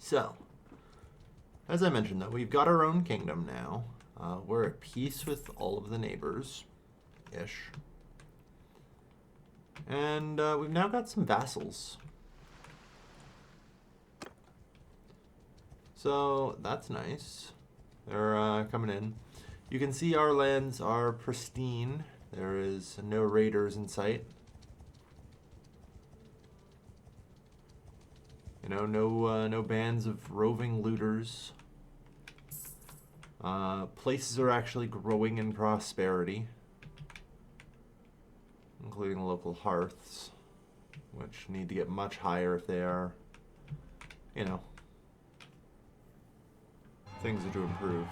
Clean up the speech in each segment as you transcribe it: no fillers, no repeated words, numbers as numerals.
So, as I mentioned, though, we've got our own kingdom now. We're at peace with all of the neighbors-ish. And we've now got some vassals. So, that's nice. They're coming in. You can see our lands are pristine. There is no raiders in sight. You know, no bands of roving looters. Places are actually growing in prosperity, including local hearths, which need to get much higher if they are, you know, things are to improve.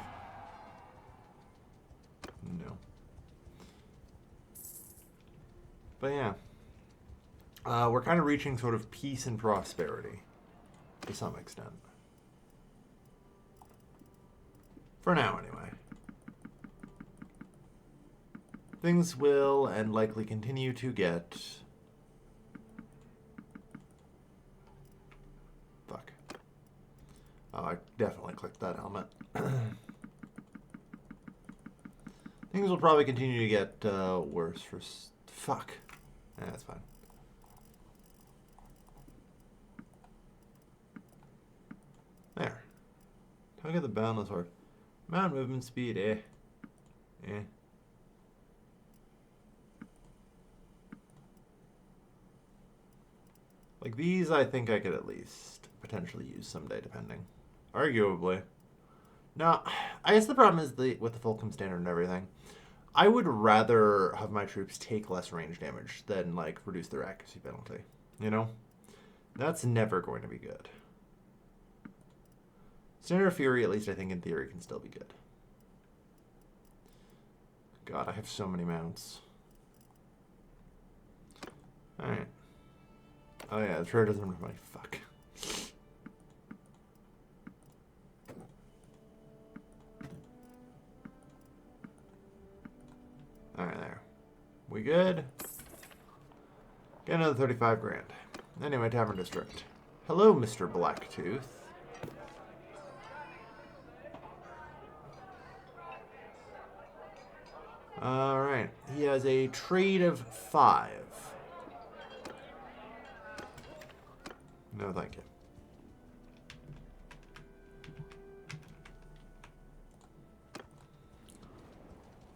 No. But yeah, we're kind of reaching sort of peace and prosperity to some extent. For now, anyway. Things will and likely continue to get... Fuck. Oh, I definitely clicked that helmet. Things will probably continue to get worse for... Fuck. Yeah, that's fine. There. Tug of the Boundless Horde. Mount movement speed, eh. Like these, I think I could at least potentially use someday, depending. Arguably. No, I guess the problem is with the Fulcrum standard and everything. I would rather have my troops take less range damage than, like, reduce their accuracy penalty. You know? That's never going to be good. Standard Fury, at least I think in theory, can still be good. God, I have so many mounts. Alright. Oh yeah, the trader doesn't have money. Fuck. Alright, there. We good? Get another 35 grand. Anyway, Tavern District. Hello, Mr. Blacktooth. Alright. He has a trade of 5. No, thank you.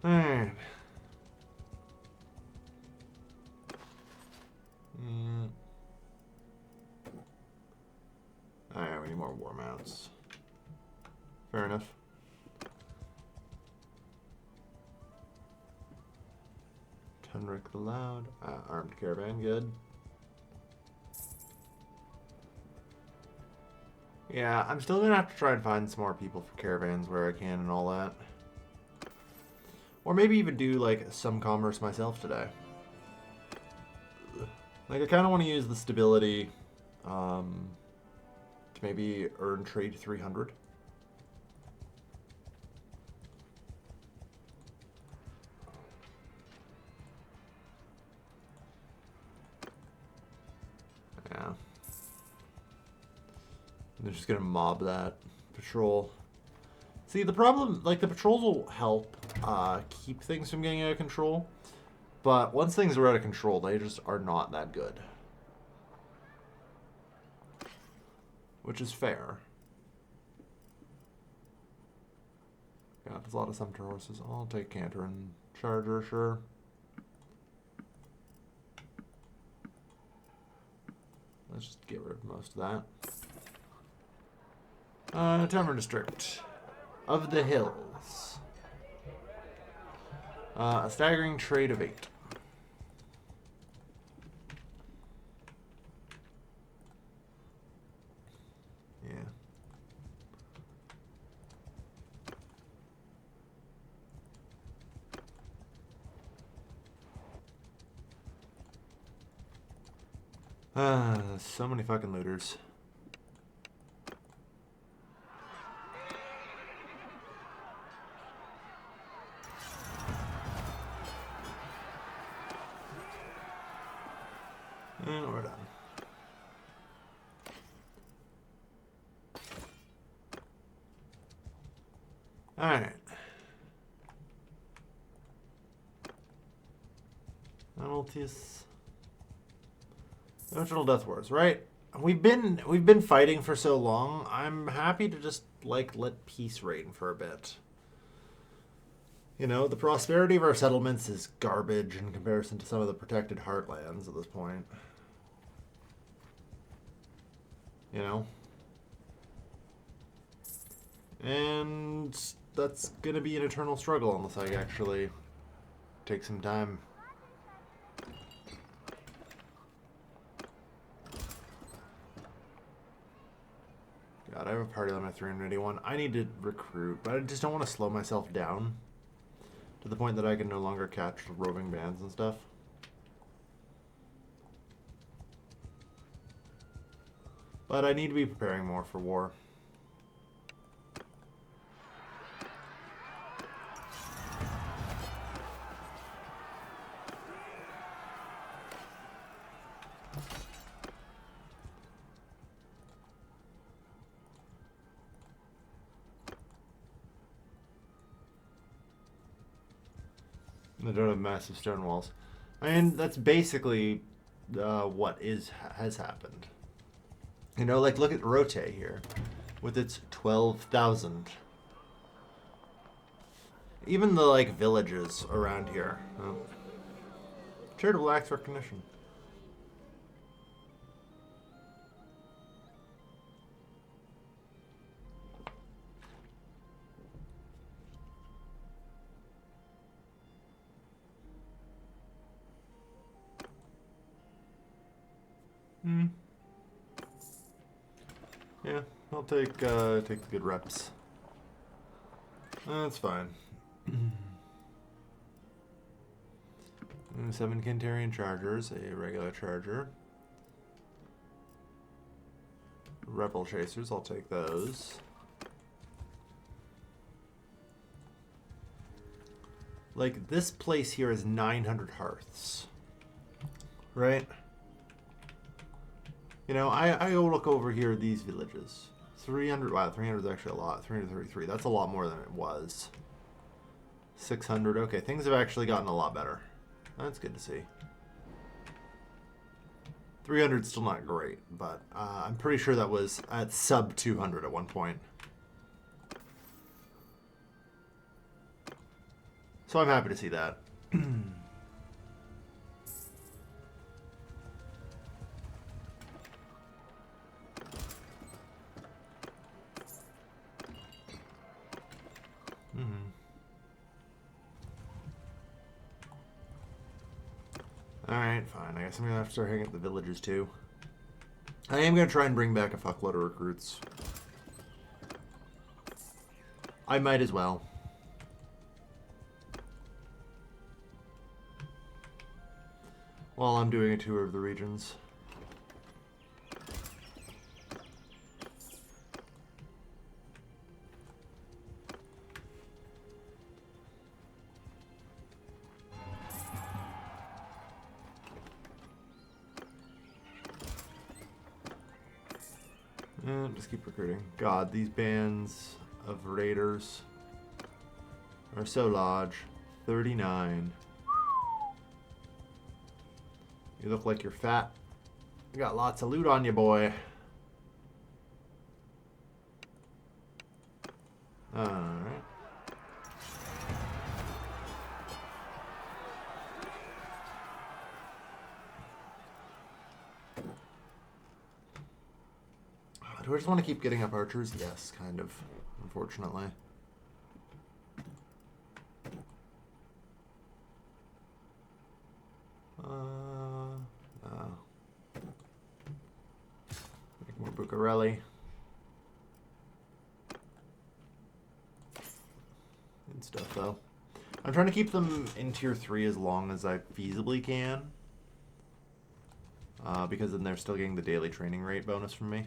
Alright. Alright, we need more war mounts. Fair enough. Tenric the Loud. Armed Caravan, good. Yeah, I'm still gonna have to try and find some more people for caravans where I can and all that. Or maybe even do, like, some commerce myself today. Like, I kind of want to use the stability to maybe earn trade 300. Yeah. They're just going to mob that patrol. See, the problem, like, the patrols will help keep things from getting out of control. But once things are out of control, they just are not that good. Which is fair. Yeah, there's a lot of Sumter horses. I'll take Canter and Charger, sure. Let's just get rid of most of that. Tavern District of the Hills. A staggering trade of 8. Yeah. So many fucking looters. And we're done. Alright. Penalties. Original Death Wars, right? We've been fighting for so long. I'm happy to just like let peace reign for a bit. You know, the prosperity of our settlements is garbage in comparison to some of the protected heartlands at this point. You know? And that's gonna be an eternal struggle unless I actually take some time. God, I have a party limit of 381. I need to recruit, but I just don't want to slow myself down to the point that I can no longer catch roving bands and stuff. But I need to be preparing more for war. They don't have massive stone walls. I mean, that's basically what has happened. You know, like look at Rote here, with its 12,000. Even the like villages around here. Oh. Charitable acts recognition. Yeah, I'll take the good reps. That's fine. 7 Kantarian chargers, a regular charger. Rebel chasers, I'll take those. Like, this place here is 900 hearths. Right? You know, I go look over here at these villages. 300, wow, 300 is actually a lot. 333, that's a lot more than it was. 600, okay, things have actually gotten a lot better. That's good to see. 300 is still not great, but I'm pretty sure that was at sub 200 at one point. So I'm happy to see that. Alright, fine. I guess I'm going to have to start hanging at the villages too. I am going to try and bring back a fuckload of recruits. I might as well. While I'm doing a tour of the regions. And just keep recruiting. God, these bands of raiders are so large. 39. You look like you're fat. You got lots of loot on you, boy. Alright. Do I just want to keep getting up archers? Yes, kind of, unfortunately. Make more Bucarelli. And stuff, though. I'm trying to keep them in tier 3 as long as I feasibly can. Because then they're still getting the daily training rate bonus from me.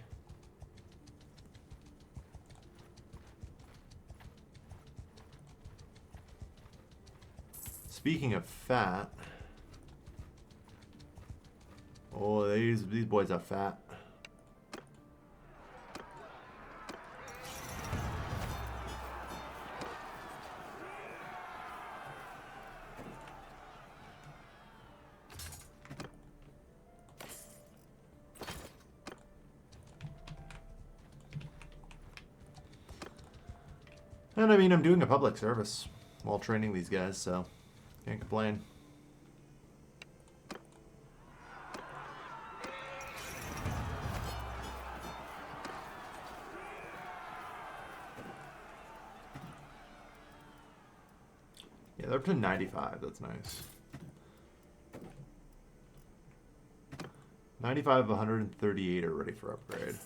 Speaking of fat, oh, these boys are fat. And I mean, I'm doing a public service while training these guys, so can't complain. Yeah, they're up to 95. That's nice. 95 of 138 are ready for upgrade.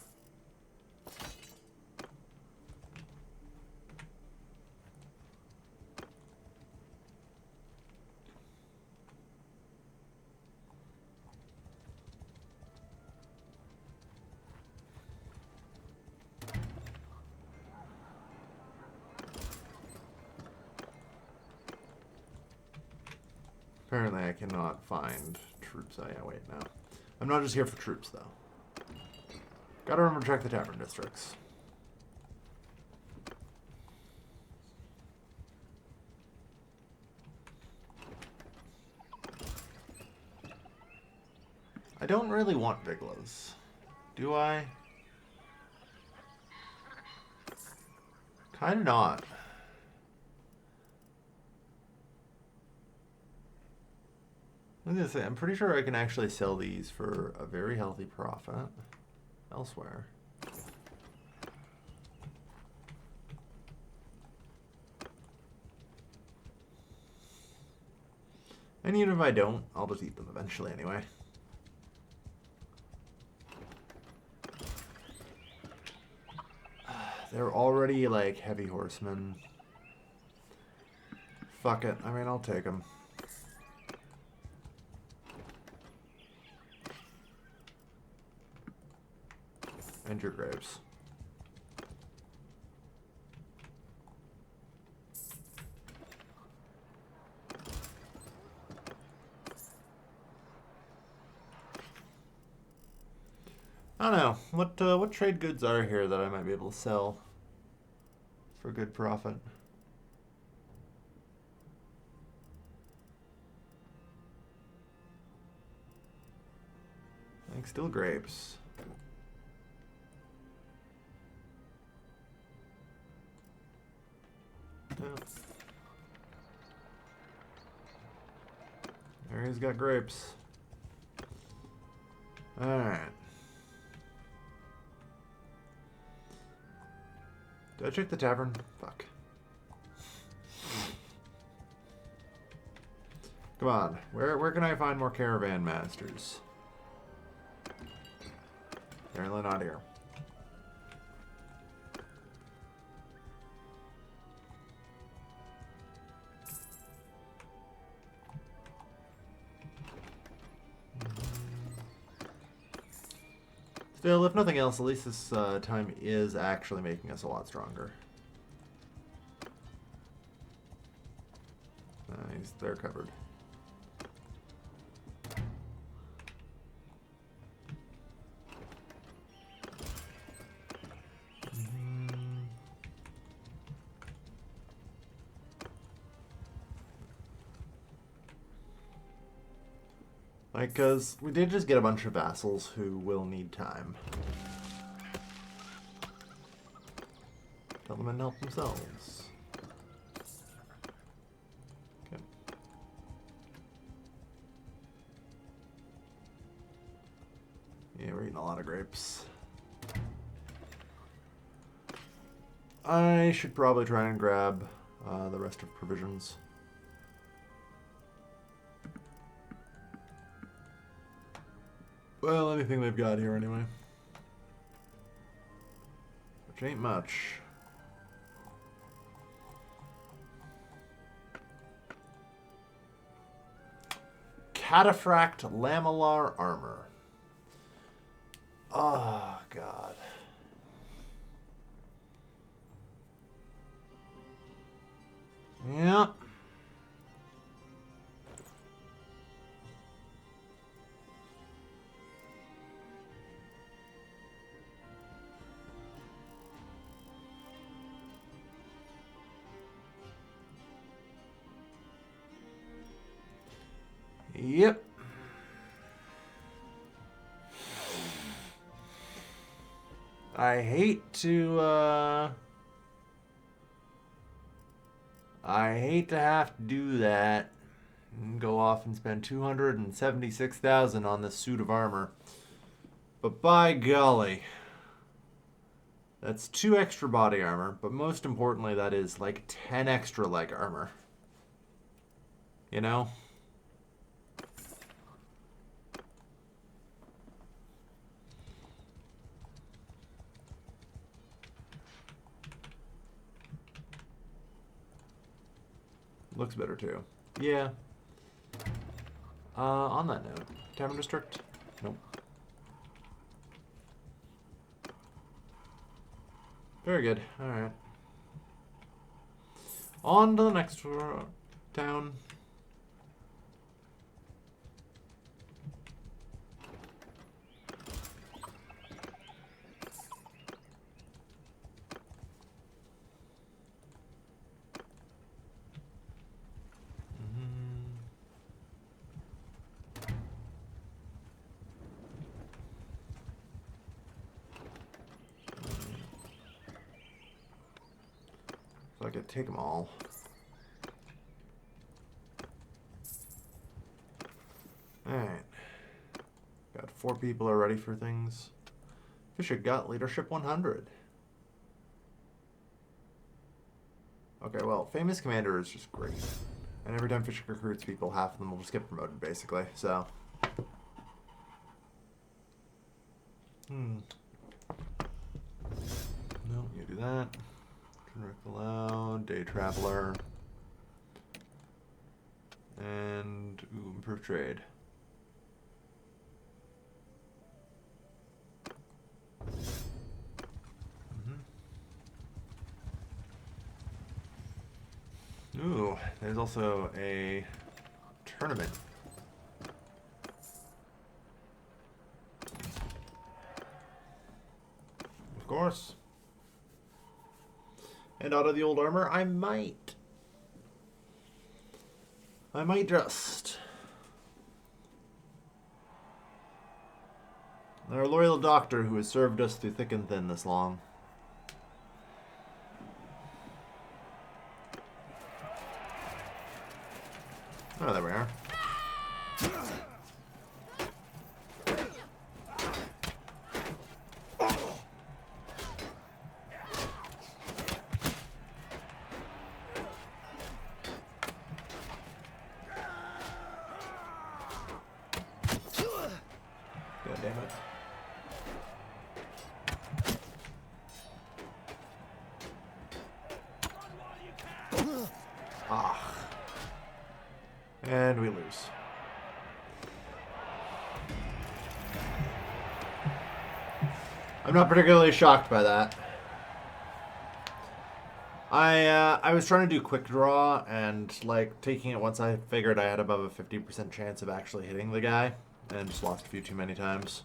Apparently I cannot find troops. Oh yeah, wait, no. I'm not just here for troops, though. Gotta remember to check the tavern districts. I don't really want Viglas. Do I? Kinda not. I was gonna say, I'm pretty sure I can actually sell these for a very healthy profit elsewhere. And even if I don't, I'll just eat them eventually anyway. They're already like heavy horsemen. Fuck it. I mean, I'll take them. And your grapes. I don't know. What trade goods are here that I might be able to sell for good profit? I think still grapes. Yeah. There he's got grapes. Alright. Did I check the tavern? Fuck. Come on. Where can I find more caravan masters? Apparently not here. Still, if nothing else, at least this time is actually making us a lot stronger. Nice, they're covered. Like, because we did just get a bunch of vassals who will need time. Tell them and help themselves. Okay. Yeah, we're eating a lot of grapes. I should probably try and grab the rest of provisions. Well, anything they've got here anyway. Which ain't much. Cataphract lamellar armor. Oh, God. Yeah. Yep. I hate to I hate to have to do that and go off and spend 276,000 on this suit of armor. But by golly, that's 2 extra body armor, but most importantly, that is like 10 extra leg armor. You know? Looks better too. Yeah. On that note, Tavern District? Nope. Very good. Alright. On to the next town. So I could take them all. Alright. Got 4 people are ready for things. Fisher got leadership 100. Okay, well, famous commander is just great. And every time Fisher recruits people, half of them will just get promoted, basically. So. No, you do that. Generic allow, day traveler. And improve trade. Ooh, there's also a tournament. Of course. And out of the old armor, I might just. Our loyal doctor who has served us through thick and thin this long. Oh, there we are. God damn it. Ah. And we lose. I'm not particularly shocked by that. I was trying to do quick draw and like taking it once I figured I had above a 50% chance of actually hitting the guy, and just lost a few too many times.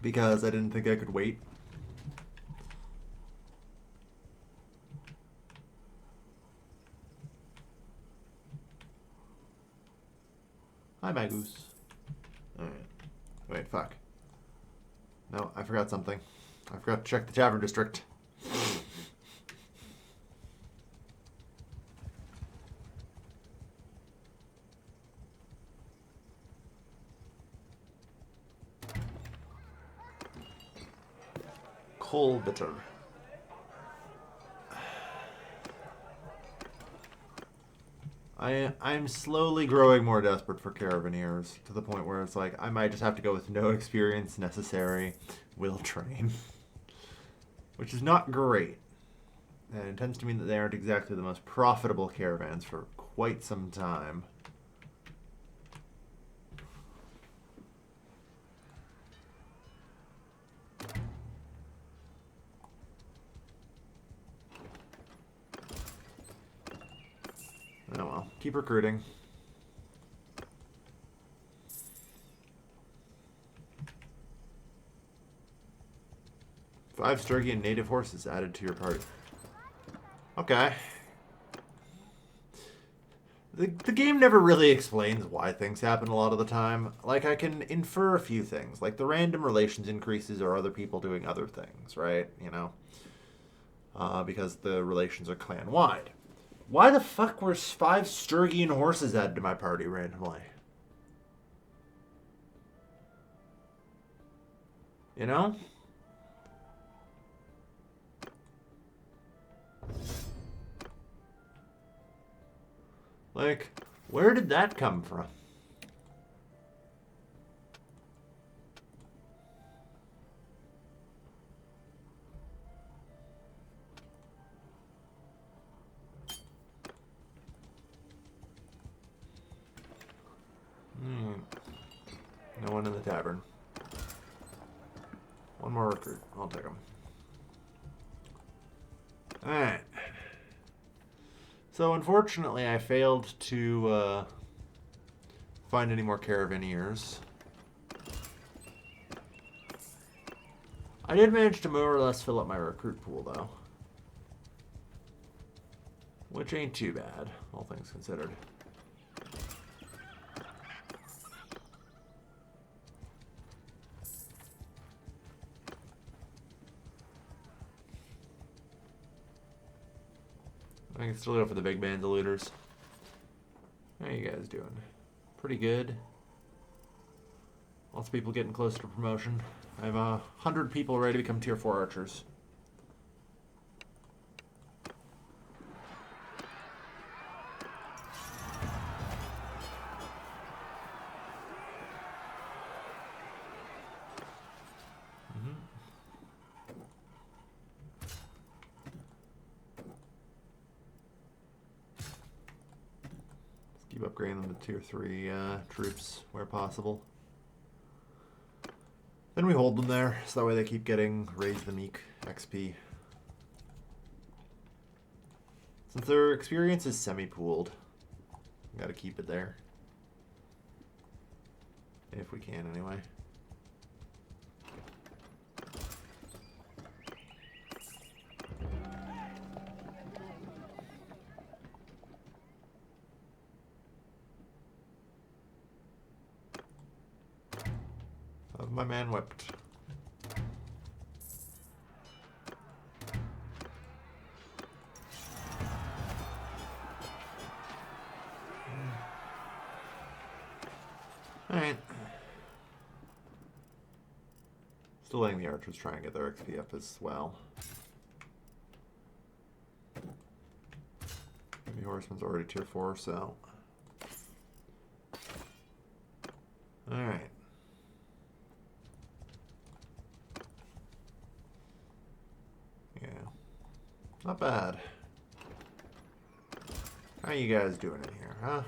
Because I didn't think I could wait. Hi, Magoose. Alright. Wait, fuck. No, I forgot something. I forgot to check the Tavern District. Coal bitter. I'm slowly growing more desperate for Carabineers, to the point where it's like I might just have to go with no experience necessary, will train. Which is not great. And it tends to mean that they aren't exactly the most profitable caravans for quite some time. Oh well, keep recruiting. Five Sturgian native horses added to your party. Okay. The game never really explains why things happen a lot of the time. Like, I can infer a few things, like the random relations increases or other people doing other things, right? You know? Because the relations are clan-wide. Why the fuck were 5 Sturgian horses added to my party randomly? You know? Like, where did that come from? No one in the tavern. One more recruit. I'll take him. Alright. So, unfortunately, I failed to find any more caravaneers. I did manage to more or less fill up my recruit pool, though. Which ain't too bad, all things considered. I can still go for the big bands of looters. How you guys doing? Pretty good. Lots of people getting close to promotion. I have 100 people ready to become tier 4 archers. Keep upgrading them to tier 3 troops where possible. Then we hold them there, so that way they keep getting Raise the Meek XP. Since their experience is semi-pooled, gotta keep it there. If we can, anyway. Of my man whipped. Alright. Still letting the archers try and get their XP up as well. Maybe horseman's already tier 4, so. Alright. Yeah. Not bad. How you guys doing in here, huh?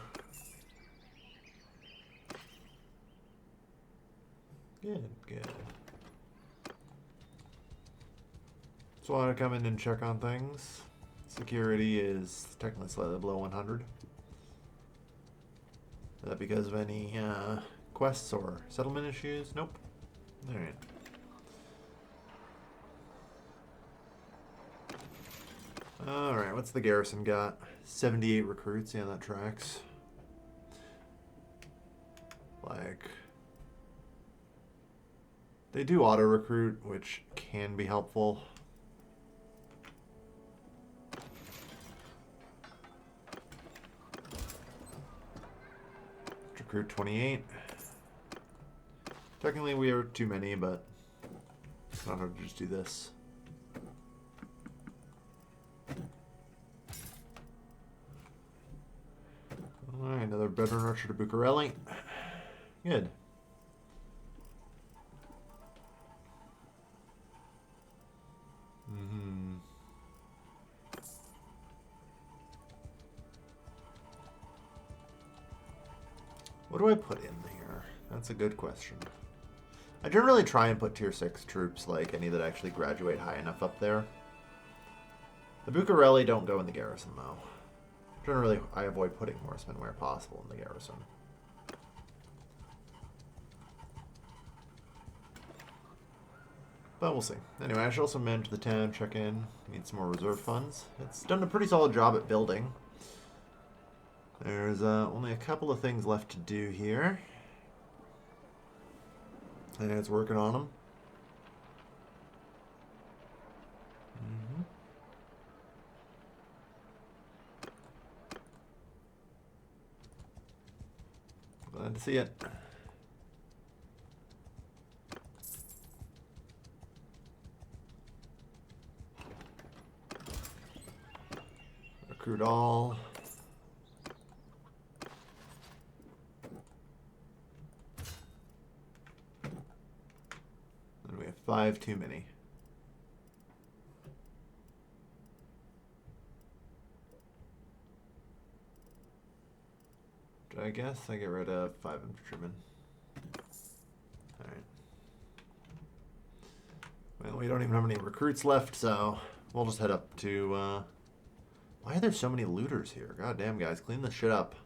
Good, good. Just want to come in and check on things. Security is technically slightly below 100. Is that because of any quests or settlement issues? Nope. Alright. Alright, what's the garrison got? 78 recruits, yeah, that tracks. Like, they do auto-recruit, which can be helpful. Recruit 28. Technically we are too many, but I don't know to just do this. Alright, another veteran archer to Bucarelli. Good. What do I put in here? That's a good question. I generally try and put tier 6 troops, like any that actually graduate high enough up there. The Bucarelli don't go in the garrison, though. Generally, I avoid putting horsemen where possible in the garrison. But we'll see. Anyway, I should also manage the town, check in, need some more reserve funds. It's done a pretty solid job at building. There's only a couple of things left to do here. And it's working on them. Glad to see it. Recruit all. And we have 5 too many. I guess I get rid of 5 infantrymen. Alright. Well, we don't even have any recruits left, so we'll just head up to, why are there so many looters here? God damn, guys, clean this shit up.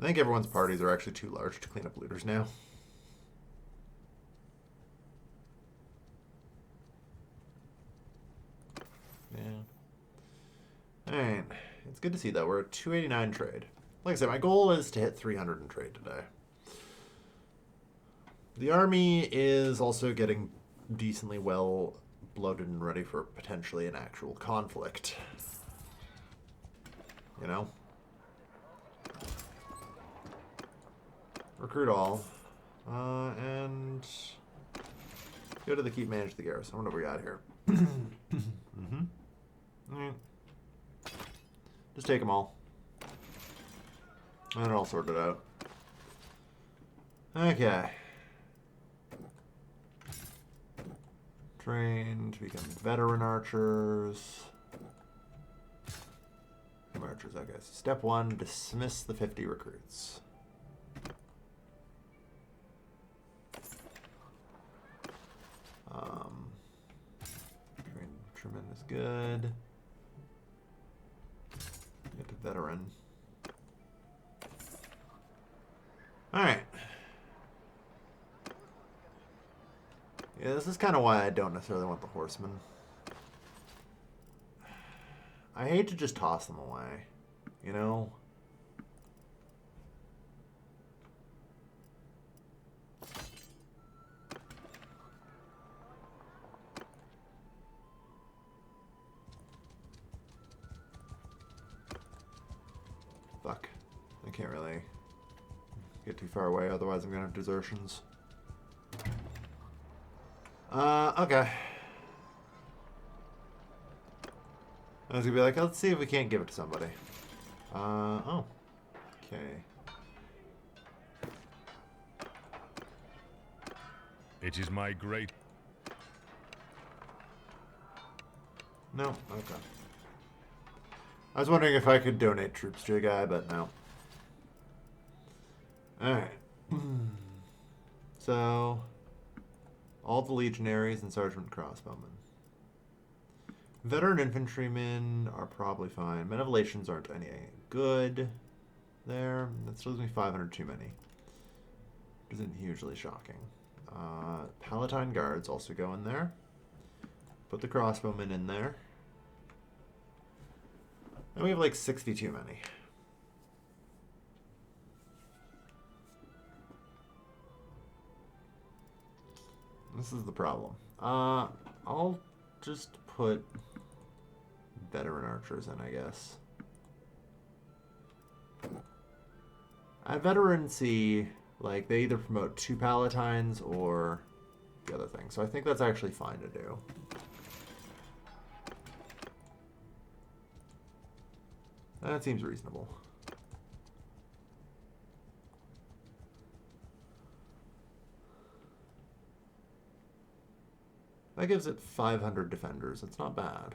I think everyone's parties are actually too large to clean up looters now. Alright, it's good to see that we're at 289 trade. Like I said, my goal is to hit 300 in trade today. The army is also getting decently well bloated and ready for potentially an actual conflict. You know? Recruit all. And go to the keep manage the garrison. What do we got here? Alright. Just take them all. And I'll sort it out. Okay. Train to become veteran archers. Archers, okay. So step 1, dismiss the 50 recruits. Train is good. Get to veteran. Alright. Yeah, this is kind of why I don't necessarily want the horsemen. I hate to just toss them away, you know? Fuck. I can't really get too far away, otherwise I'm gonna have desertions. Okay. I was gonna be like, let's see if we can't give it to somebody. Oh. Okay. It is my great... No, okay. I was wondering if I could donate troops to a guy, but no. Alright. So, all the legionaries and sergeant crossbowmen. Veteran infantrymen are probably fine. Men of relations aren't any good there. That still leaves me 500 too many. Isn't hugely shocking. Palatine guards also go in there. Put the crossbowmen in there. And we have like 60 too many. This is the problem. I'll just put veteran archers in, I guess. At veterancy, like, they either promote 2 palatines or the other thing. So I think that's actually fine to do. That seems reasonable. That gives it 500 defenders. It's not bad.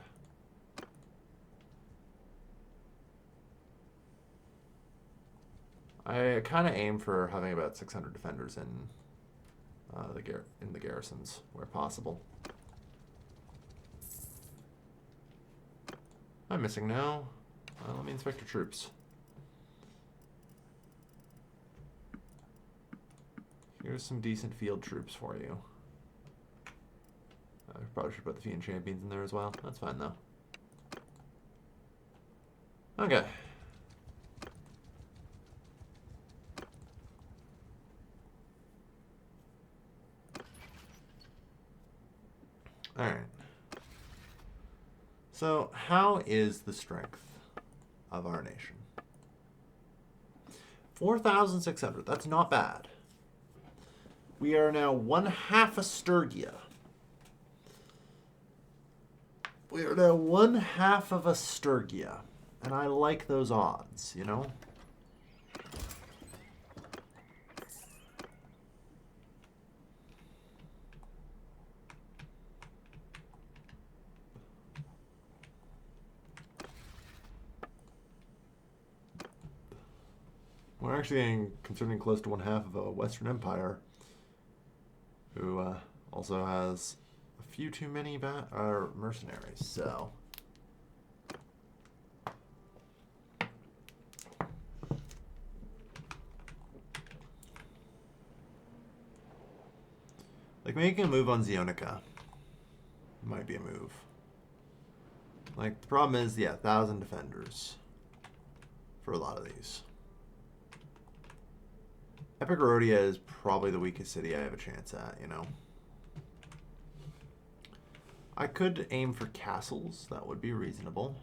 I kind of aim for having about 600 defenders in the garrisons where possible. I'm missing now. Let me inspect your troops. Here's some decent field troops for you. I probably should put the Fiend Champions in there as well. That's fine, though. Okay. Alright. So, how is the strength of our nation? 4,600. That's not bad. We are now 1/2 a Sturgia. We are now 1/2 of a Sturgia. And I like those odds, you know? We're actually getting considerably close to 1/2 of a Western Empire, who also has a few too many mercenaries, so... Like, making a move on Zionica might be a move. Like, the problem is, yeah, 1,000 defenders for a lot of these. Epic Rhodia is probably the weakest city I have a chance at, you know? I could aim for castles. That would be reasonable.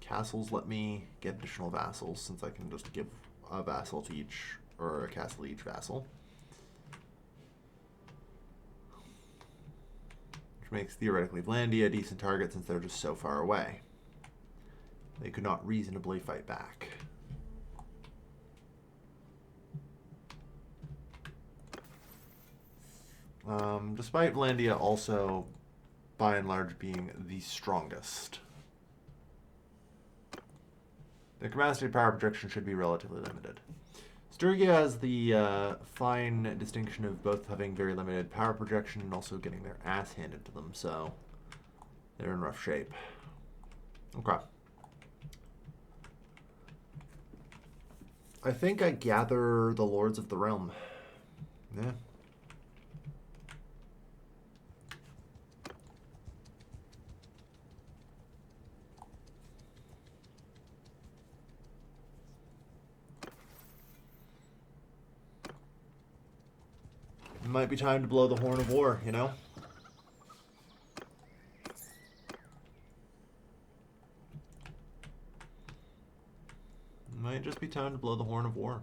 Castles let me get additional vassals, since I can just give a vassal to each, or a castle to each vassal. Which makes, theoretically, Vlandia a decent target since they're just so far away. They could not reasonably fight back. Despite Vlandia also, by and large, being the strongest. The capacity power projection should be relatively limited. Sturgia has the fine distinction of both having very limited power projection and also getting their ass handed to them, so they're in rough shape. Okay. I think I gather the Lords of the Realm. Yeah. It might be time to blow the horn of war, you know? It might just be time to blow the horn of war.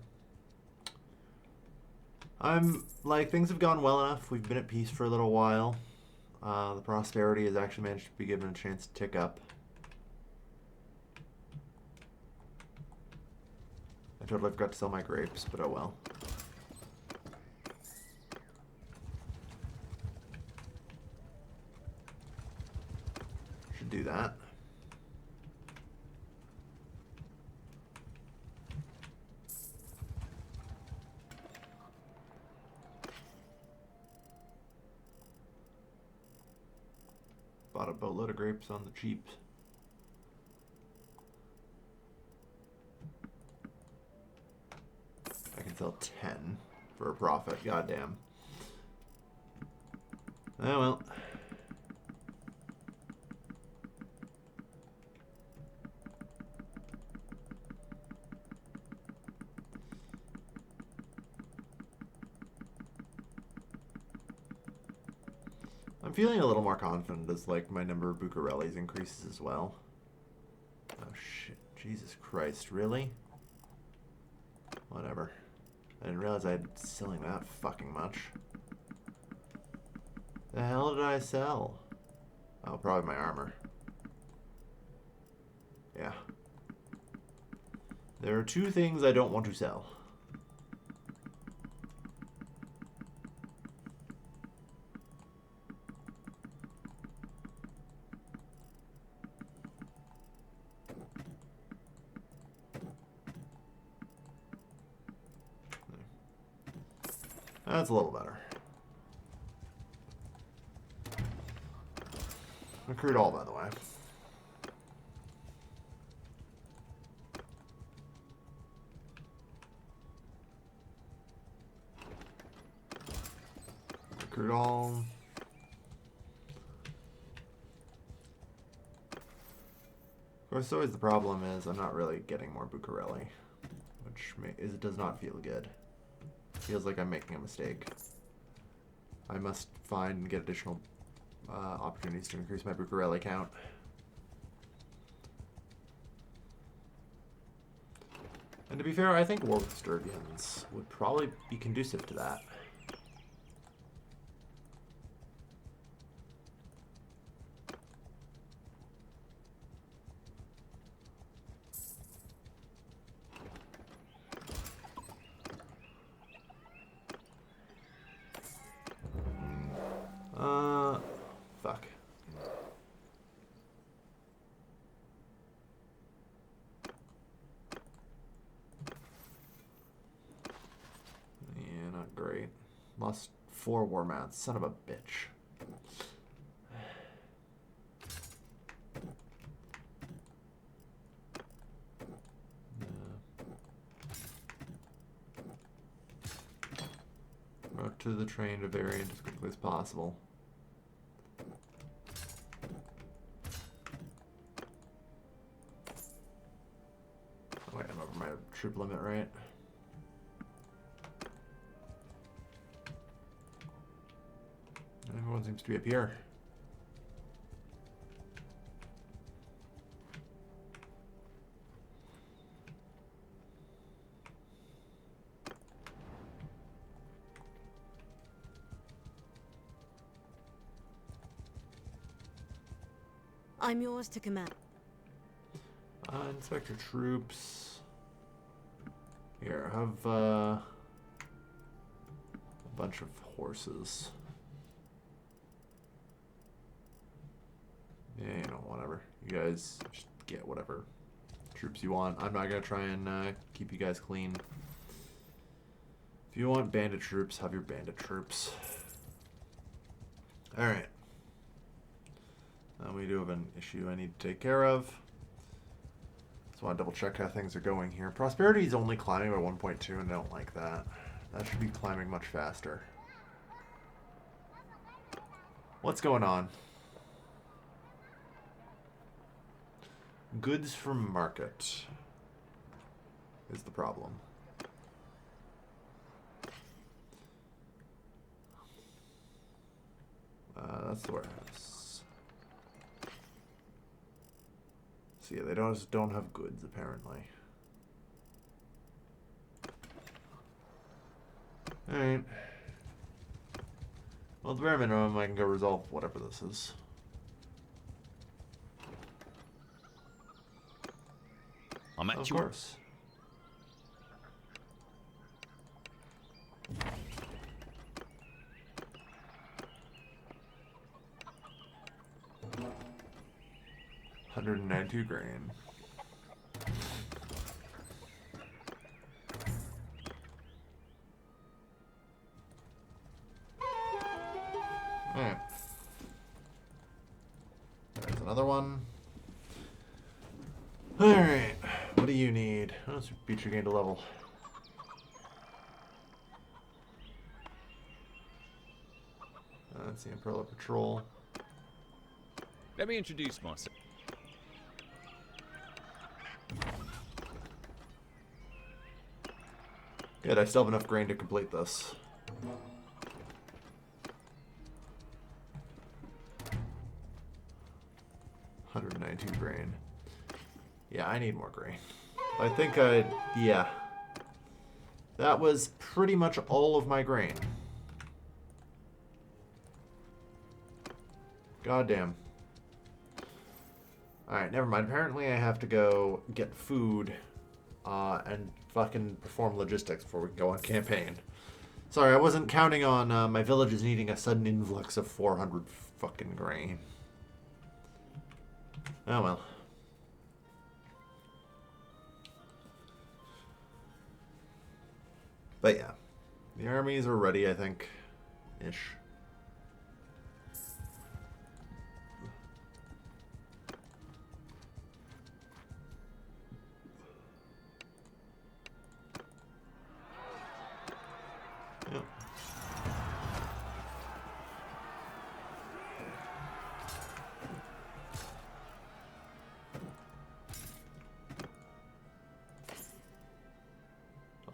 Things have gone well enough. We've been at peace for a little while. The prosperity has actually managed to be given a chance to tick up. I totally forgot to sell my grapes, but oh well. Should do that. Bought a boatload of grapes on the cheap. I can sell 10 for a profit. Goddamn. Oh well. I'm feeling a little more confident as like my number of Bucarellis increases as well. Oh shit. Jesus Christ, really? Whatever. I didn't realize I'd selling that fucking much. The hell did I sell? Oh, probably my armor. Yeah. There are two things I don't want to sell. That's a little better. Accrued all, by the way. Accrued all. course, always the problem is I'm not really getting more Bucarelli, which does not feel good. Feels like I'm making a mistake. I must find and get additional opportunities to increase my Bucarelli count. And to be fair, I think war with Sturgians would probably be conducive to that. Fuck. Yeah, not great. Lost 4 war mats. Son of a bitch. Route to the train to variant as quickly as possible. Oh wait, I'm over my troop limit, right? Everyone seems to be up here. I'm yours to command. Inspector troops. Here, have a bunch of horses. Yeah, you know, whatever. You guys just get whatever troops you want. I'm not gonna try and keep you guys clean. If you want bandit troops, have your bandit troops. Alright. We do have an issue I need to take care of. Just want to double check how things are going here. Prosperity is only climbing by 1.2 and I don't like that. That should be climbing much faster. What's going on? Goods from market is the problem. That's the warehouse. So yeah, they don't have goods apparently. Alright. Well, at the bare minimum, I can go resolve whatever this is. I'm at Of you. course. $192 grand. Alright. There's another one. Alright. What do you need? Oh, let's beat your game to level. That's the Imperial Patrol. Let me introduce myself. Good, I still have enough grain to complete this. $192 grain. Yeah, I need more grain. I think yeah. That was pretty much all of my grain. Goddamn. Alright, never mind. Apparently I have to go get food and fucking perform logistics before we can go on campaign. Sorry, I wasn't counting on my villages needing a sudden influx of 400 fucking grain. Oh well. But yeah, the armies are ready, I think, ish. Yep.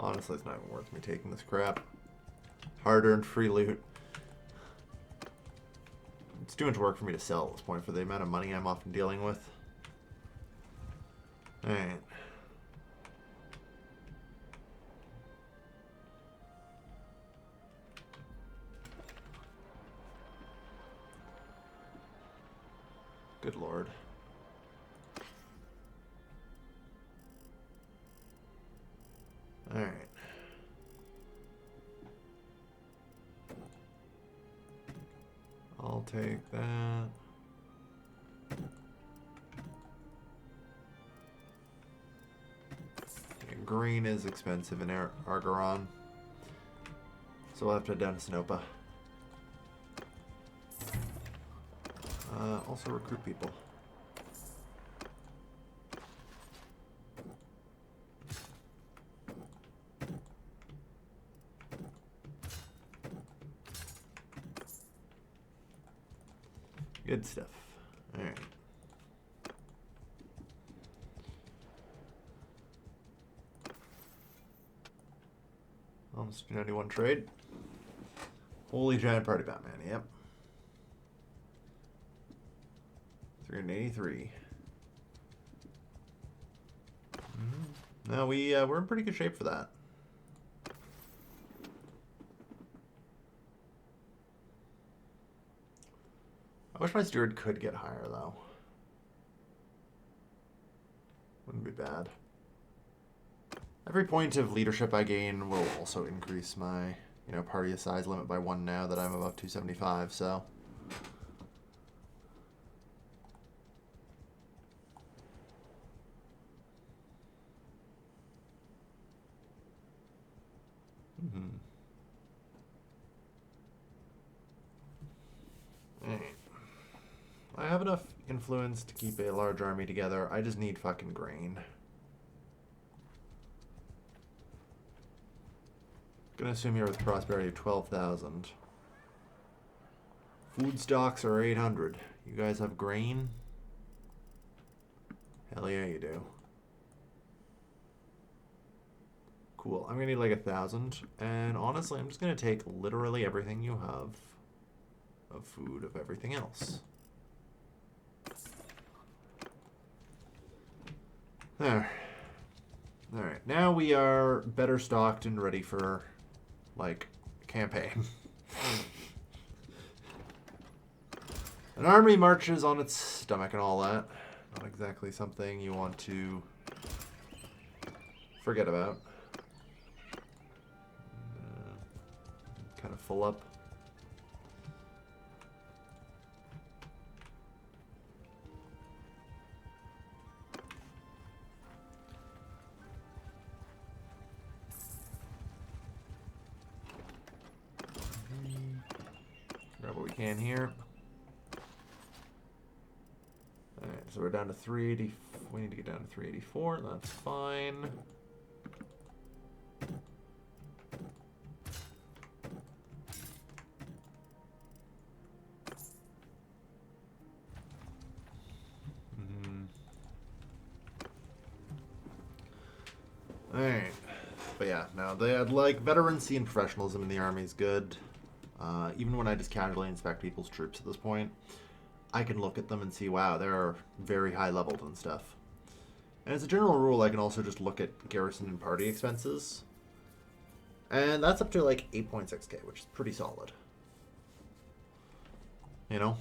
Honestly, it's not even worth me taking this crap. Hard-earned free loot. It's too much work for me to sell at this point for the amount of money I'm often dealing with. Alright. Good lord. Alright. I'll take that. And green is expensive in Argaron. So we'll have to head down to Sinopa. Also recruit people. Good stuff. Alright. Almost 291 trade. Holy giant party Batman, yep. 383. No, we're in pretty good shape for that. I wish my steward could get higher, though. Wouldn't be bad. Every point of leadership I gain will also increase my, party size limit by 1 now that I'm above 275, so... I have enough influence to keep a large army together. I just need fucking grain. Gonna assume here with prosperity of 12,000. Food stocks are 800. You guys have grain? Hell yeah, you do. Cool. I'm gonna need like 1,000. And honestly, I'm just gonna take literally everything you have of food of everything else. There. Alright, now we are better stocked and ready for, like, campaign. An army marches on its stomach and all that. Not exactly something you want to forget about. Kind of full up. Grab what we can here. Alright, so we're down to 380. We need to get down to 384. That's fine. Alright. But yeah, no, they had like veterancy and professionalism in the army is good. Even when I just casually inspect people's troops at this point, I can look at them and see, wow, they're very high leveled and stuff. And as a general rule, I can also just look at garrison and party expenses. And that's up to like 8.6k, which is pretty solid. You know?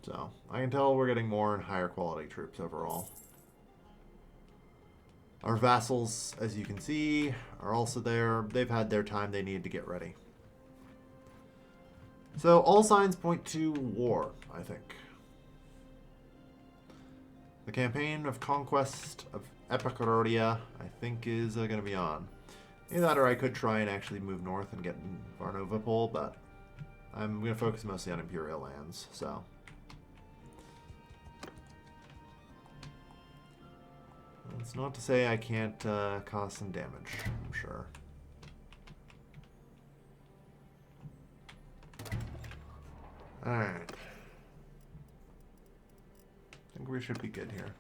So, I can tell we're getting more and higher quality troops overall. Our vassals, as you can see, are also there. They've had their time they needed to get ready. So, all signs point to war, I think. The campaign of conquest of Epicoria, I think, is going to be on. Either that or I could try and actually move north and get Varnovapol, but I'm going to focus mostly on Imperial lands, so... It's not to say I can't cause some damage, I'm sure. Alright. we should be good here.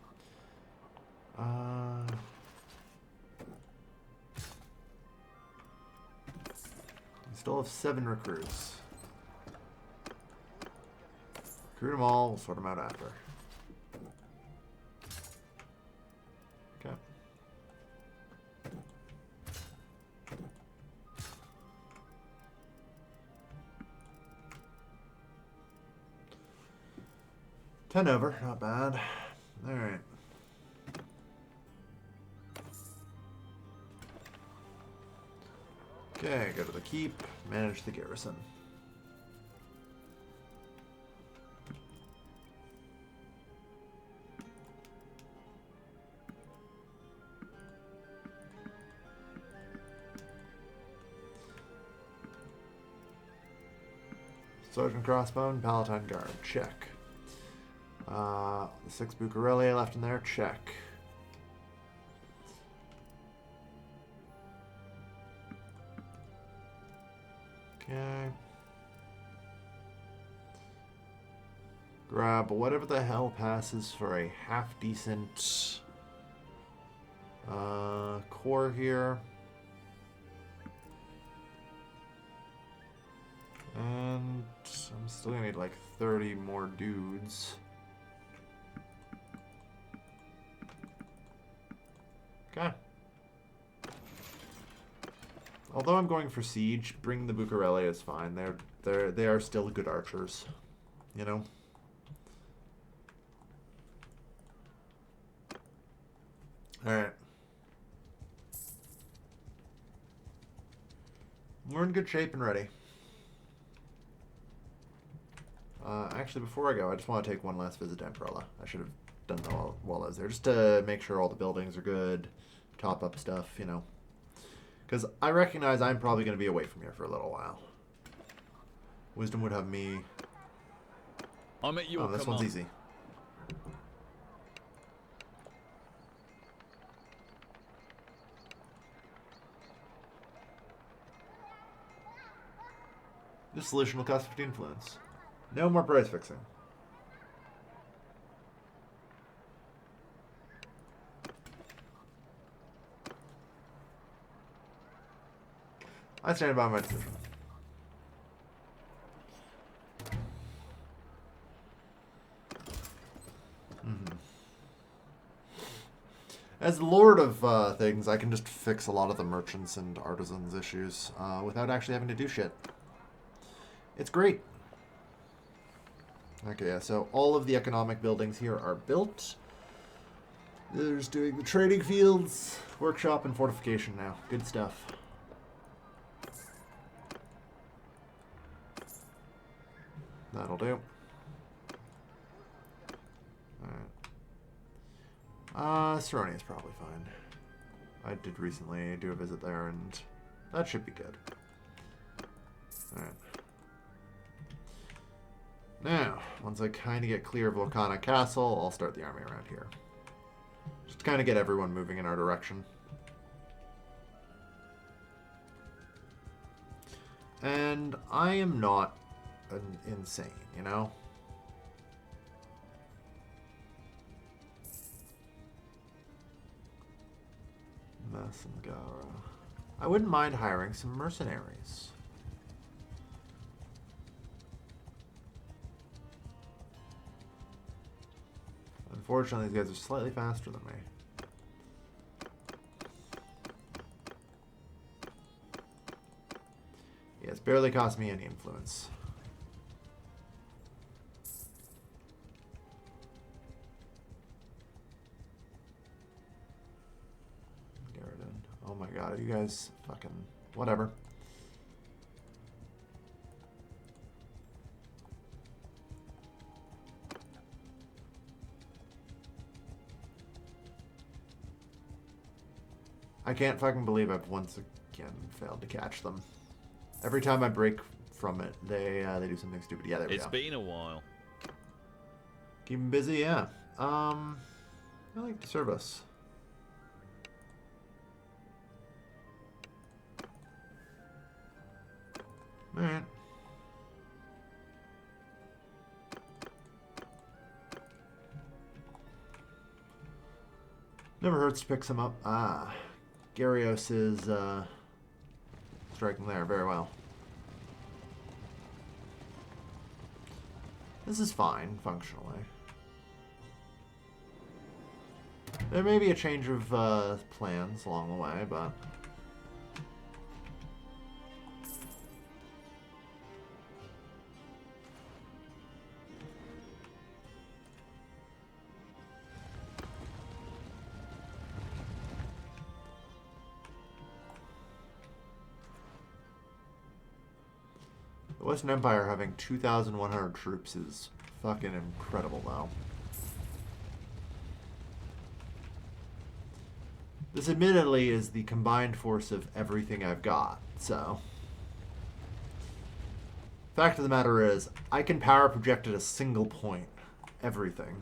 We still have 7 recruits. Recruit them all, we'll sort them out after. Okay. Ten over, not bad. Alright. Okay, go to the keep, manage the garrison. Sergeant Crossbone, Palatine Guard, check. 6 Bucarelli left in there, check. Okay. Grab whatever the hell passes for a half-decent core here. And I'm still gonna need like 30 more dudes. Okay. Although I'm going for siege, bring the Bucarelli is fine. They are still good archers, you know. All right. We're in good shape and ready. Actually, before I go, I just want to take one last visit to Emperella. I should have done that while I was there, just to make sure all the buildings are good, top up stuff, you know. Because I recognize I'm probably going to be away from here for a little while. Wisdom would have me... I'm at your Oh, this one's easy. This solution will cost 50 influence. No more price fixing. I stand by my decision. As the Lord of things, I can just fix a lot of the merchants and artisans issues without actually having to do shit. It's great. Okay, yeah, so all of the economic buildings here are built. There's doing the trading fields, workshop, and fortification now. Good stuff. That'll do. Alright. Saroni is probably fine. I did recently do a visit there, and that should be good. Alright. Now, once I kind of get clear of Volcana Castle, I'll start the army around here. Just to kind of get everyone moving in our direction. And I am not insane, you know? Masangara. I wouldn't mind hiring some mercenaries. Unfortunately, these guys are slightly faster than me. Yeah, it's barely cost me any influence. Garrison. Oh my god, are you guys fucking... Whatever. I can't fucking believe I've once again failed to catch them. Every time I break from it, they do something stupid. Yeah, there we go. It's been a while. Keep them busy, yeah. I like to serve us. Alright. Never hurts to pick some up. Ah. Gyarios is striking there very well. This is fine, functionally. There may be a change of plans along the way, but... The Western Empire having 2,100 troops is fucking incredible, though. This admittedly is the combined force of everything I've got, so... Fact of the matter is, I can power project at a single point. Everything.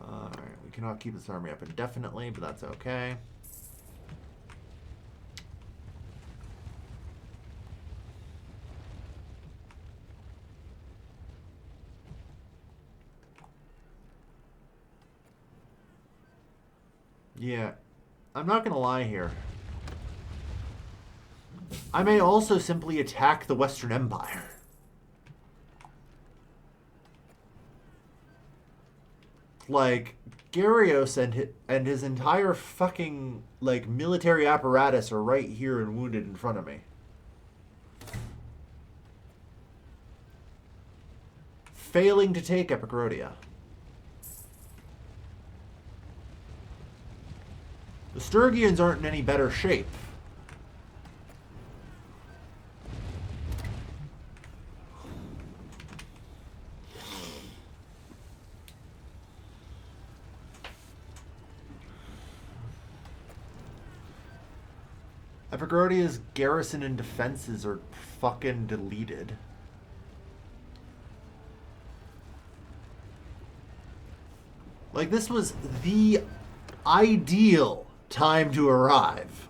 Alright, we cannot keep this army up indefinitely, but that's okay. Yeah, I'm not gonna lie here. I may also simply attack the Western Empire. Like, Gyarios and his entire fucking, like, military apparatus are right here and wounded in front of me. Failing to take Epigrodia. The Sturgians aren't in any better shape. Epigrodia's garrison and defenses are fucking deleted. Like, this was the ideal time to arrive.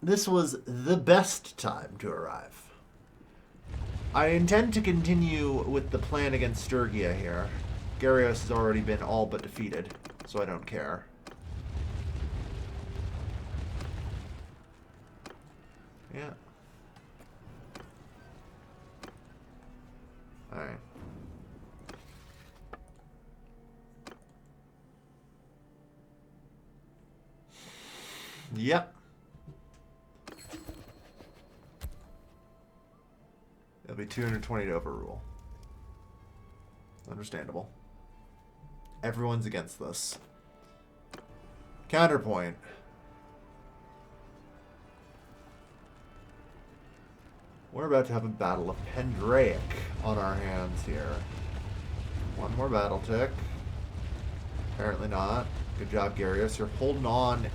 This was the best time to arrive. I intend to continue with the plan against Sturgia here. Gyarios has already been all but defeated, so I don't care. Yeah. Alright. Yep. It'll be 220 to overrule. Understandable. Everyone's against this. Counterpoint. We're about to have a battle of Pendraic on our hands here. One more battle tick. Apparently not. Good job, Gyarios. You're holding on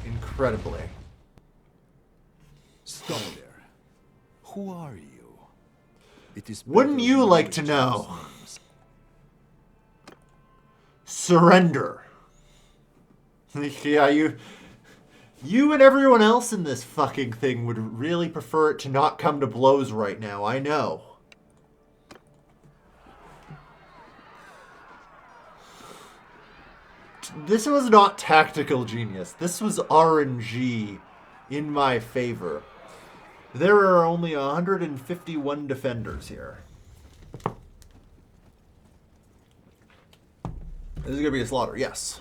incredibly. Scholar, who are you? It is Wouldn't better you like to choose know? names. Surrender. Yeah, you and everyone else in this fucking thing would really prefer it to not come to blows right now, I know. This was not tactical genius. This was RNG in my favor. There are only 151 defenders here. This is going to be a slaughter, yes.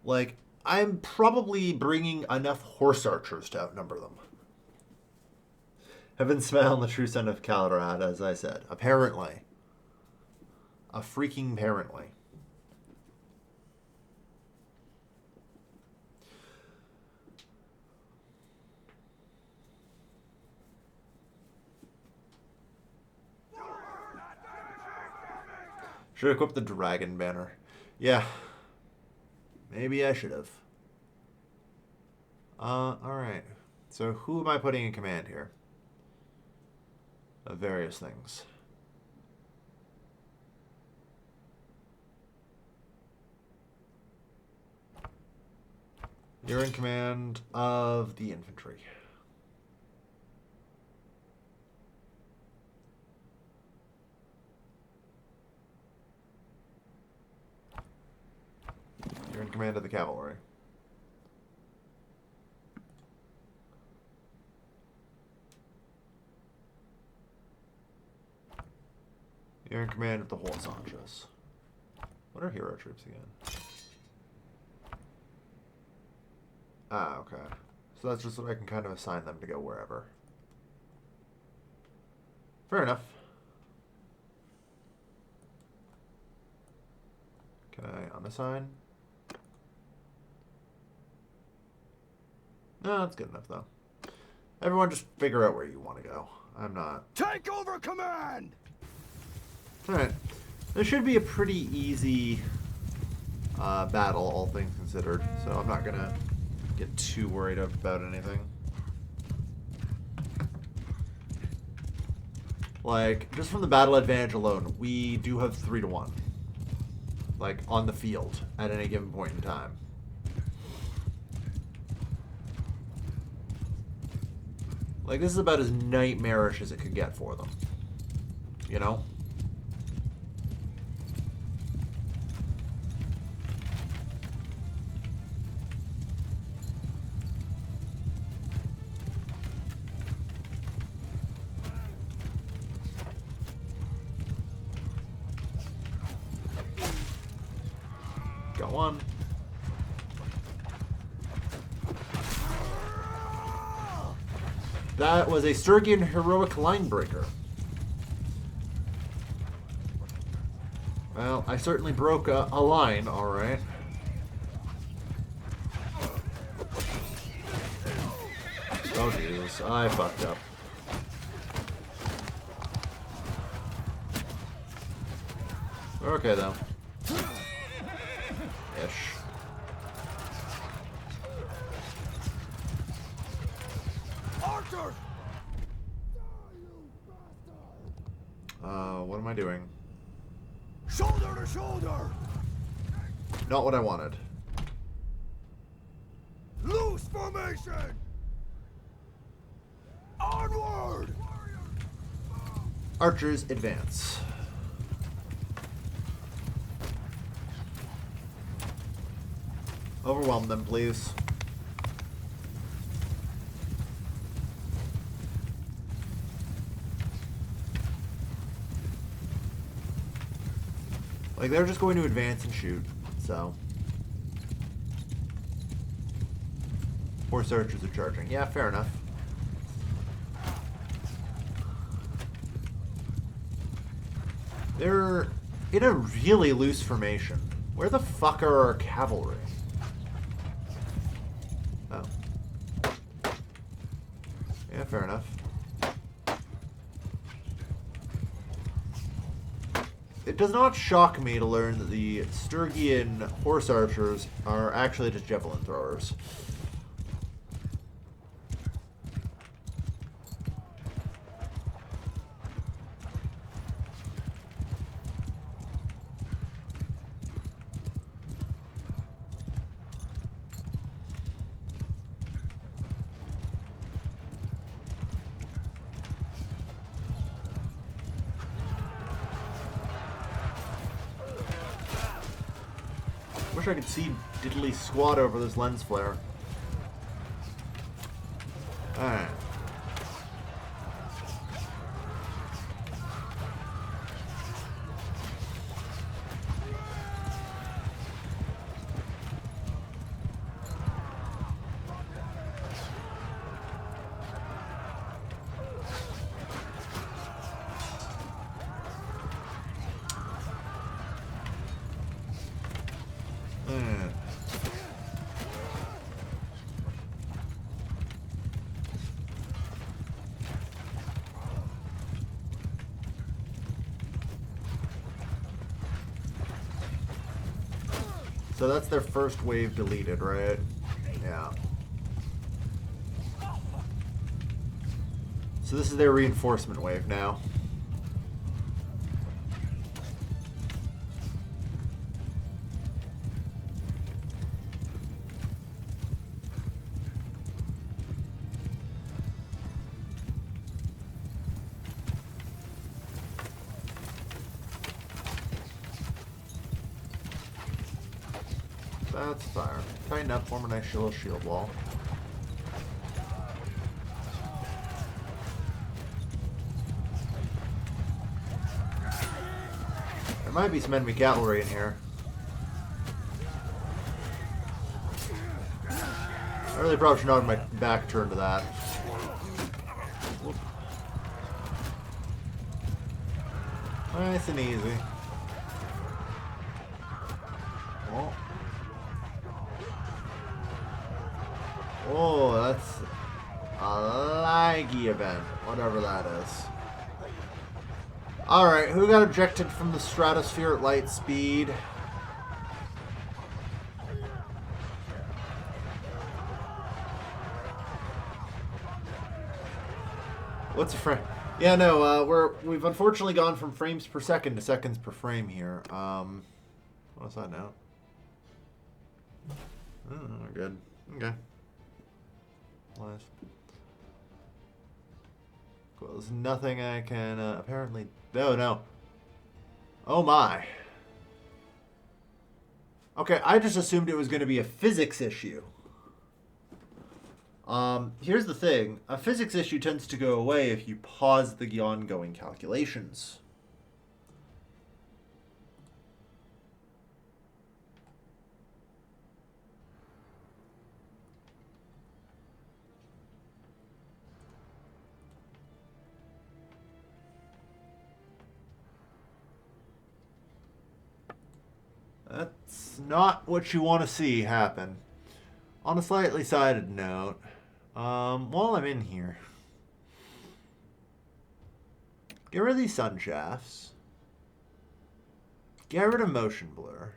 Like, I'm probably bringing enough horse archers to outnumber them. Heaven smell on the true son of Calrad, as I said. Apparently. A freaking apparently. Should equip the dragon banner. Yeah. Maybe I should have. Alright. So who am I putting in command here? Of various things. You're in command of the infantry. You're in command of the cavalry. You're in command of the warsails. What are hero troops again? Ah, okay. So that's just what I can kind of assign them to go wherever. Fair enough. Can I unassign? No, that's good enough, though. Everyone just figure out where you want to go. I'm not... Take over command! Alright. This should be a pretty easy battle, all things considered. So I'm not going to get too worried about anything. Like, just from the battle advantage alone, we do have 3-1. Like, on the field at any given point in time. Like, this is about as nightmarish as it could get for them. You know? Go on. That was a Sturgian heroic line breaker. Well, I certainly broke a line, alright. Oh, Jesus. I fucked up. We're okay, though. Ish. Archer! What am I doing? Shoulder to shoulder! Not what I wanted. Loose formation! Onward! Archers advance. Overwhelm them, please. Like, they're just going to advance and shoot, so. Horse archers are charging. Yeah, fair enough. They're in a really loose formation. Where the fuck are our cavalry? Oh. Yeah, fair enough. It does not shock me to learn that the Sturgian horse archers are actually just javelin throwers. Wish I could see diddly squat over this lens flare. Alright. So that's their first wave deleted, right? Yeah. So this is their reinforcement wave now. That's fire. Tighten up, form a nice little shield wall. There might be some enemy cavalry in here. I really probably should not have my back turned to that. Nice and easy. Oh. Oh, that's a laggy event, whatever that is. Alright, who got ejected from the stratosphere at light speed? What's a frame? Yeah, no, we've unfortunately gone from frames per second to seconds per frame here. What's that now? Oh, we're good. Okay. Nice. Cool. There's nothing I can apparently. No. Oh my. Okay, I just assumed it was going to be a physics issue. Here's the thing. A physics issue tends to go away if you pause the ongoing calculations. That's not what you want to see happen. On a slightly sided note, while I'm in here, get rid of these sun shafts. Get rid of motion blur.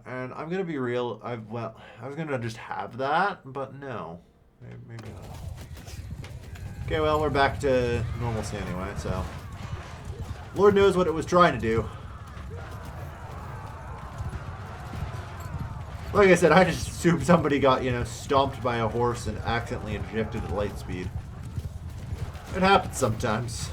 And I'm gonna be real. I was gonna just have that, but no, maybe not. Okay, well, we're back to normalcy anyway, so Lord knows what it was trying to do. Like I said, I just assumed somebody got, stomped by a horse and accidentally ejected at light speed. It happens sometimes.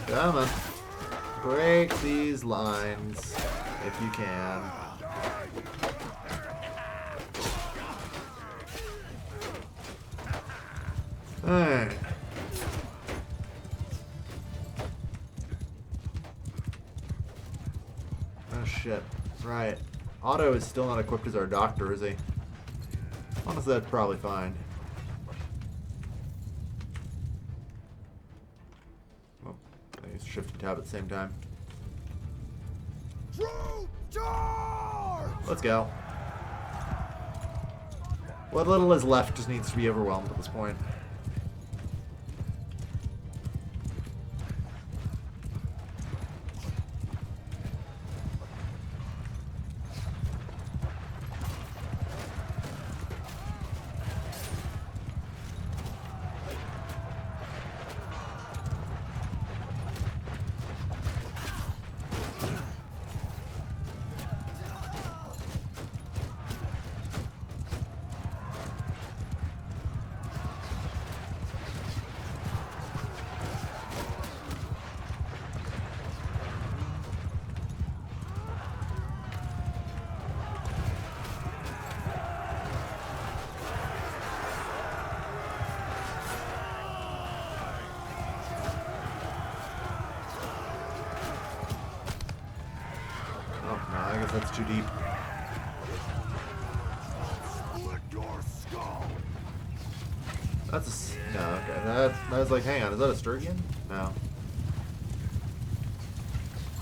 Come on. Break these lines if you can. Alright. Oh shit. Right. Otto is still not equipped as our doctor, is he? Honestly, that's probably fine. Shift and tab at the same time. Let's go. What little is left just needs to be overwhelmed at this point. I guess that's too deep. That's a... No, okay. That was like, hang on, is that a Sturgian? No.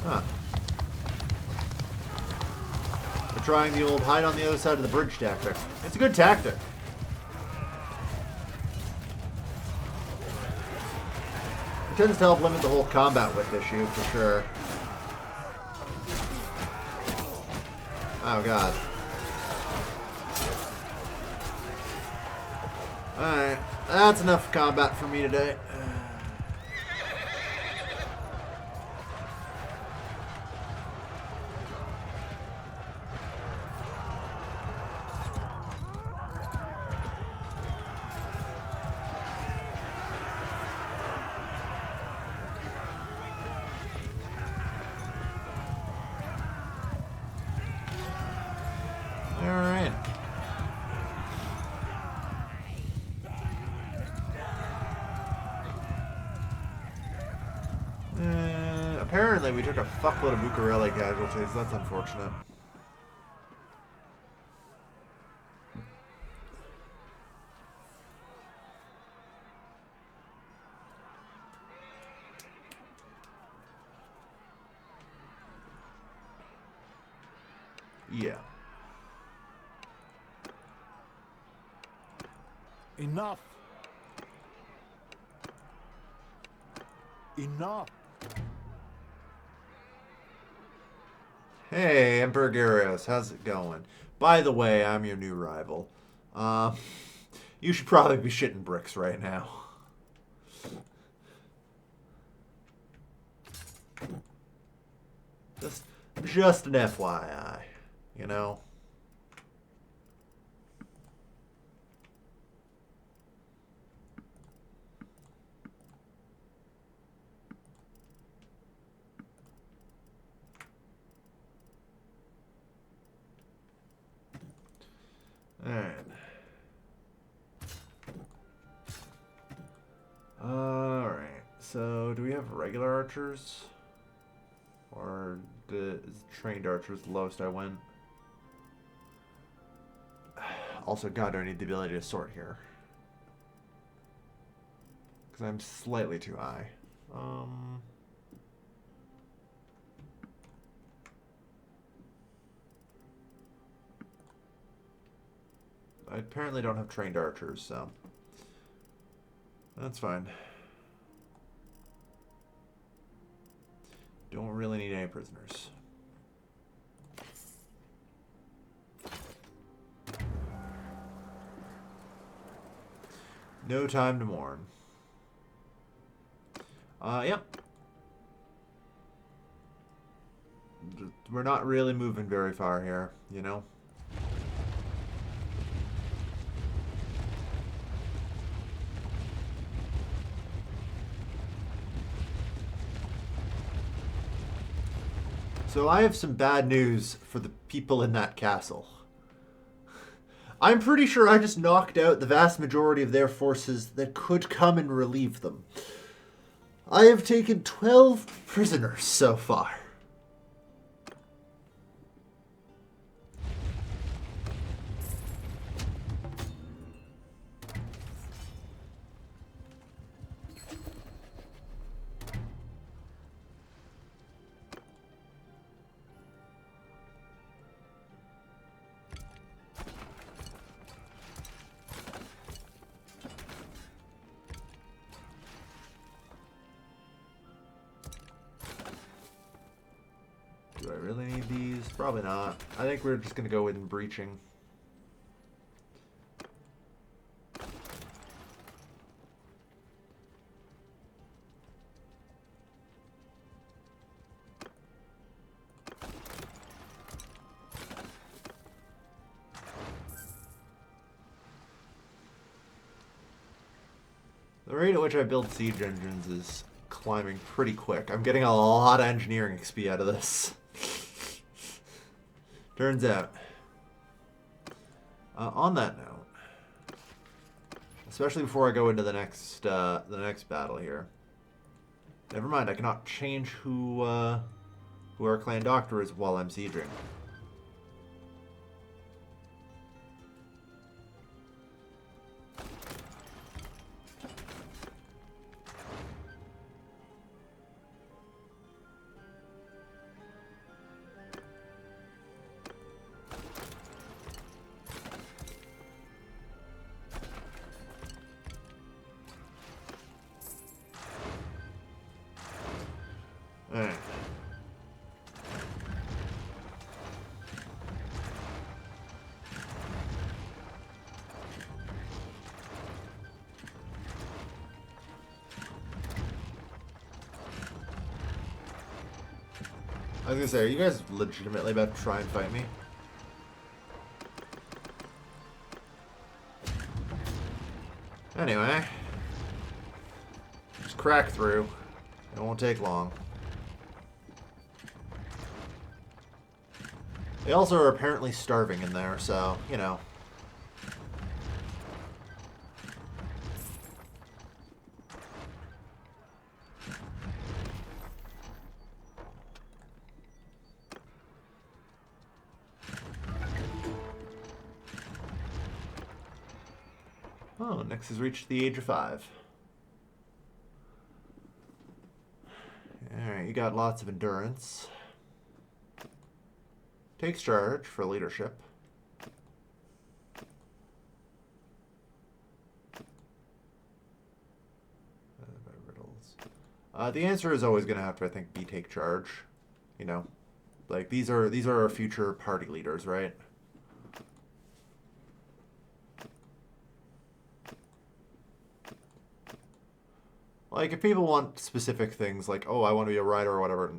Huh. We're trying the old hide on the other side of the bridge tactic. It's a good tactic. tends to help limit the whole combat width issue, for sure. Oh, God. Alright, that's enough combat for me today. Alright. Apparently we took a fuckload of Bucareli casualties. That's unfortunate. Yeah. Enough. Enough. Hey, Emperor Gyros, how's it going? By the way, I'm your new rival. You should probably be shitting bricks right now. Just an FYI, you know? Alright, so do we have regular archers? Or is trained archers the lowest I went? Also, God, do I need the ability to sort here? Because I'm slightly too high. I apparently don't have trained archers, so that's fine. Don't really need any prisoners. No time to mourn. Yep. We're not really moving very far here, you know? So I have some bad news for the people in that castle. I'm pretty sure I just knocked out the vast majority of their forces that could come and relieve them. I have taken 12 prisoners so far. Do I really need these? Probably not. I think we're just going to go in breaching. The rate at which I build siege engines is climbing pretty quick. I'm getting a lot of engineering XP out of this. Turns out. On that note, especially before I go into the next battle here. Never mind, I cannot change who our clan doctor is while I'm sieging. was gonna say, are you guys legitimately about to try and fight me? Anyway. Just crack through. It won't take long. They also are apparently starving in there, so, you know. Oh, Nyx has reached the age of 5. Alright, you got lots of endurance. Takes charge for leadership. The answer is always going to have to, I think, be take charge. You know, like these are our future party leaders, right? Like, if people want specific things, like, oh, I want to be a writer or whatever,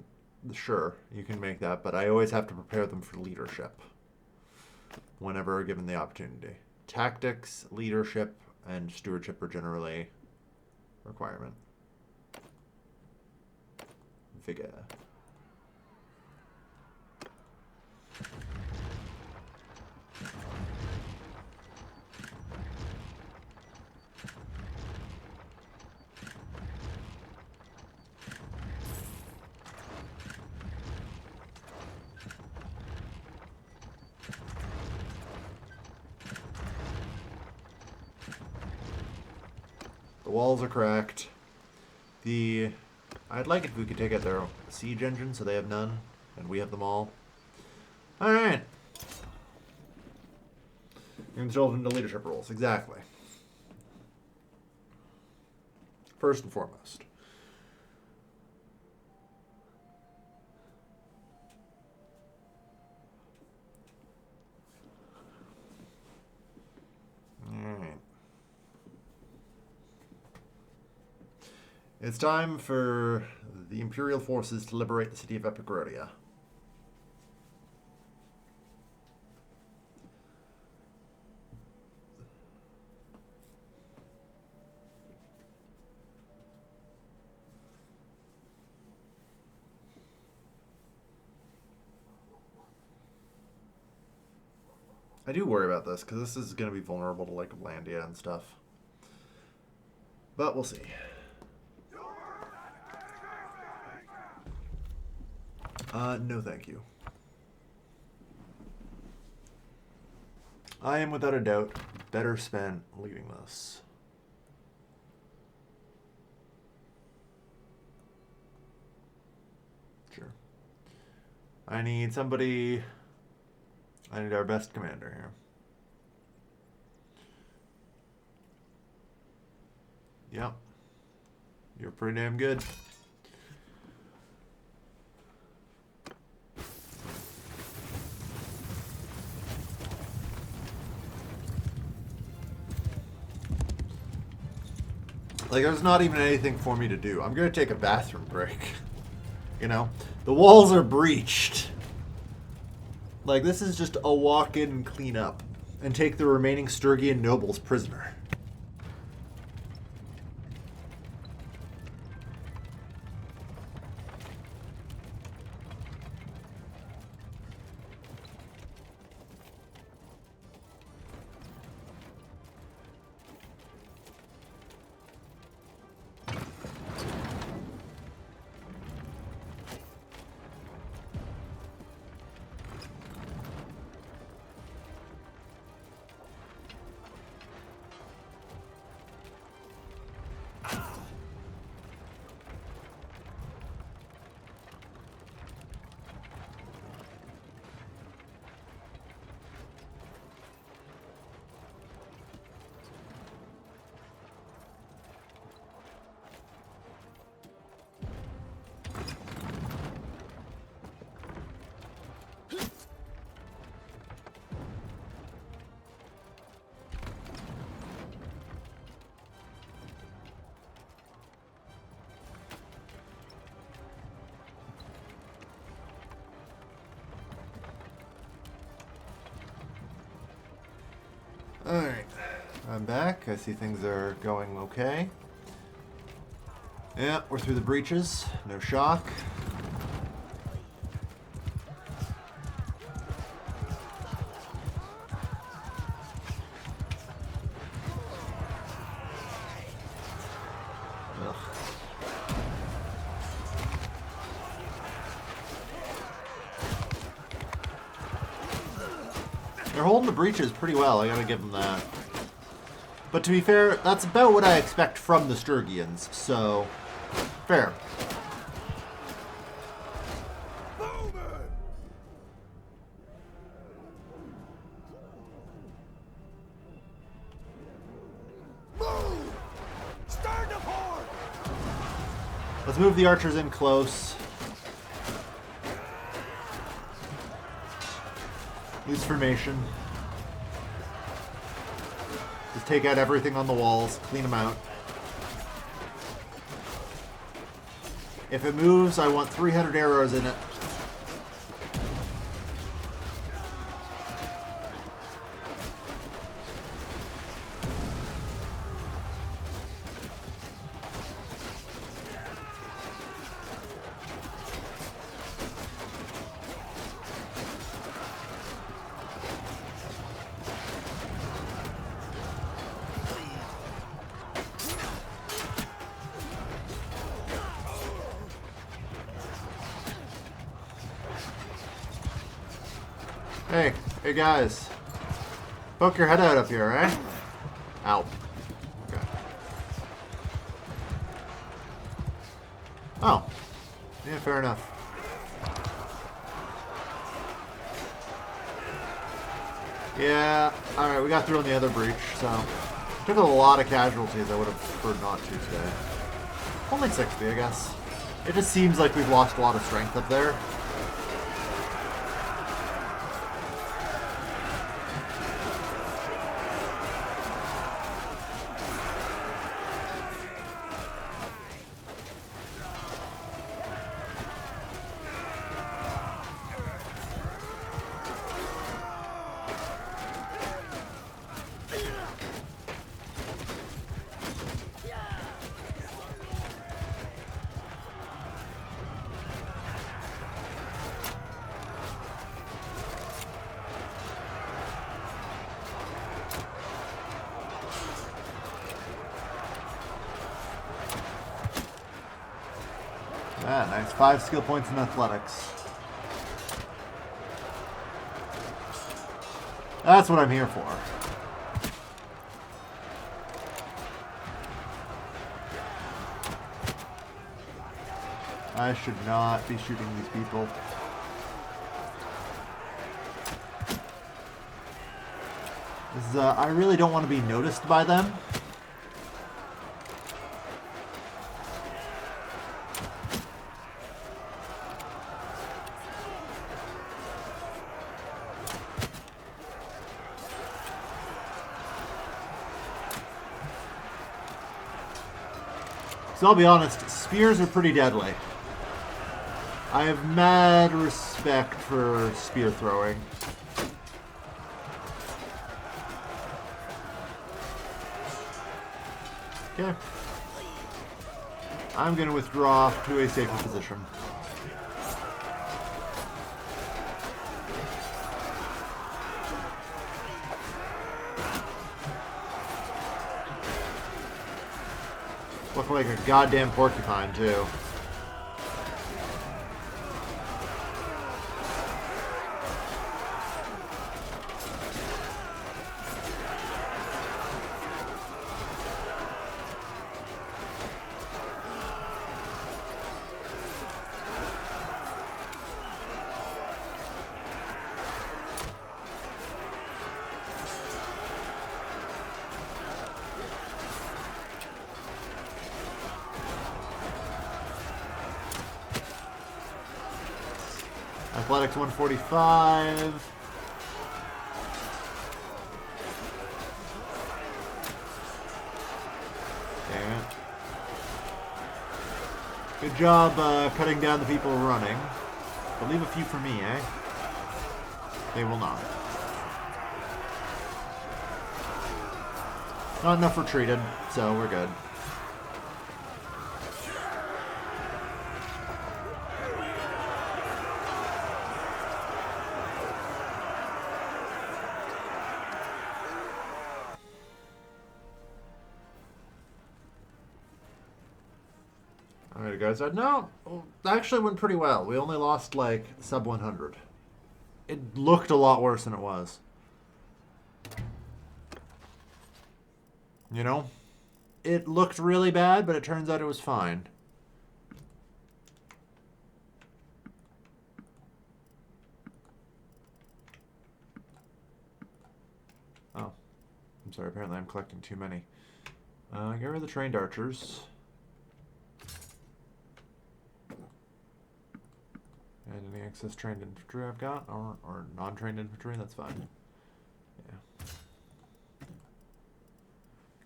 sure, you can make that, but I always have to prepare them for leadership whenever given the opportunity. Tactics, leadership, and stewardship are generally a requirement. Vigor. The walls are cracked. I'd like it if we could take out their siege engine so they have none, and we have them all. Alright. You're installed into leadership roles, exactly. First and foremost. Alright. It's time for the Imperial forces to liberate the city of Epigrodia. I do worry about this, because this is going to be vulnerable to, like, Landia and stuff. But we'll see. No thank you. I am, without a doubt, better spent leading this. Sure. I need somebody... I need our best commander here. Yep. You're pretty damn good. Like, there's not even anything for me to do. I'm going to take a bathroom break. You know? The walls are breached. Like, this is just a walk in and clean up. And take the remaining Sturgian nobles prisoner. Alright. I'm back. I see things are going okay. Yeah, we're through the breaches. No shock. Ugh. They're holding the breaches pretty well, I gotta give them that. But to be fair, that's about what I expect from the Sturgians, so fair. Let's move the archers in close. Use formation. Just take out everything on the walls, clean them out. If it moves, I want 300 arrows in it. Hey guys. Poke your head out up here, eh? Ow. Okay. Oh. Yeah, fair enough. Yeah, alright, we got through on the other breach, so... Took a lot of casualties I would have preferred not to today. Only 60, I guess. It just seems like we've lost a lot of strength up there. Ah, nice. 5 skill points in athletics. That's what I'm here for. I should not be shooting these people. This is, I really don't want to be noticed by them. So I'll be honest, spears are pretty deadly. I have mad respect for spear throwing. Okay. I'm going to withdraw to a safer position. Look like a goddamn porcupine, too. Athletics 145. Damn it. Good job cutting down the people running. But leave a few for me, eh? They will not. Not enough retreated, so we're good. Alright guys, no, actually went pretty well. We only lost like sub 100. It looked a lot worse than it was. You know? It looked really bad, but it turns out it was fine. Oh. I'm sorry, apparently I'm collecting too many. Get rid of the trained archers. And any excess trained infantry I've got, or non-trained infantry, that's fine. Yeah.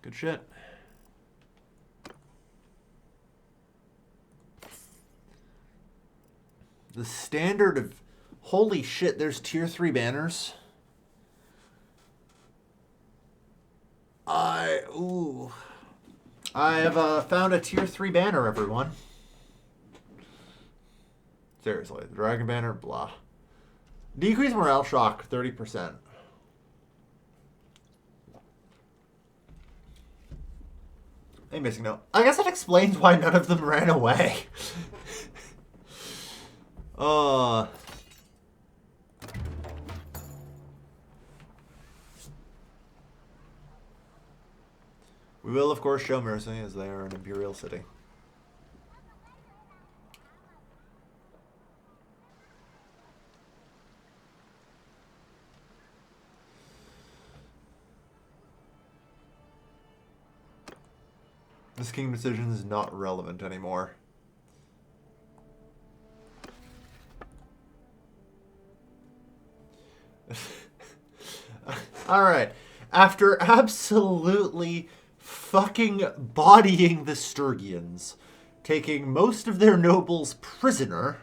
Good shit. The standard of... Holy shit, there's tier 3 banners. I have found a tier 3 banner, everyone. Seriously, the dragon banner, blah. Decrease morale shock, 30%. A missing note. I guess that explains why none of them ran away. We will, of course, show mercy as they are an Imperial city. This king decision is not relevant anymore. Alright. After absolutely fucking bodying the Sturgians, taking most of their nobles prisoner,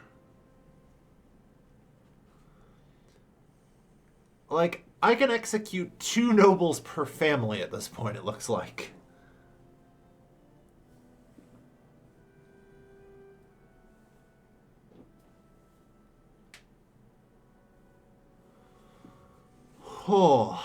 like, I can execute 2 nobles per family at this point, it looks like. Oh.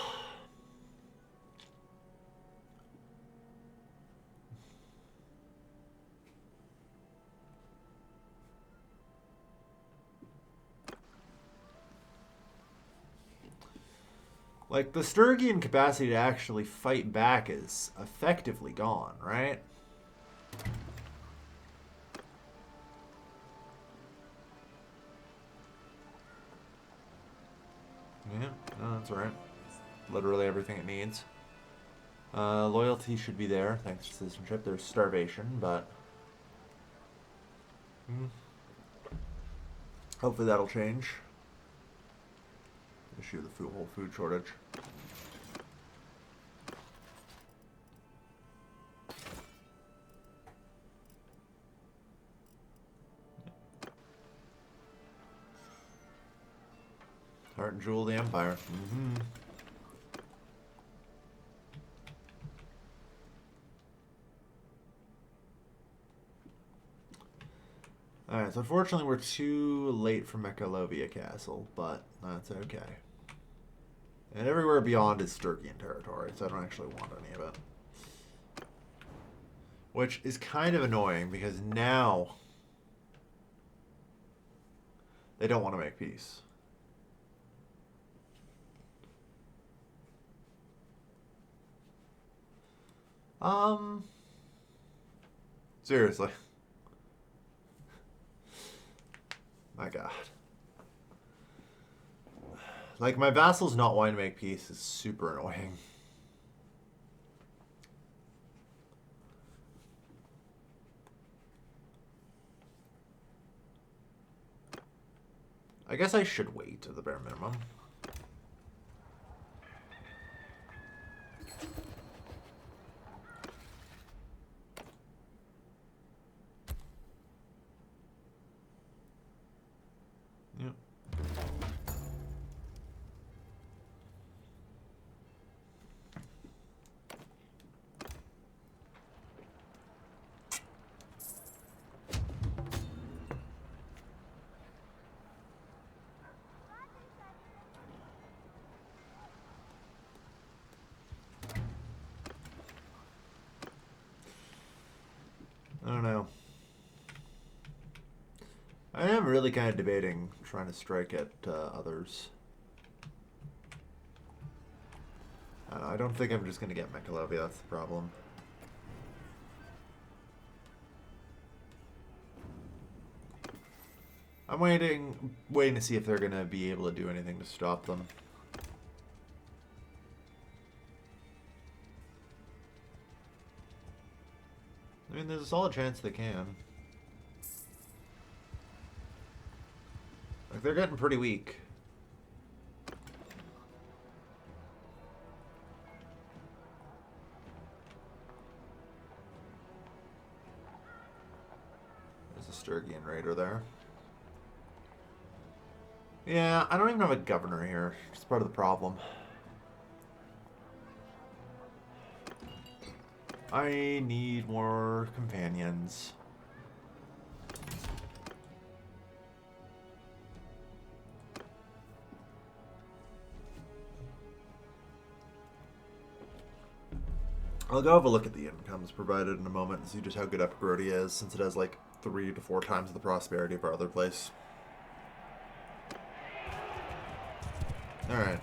Like, the Sturgian capacity to actually fight back is effectively gone, right? Yeah, no, that's right. Literally everything it needs. Loyalty should be there, thanks to citizenship. There's starvation, but... hopefully that'll change. Issue of the whole food shortage. Heart and jewel of the Empire. Alright, so unfortunately we're too late for Mekalovia Castle, but that's okay. And everywhere beyond is Sturgian territory, so I don't actually want any of it. Which is kind of annoying, because now they don't want to make peace. Seriously. My god. Like, my vassals not wanting to make peace is super annoying. I guess I should wait at the bare minimum. I'm really kind of debating trying to strike at others. I don't think I'm just going to get Mekalovia, that's the problem. I'm waiting to see if they're going to be able to do anything to stop them. I mean, there's a solid chance they can. Like, they're getting pretty weak. There's a Sturgian raider there. Yeah, I don't even have a governor here. It's part of the problem. I need more companions. I'll go have a look at the incomes provided in a moment and see just how good Upgrody is, since it has like 3 to 4 times the prosperity of our other place. Alright.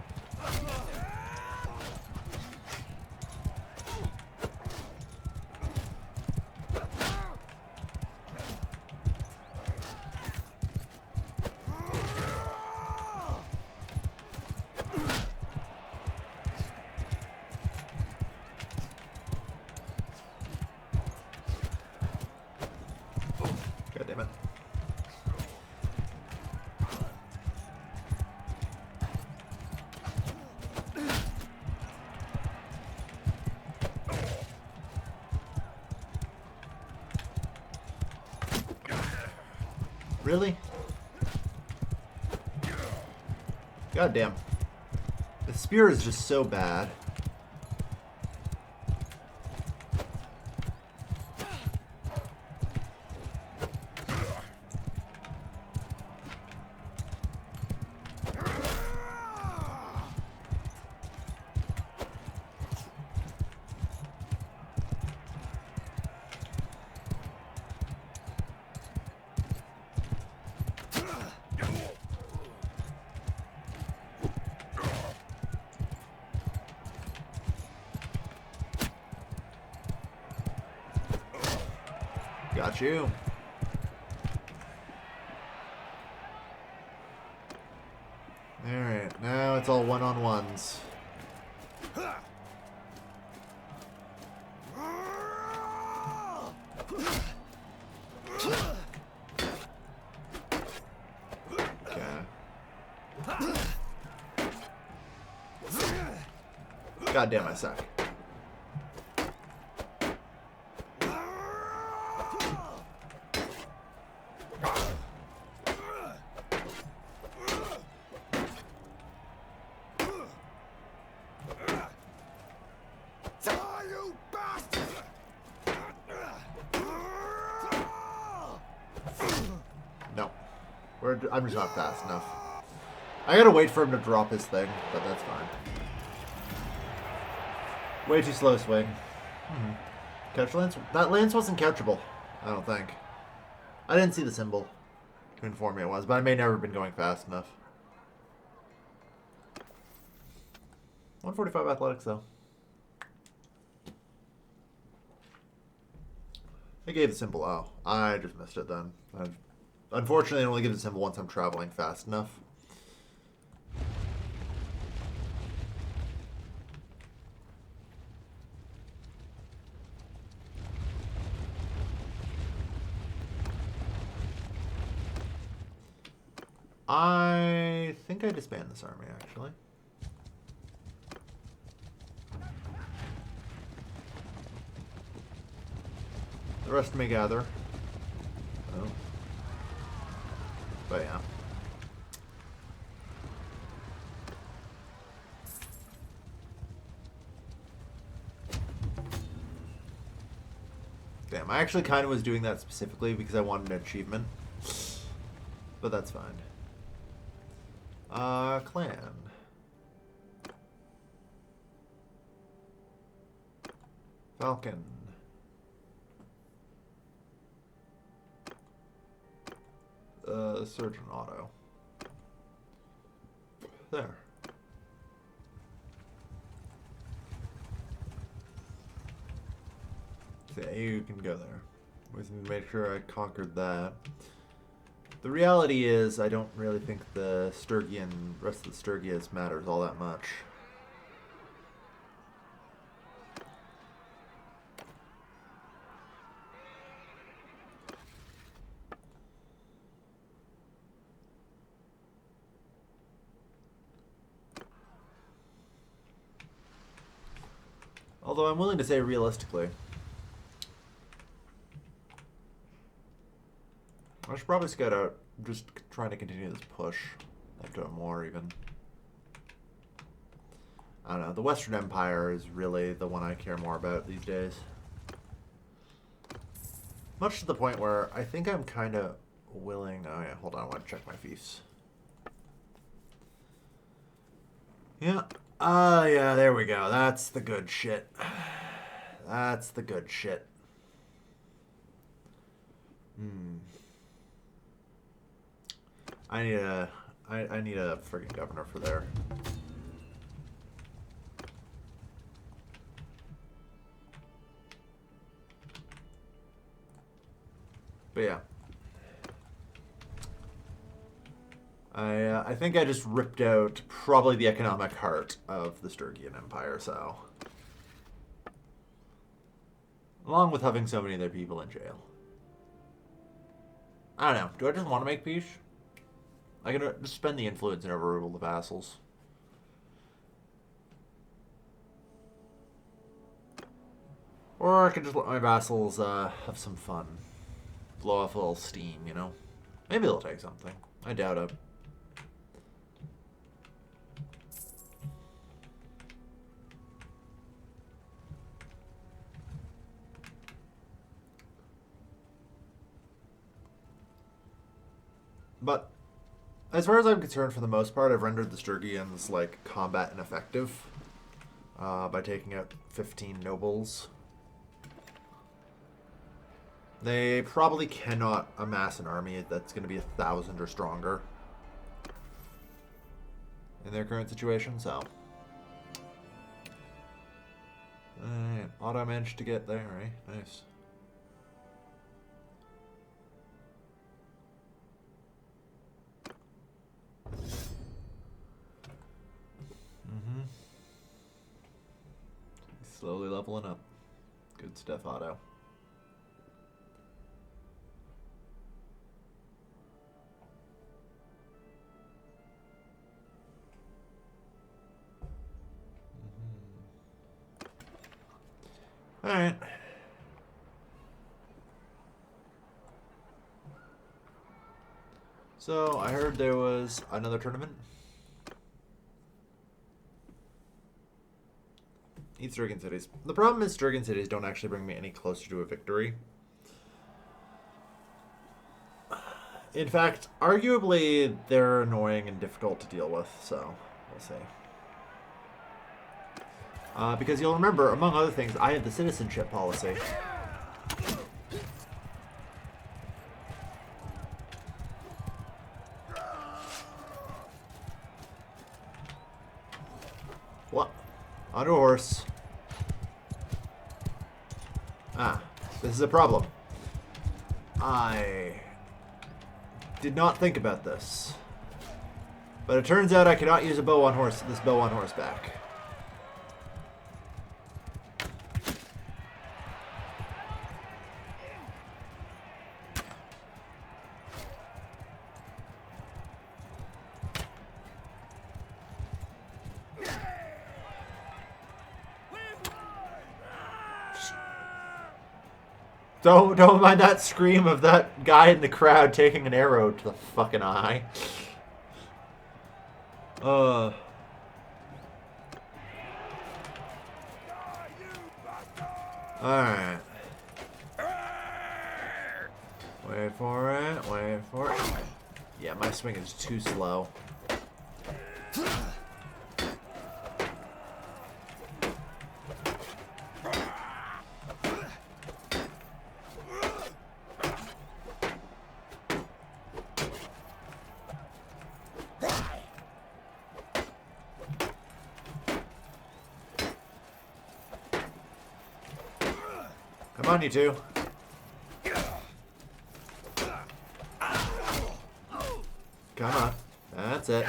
God damn it. Really? God damn. The spear is just so bad. Got you. Alright, now it's all one-on-ones. Okay. God damn, I suck. I'm just not fast enough. I gotta wait for him to drop his thing, but that's fine. Way too slow swing. Couch lance? That lance wasn't couchable, I don't think. I didn't see the symbol to inform me it was, but I may never have been going fast enough. 145 athletics, though. I gave the symbol. Oh, I just missed it then. Unfortunately, I only give the symbol once I'm traveling fast enough. I think I disband this army, actually. The rest may gather. Oh. But yeah. Damn, I actually kind of was doing that specifically because I wanted an achievement. But that's fine. Clan. Falcon. Surgeon Auto. There. So you can go there. We can make sure I conquered that. The reality is, I don't really think the Sturgian, rest of the Sturgias matters all that much. Although I'm willing to say realistically, I should probably scout out, just trying to continue this push. I've done more even. I don't know, the Western Empire is really the one I care more about these days. Much to the point where I think I'm kind of willing... Oh yeah, hold on, I want to check my fiefs. Yeah. Yeah, there we go. That's the good shit. That's the good shit. I need a friggin' governor for there. But yeah. I think I just ripped out probably the economic heart of the Sturgian Empire, so. Along with having so many of their people in jail. I don't know. Do I just want to make peace? I can just spend the influence and overrule the vassals. Or I could just let my vassals have some fun. Blow off a little steam, you know? Maybe they'll take something. I doubt it. But as far as I'm concerned, for the most part, I've rendered the Sturgians like combat ineffective by taking out 15 nobles. They probably cannot amass an army that's going to be 1,000 or stronger in their current situation, so. Auto managed to get there, right? Nice. Slowly leveling up. Good stuff, Otto. Alright. So, I heard there was another tournament. Eat Sturgian cities. The problem is Sturgian cities don't actually bring me any closer to a victory. In fact, arguably, they're annoying and difficult to deal with, so we'll see. Because you'll remember, among other things, I have the citizenship policy. What? On a horse. Ah, this is a problem. I did not think about this. But it turns out I cannot use a bow on horse, this bow on horseback. Don't mind that scream of that guy in the crowd taking an arrow to the fucking eye. Alright. Wait for it, wait for it. Yeah, my swing is too slow. Come on, you two. Come on. That's it.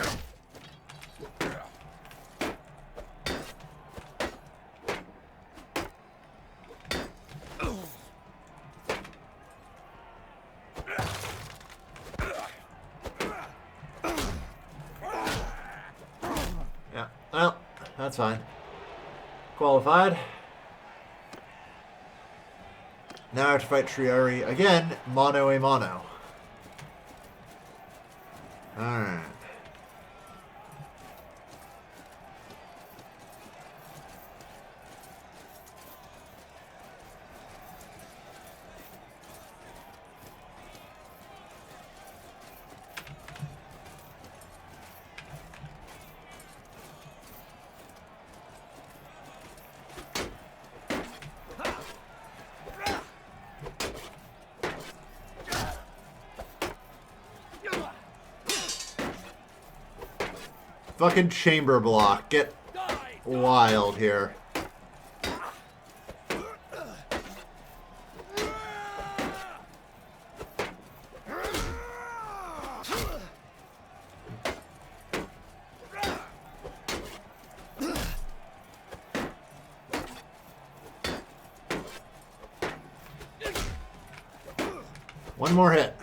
Yeah, well, that's fine. Qualified. Now I have to fight Triari again, mono a mono. Alright. Fucking chamber block. Get wild here. One more hit.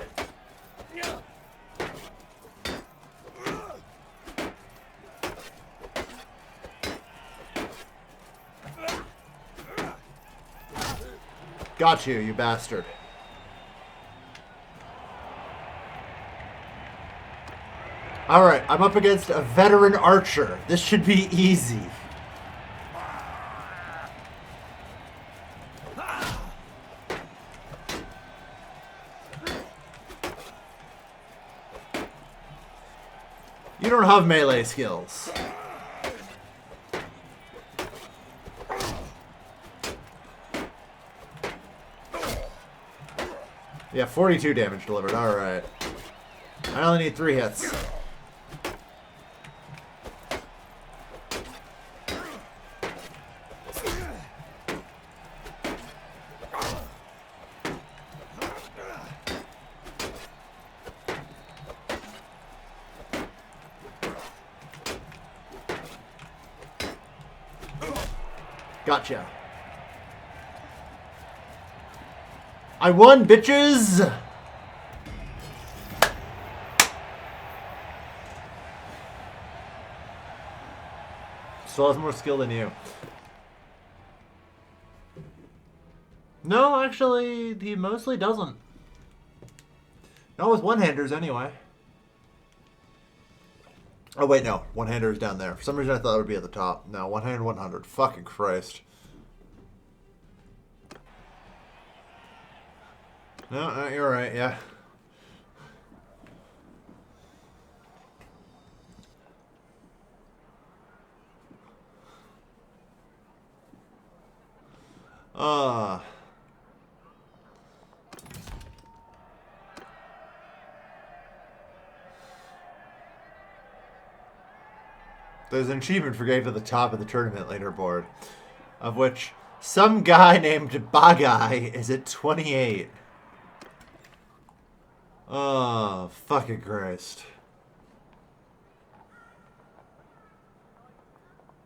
Got you, you bastard. Alright, I'm up against a veteran archer. This should be easy. You don't have melee skills. Yeah, 42 damage delivered. Alright. I only need 3 hits. Gotcha. I won, bitches! Still has more skill than you. No, actually, he mostly doesn't. Not with one-handers, anyway. Oh, wait, no. One-hander is down there. For some reason, I thought it would be at the top. No, one-handed 100. Fucking Christ. No, you're right, yeah. There's an achievement for getting to the top of the tournament leaderboard, of which some guy named Bagai is at 28. Oh, fucking Christ.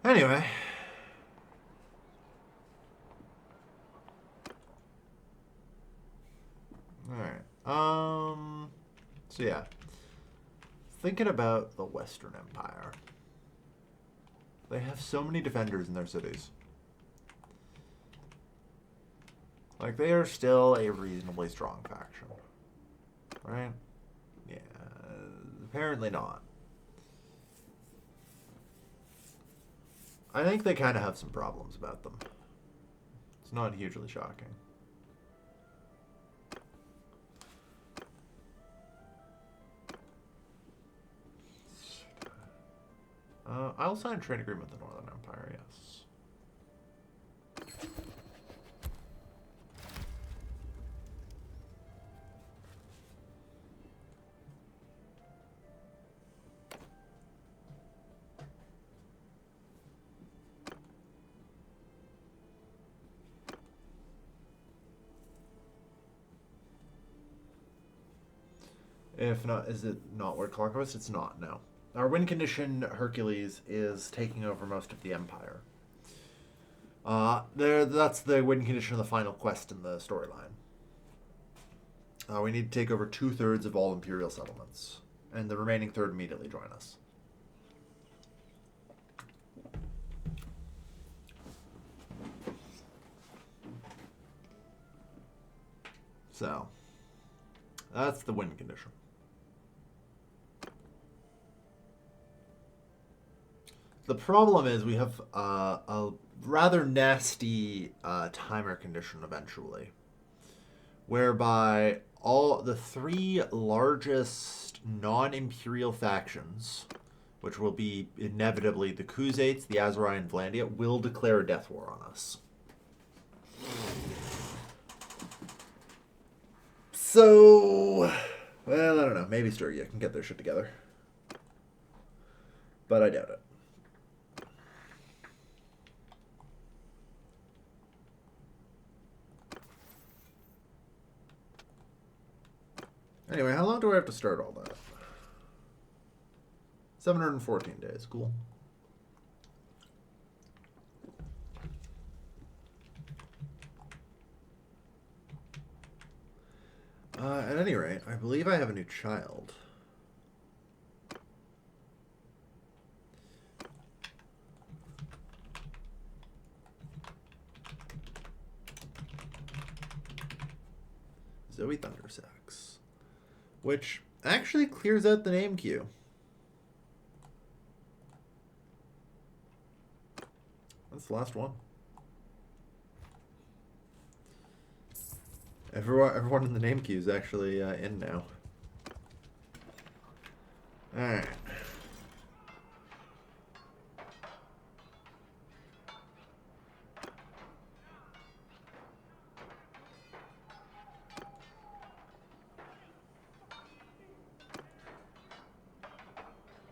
Anyway. Alright. So yeah. Thinking about the Western Empire. They have so many defenders in their cities. Like, they are still a reasonably strong faction. Right? Yeah. Apparently not. I think they kind of have some problems about them. It's not hugely shocking. I'll sign a trade agreement with the Northern Empire, yes. If not, is it not Lord Clockhost? It's not, no. Our win condition, Hercules, is taking over most of the Empire. That's the win condition of the final quest in the storyline. We need to take over 2/3 of all Imperial settlements, and the remaining third immediately join us. So, that's the win condition. The problem is we have a rather nasty timer condition eventually, whereby all the 3 largest non-Imperial factions, which will be inevitably the Khuzaits, the Azerai, and Vlandia, will declare a death war on us. So, well, I don't know. Maybe Sturgia can get their shit together. But I doubt it. Anyway, how long do I have to start all that? 714 days. Cool. At any rate, I believe I have a new child. Zoe Thundersax. Which actually clears out the name queue. That's the last one. Everyone in the name queue is actually in now. Alright.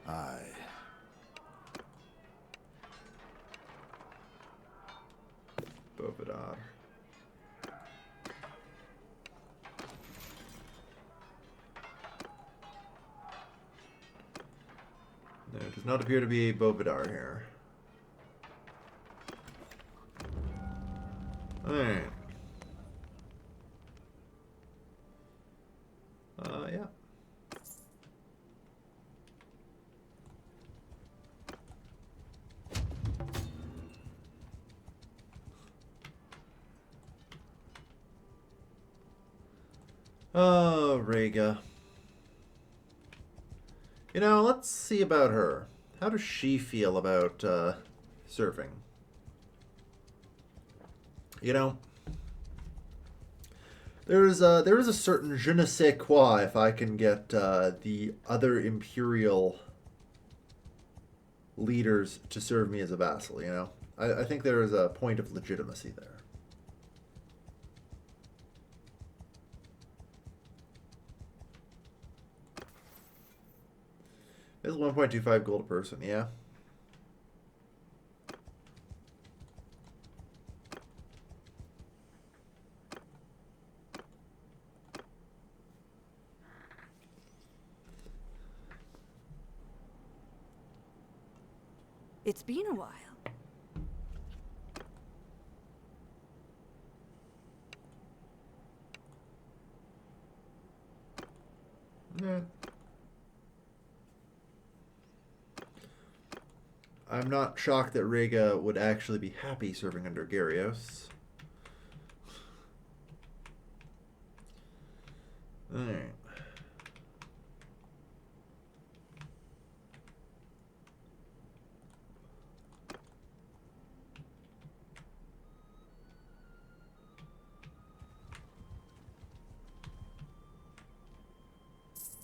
Aye. Bovidar. No, it does not appear to be Bovidar here. Alright. Yeah. Oh, Rhaegar. You know, let's see about her. How does she feel about surfing? You know, there is a certain je ne sais quoi if I can get the other Imperial leaders to serve me as a vassal, you know? I think there is a point of legitimacy there. It's 1.25 gold a person, yeah. It's been a while. Yeah. I'm not shocked that Rhaegar would actually be happy serving under Garrios. Alright.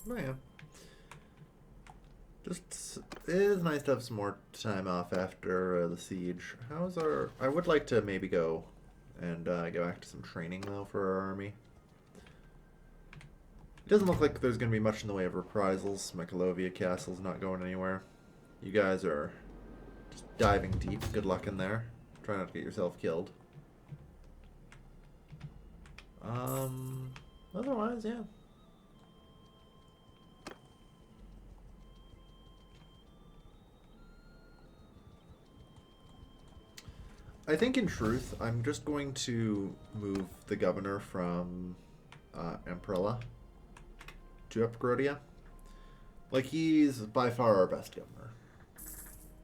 Oh, yeah. Just, it is nice to have some more time off after the siege. How's our... I would like to maybe go and go back to some training, though, for our army. It doesn't look like there's going to be much in the way of reprisals. Michaelovia Castle's not going anywhere. You guys are just diving deep. Good luck in there. Try not to get yourself killed. Otherwise, yeah. I think in truth, I'm just going to move the governor from Amprella to Upgrodia. Like, he's by far our best governor.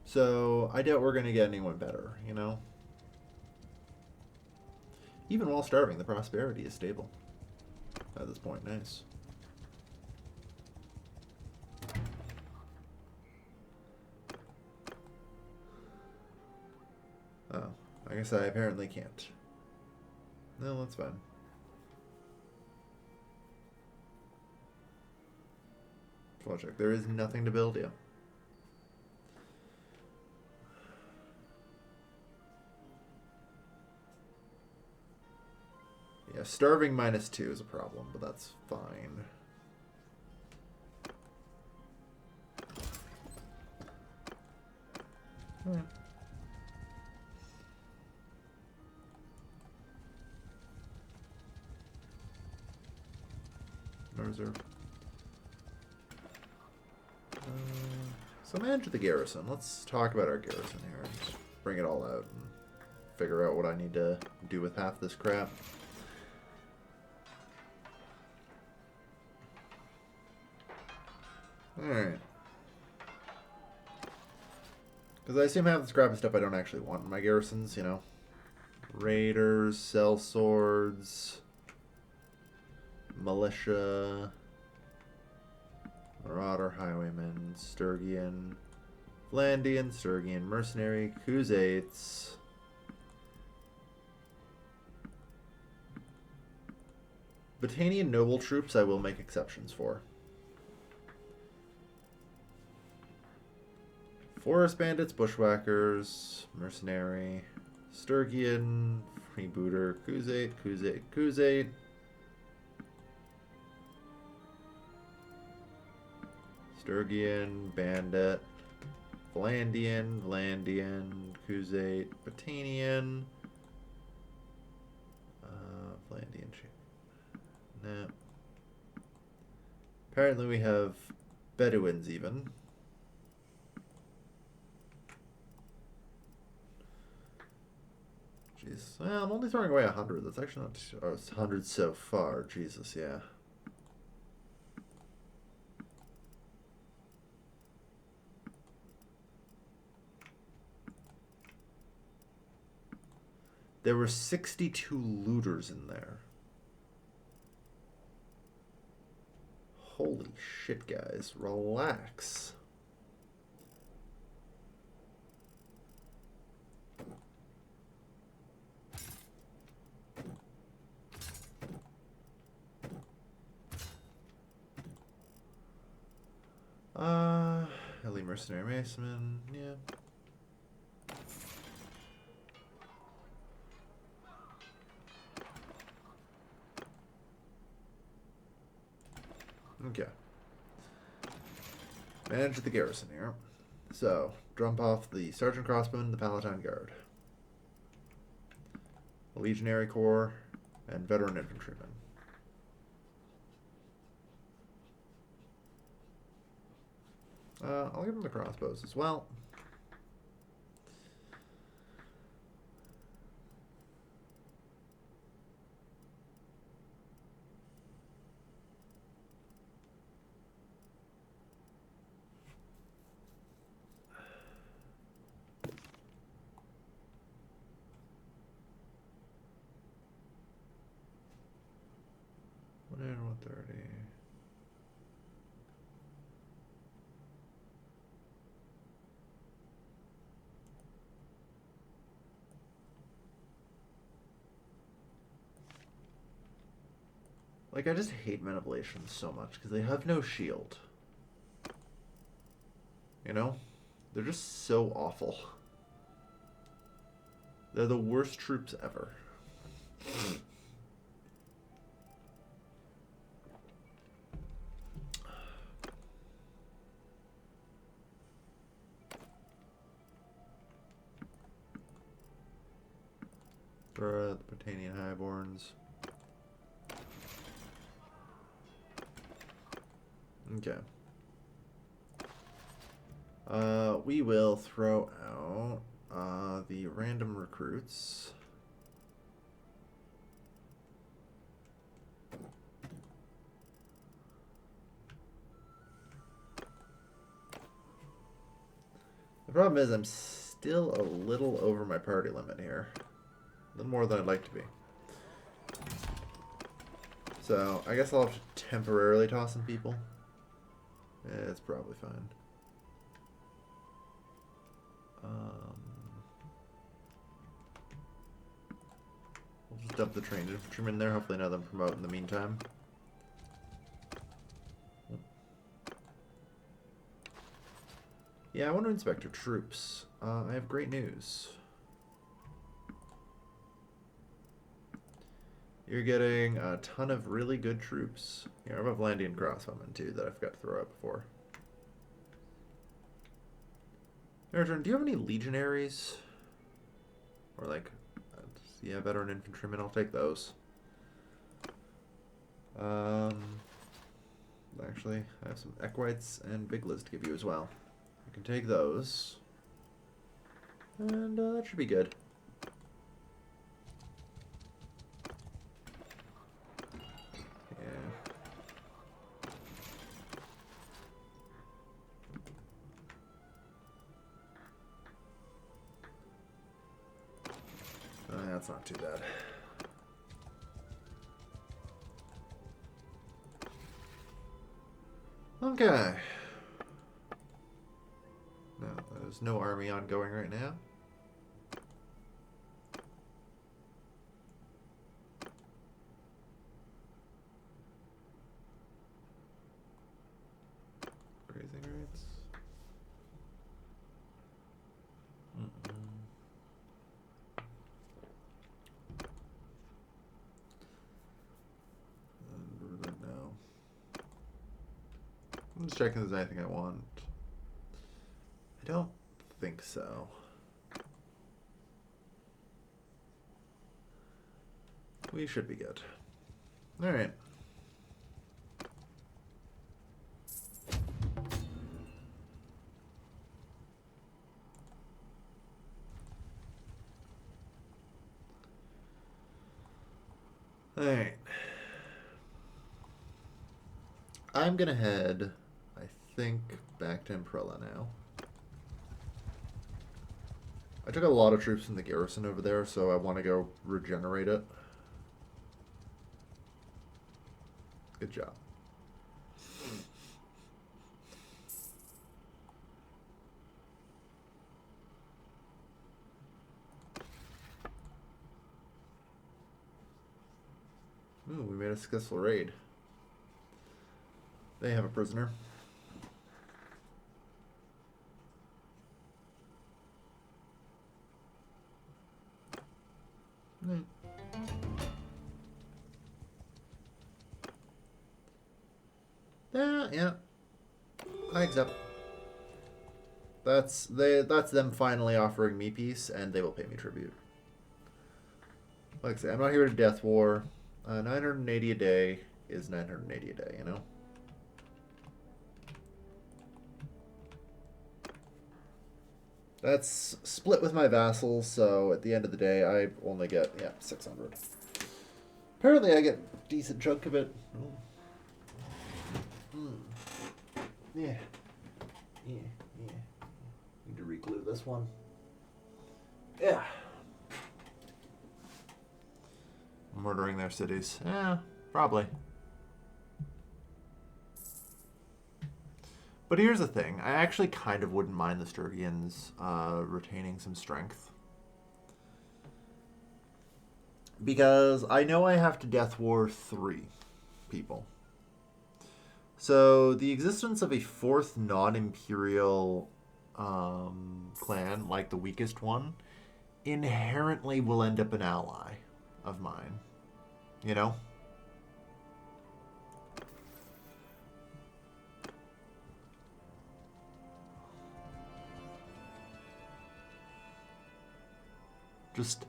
So, I doubt we're going to get anyone better, you know? Even while starving, the prosperity is stable at this point. Nice. Oh, I guess I apparently can't. No, that's fine. Full check. There is nothing to build yet. Yeah, starving -2 is a problem, but that's fine. Alright. No reserve. So manage the garrison. Let's talk about our garrison here. Just bring it all out and figure out what I need to do with half this crap. Alright. Because I assume half this crap is stuff I don't actually want in my garrisons, you know. Raiders, sellswords, militia, marauder, highwaymen, Sturgian, Flandian, Sturgian, mercenary, Khuzaits, Battanian noble troops I will make exceptions for. Forest bandits, bushwhackers, mercenary, Sturgian, freebooter, Khuzait, Khuzait, Khuzait. Sturgian, bandit, Vlandian, Vlandian, Khuzait, Battanian, Vlandian. Nah. Apparently we have Bedouins even. Jeez. Well, I'm only throwing away 100. That's actually not... Oh, it's 100 so far. Jesus, yeah. There were 62 looters in there. Holy shit, guys. Relax. Ellie Mercenary Maceman, yeah. Okay. Manage the garrison here. So, dump off the Sergeant Crossbowman, the Palatine Guard, the Legionary Corps, and Veteran Infantrymen. I'll give them the crossbows as well. And 130. Like, I just hate Men of Latians so much because they have no shield. You know? They're just so awful. They're the worst troops ever. Throw out the Britannian Highborns. Okay. We will throw out the random recruits. The problem is I'm still a little over my party limit here. A little more than I'd like to be. So, I guess I'll have to temporarily toss some people. Yeah, it's probably fine. We'll just dump the trained infantrymen there. Hopefully none of them promote in the meantime. Yeah, I want to inspect your troops. I have great news. You're getting a ton of really good troops. Yeah, I have Landian crossbowmen too that I forgot to throw out before. Erdron, do you have any legionaries? Or like, yeah, veteran infantrymen, I'll take those. Actually, I have some Equites and Bigliz to give you as well. You can take those. And that should be good. That's not too bad. Okay. No, there's no army ongoing right now. Grazing rates. I'm just checking if there's anything I want. I don't think so. We should be good. Alright. Alright. I'm gonna head, I think, back to Imprella now. I took a lot of troops from the garrison over there, so I want to go regenerate it. Good job. Ooh, we made a successful raid. They have a prisoner. Yeah. I accept. That's them finally offering me peace, and they will pay me tribute. Like I say, I'm not here to death war. 980 a day is 980 a day, you know? That's split with my vassals, so at the end of the day, I only get, 600. Apparently I get a decent chunk of it. Yeah. Need to re-glue this one. Yeah. Murdering their cities. Yeah, probably. But here's the thing. I actually kind of wouldn't mind the Sturgians retaining some strength. Because I know I have to death war 3 people. So the existence of a 4th non-imperial clan, like the weakest one, inherently will end up an ally of mine. You know? Just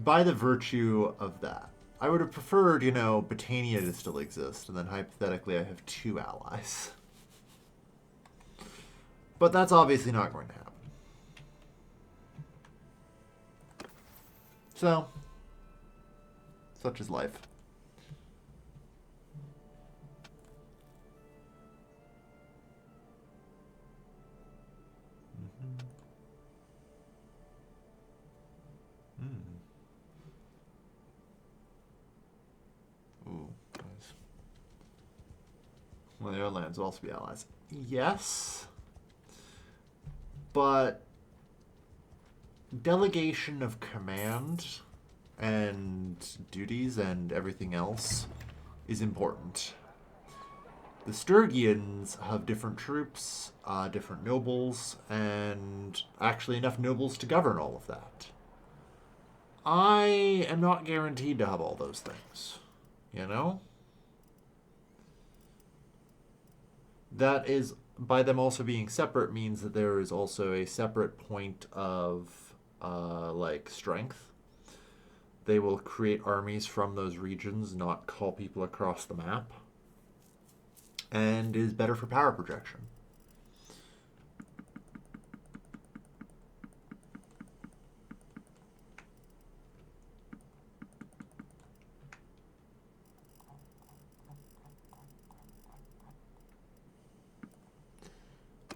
by the virtue of that. I would have preferred, Britannia to still exist, and then hypothetically I have 2 allies. But that's obviously not going to happen. So, such is life. Ooh, nice. Well, the other lands will also be allies. Yes. But delegation of command and duties and everything else is important. The Sturgians have different troops, different nobles, and actually enough nobles to govern all of that. I am not guaranteed to have all those things, you know? That is, by them also being separate, means that there is also a separate point of, like, strength. They will create armies from those regions, not call people across the map. And is better for power projection.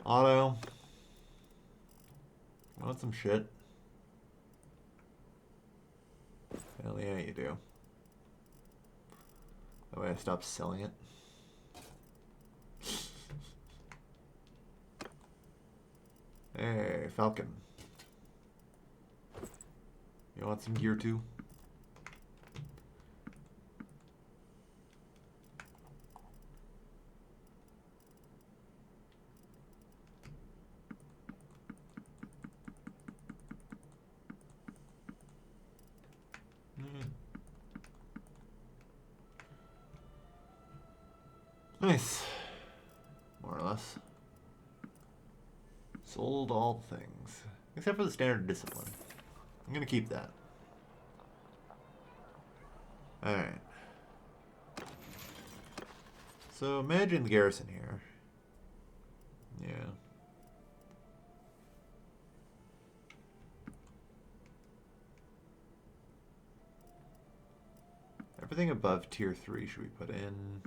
Auto. You want some shit? Hell yeah, you do. That way I stop selling it. Hey, Falcon. You want some gear too? Nice. More or less. Sold all things. Except for the standard discipline. I'm gonna keep that. Alright. So imagine the garrison here. Yeah. Everything above tier 3 should we put in?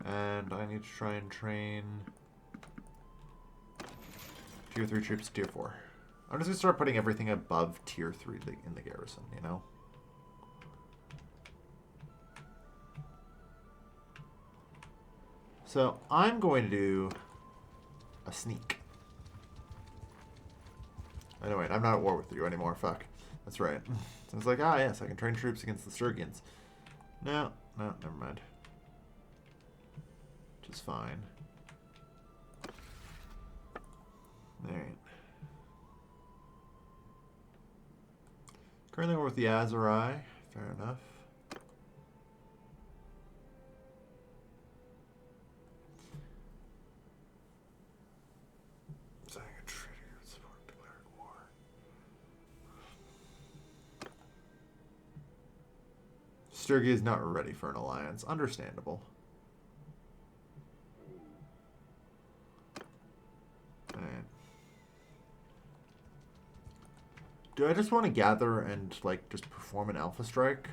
And I need to try and train tier 3 troops to tier 4. I'm just going to start putting everything above tier 3 in the garrison, you know? So I'm going to do a sneak. Oh, wait, I'm not at war with you anymore. Fuck. That's right. So it's like, ah, yes, I can train troops against the Sturgians. No, never mind. Which is fine. Alright. Currently we're with the Azurai. Fair enough. Sturgi is not ready for an alliance. Understandable. Alright. Do I just want to gather and, like, just perform an alpha strike?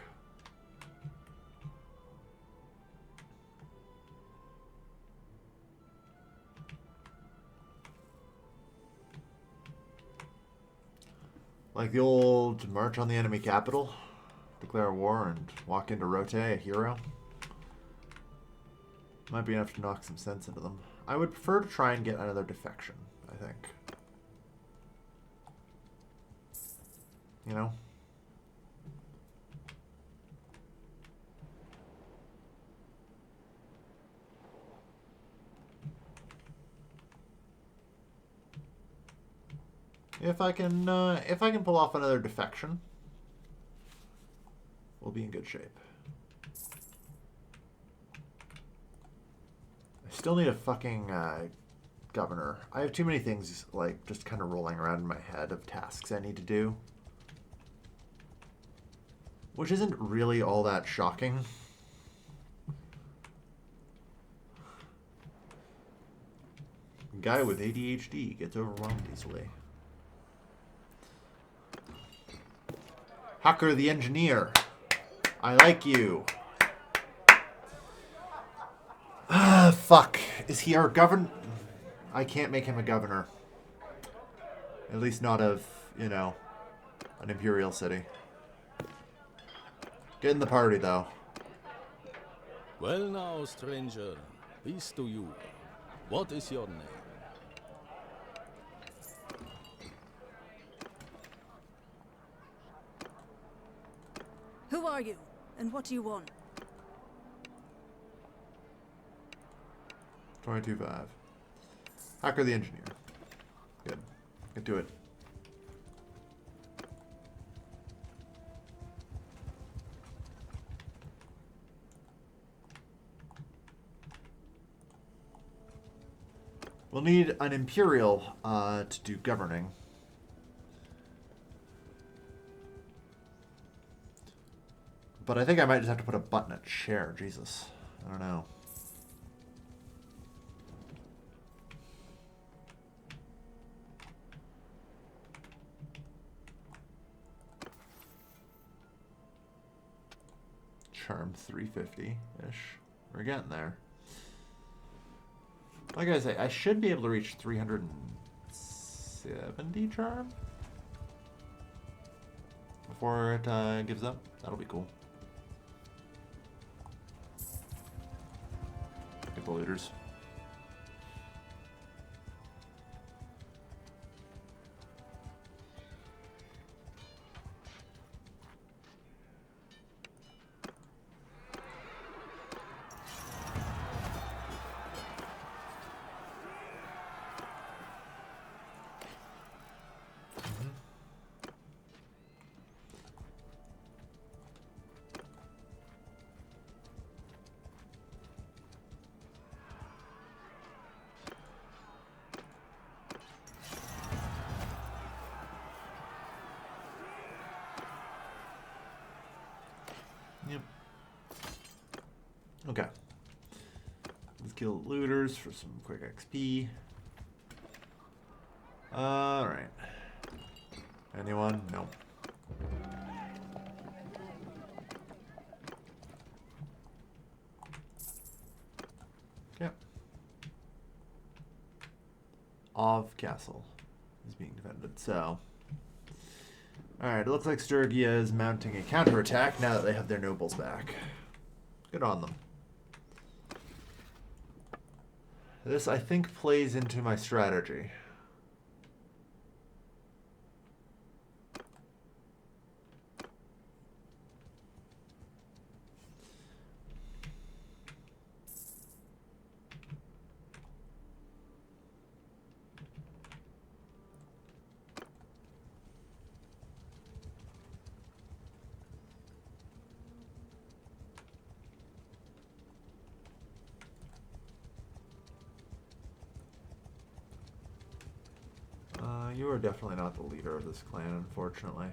Like the old march on the enemy capital? Declare war and walk into Rote, a hero. Might be enough to knock some sense into them. I would prefer to try and get another defection, I think. You know? If I can pull off another defection, we'll be in good shape. I still need a fucking governor. I have too many things, like, just kind of rolling around in my head of tasks I need to do. Which isn't really all that shocking. Guy with ADHD gets overwhelmed easily. Hacker the engineer. I like you. Ah, fuck. Is he our governor? I can't make him a governor. At least not of, you know, an Imperial city. Get in the party, though. Well now, stranger. Peace to you. What is your name? Who are you? And what do you want? 22.5. Hacker the engineer. Good. Get to it. We'll need an Imperial to do governing. But I think I might just have to put a button at chair. Jesus. I don't know. Charm 350-ish. We're getting there. Like I say, I should be able to reach 370 charm before it gives up. That'll be cool. Get the looters. Yep. Okay. Let's kill looters for some quick XP. Alright. Anyone? No. Okay. Ov Castle is being defended, so... Alright, it looks like Sturgia is mounting a counterattack now that they have their nobles back. Good on them. This, I think, plays into my strategy. You are definitely not the leader of this clan, unfortunately.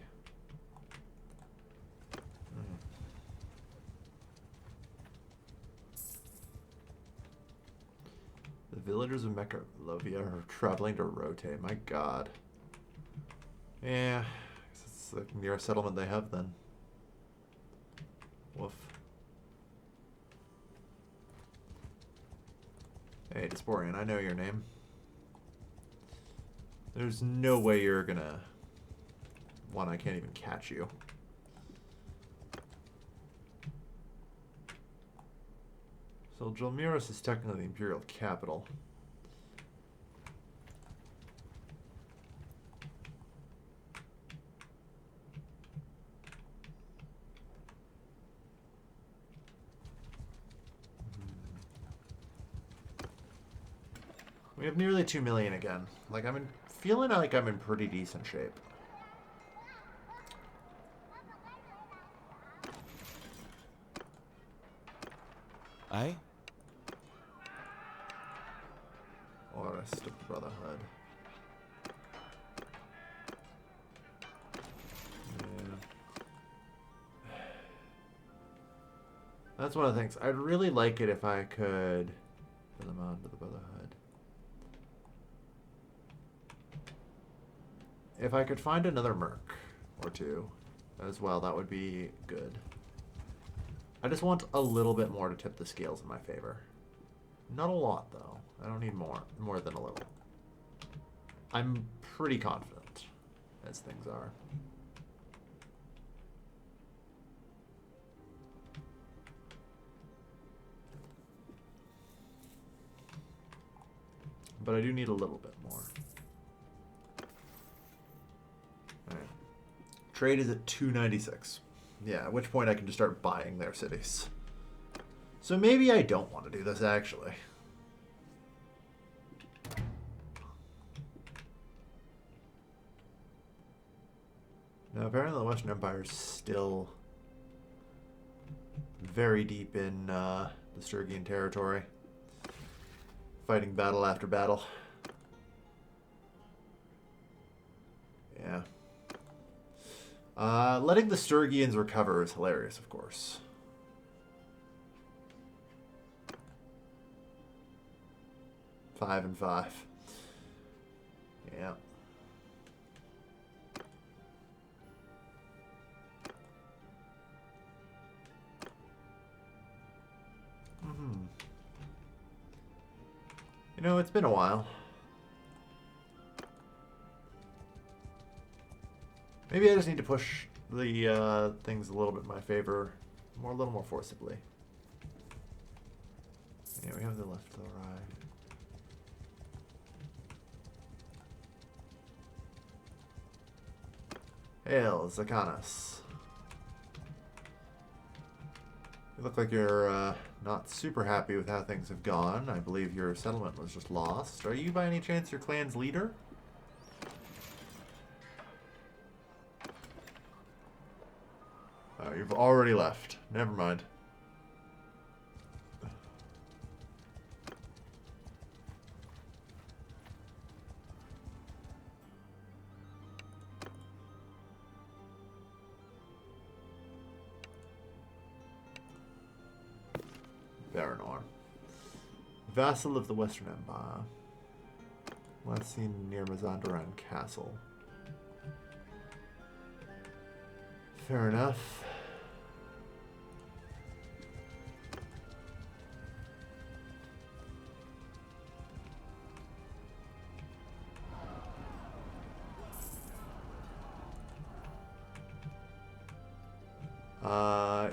The villagers of Mekalovia are traveling to Rote. My god. Yeah, it's the nearest settlement they have then. Woof. Hey, Disporian, I know your name. There's no way you're gonna... One, I can't even catch you. So Jalmiros is technically the Imperial capital. We have nearly 2 million again. Like, feeling like I'm in pretty decent shape. Aye? Orest of the Brotherhood. Yeah. That's one of the things. I'd really like it if I could put them on to the Brotherhood. if I could find another merc or two as well, that would be good. I just want a little bit more to tip the scales in my favor. Not a lot, though. I don't need more than a little. I'm pretty confident, as things are. But I do need a little bit more. Alright. Trade is at 296. Yeah, at which point I can just start buying their cities. So maybe I don't want to do this, actually. Now, apparently the Western Empire is still very deep in the Sturgian territory. Fighting battle after battle. Yeah. Letting the Sturgians recover is hilarious, of course. Five and 5. Yeah. You know, it's been a while. Maybe I just need to push the things a little bit in my favor, a little more forcibly. Yeah, we have the left to the right. Hail, Zacanas. You look like you're not super happy with how things have gone. I believe your settlement was just lost. Are you by any chance your clan's leader? Oh, you've already left. Never mind. Bannerlord. Vassal of the Western Empire. Last seen near Mazandaran Castle. Fair enough.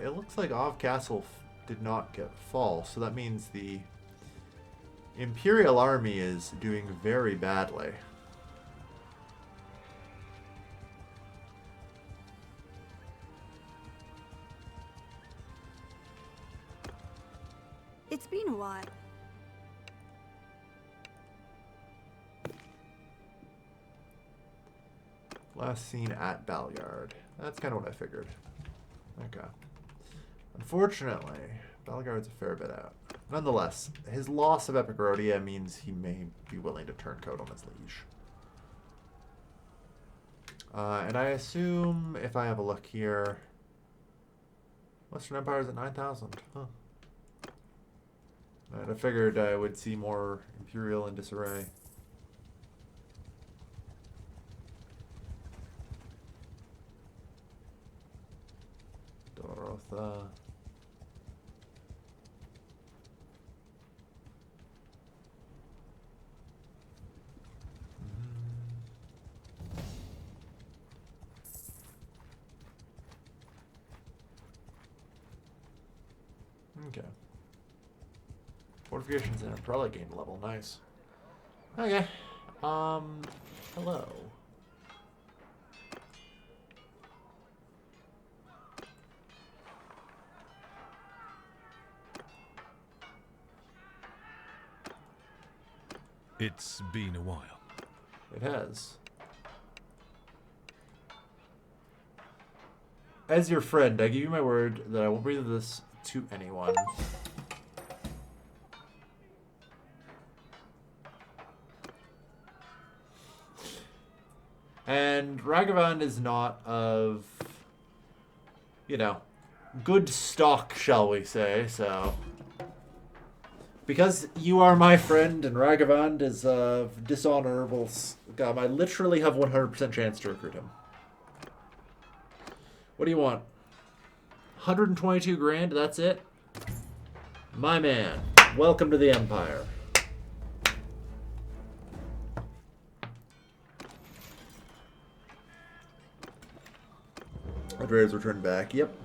It looks like Ov Castle did not get fall, so that means the Imperial army is doing very badly. It's been a while. Last seen at Balyard. That's kind of what I figured. Okay. Unfortunately, Balyard's a fair bit out. Nonetheless, his loss of Epigrodia means he may be willing to turn coat on his liege. And I assume, if I have a look here, Western Empire's at 9,000. Huh. Right, I figured I would see more Imperial in disarray. Dorotha. Okay. Fortifications and umbrella gain level, nice. Okay. Hello. It's been a while. It has. As your friend, I give you my word that I won't breathe this to anyone. And Ragavan is not of, you know, good stock, shall we say, so Because you are my friend and Ragavand is dishonorable scum, I literally have 100% chance to recruit him. What do you want? 122 grand, that's it? My man, welcome to the Empire. Andrea's returned back, yep.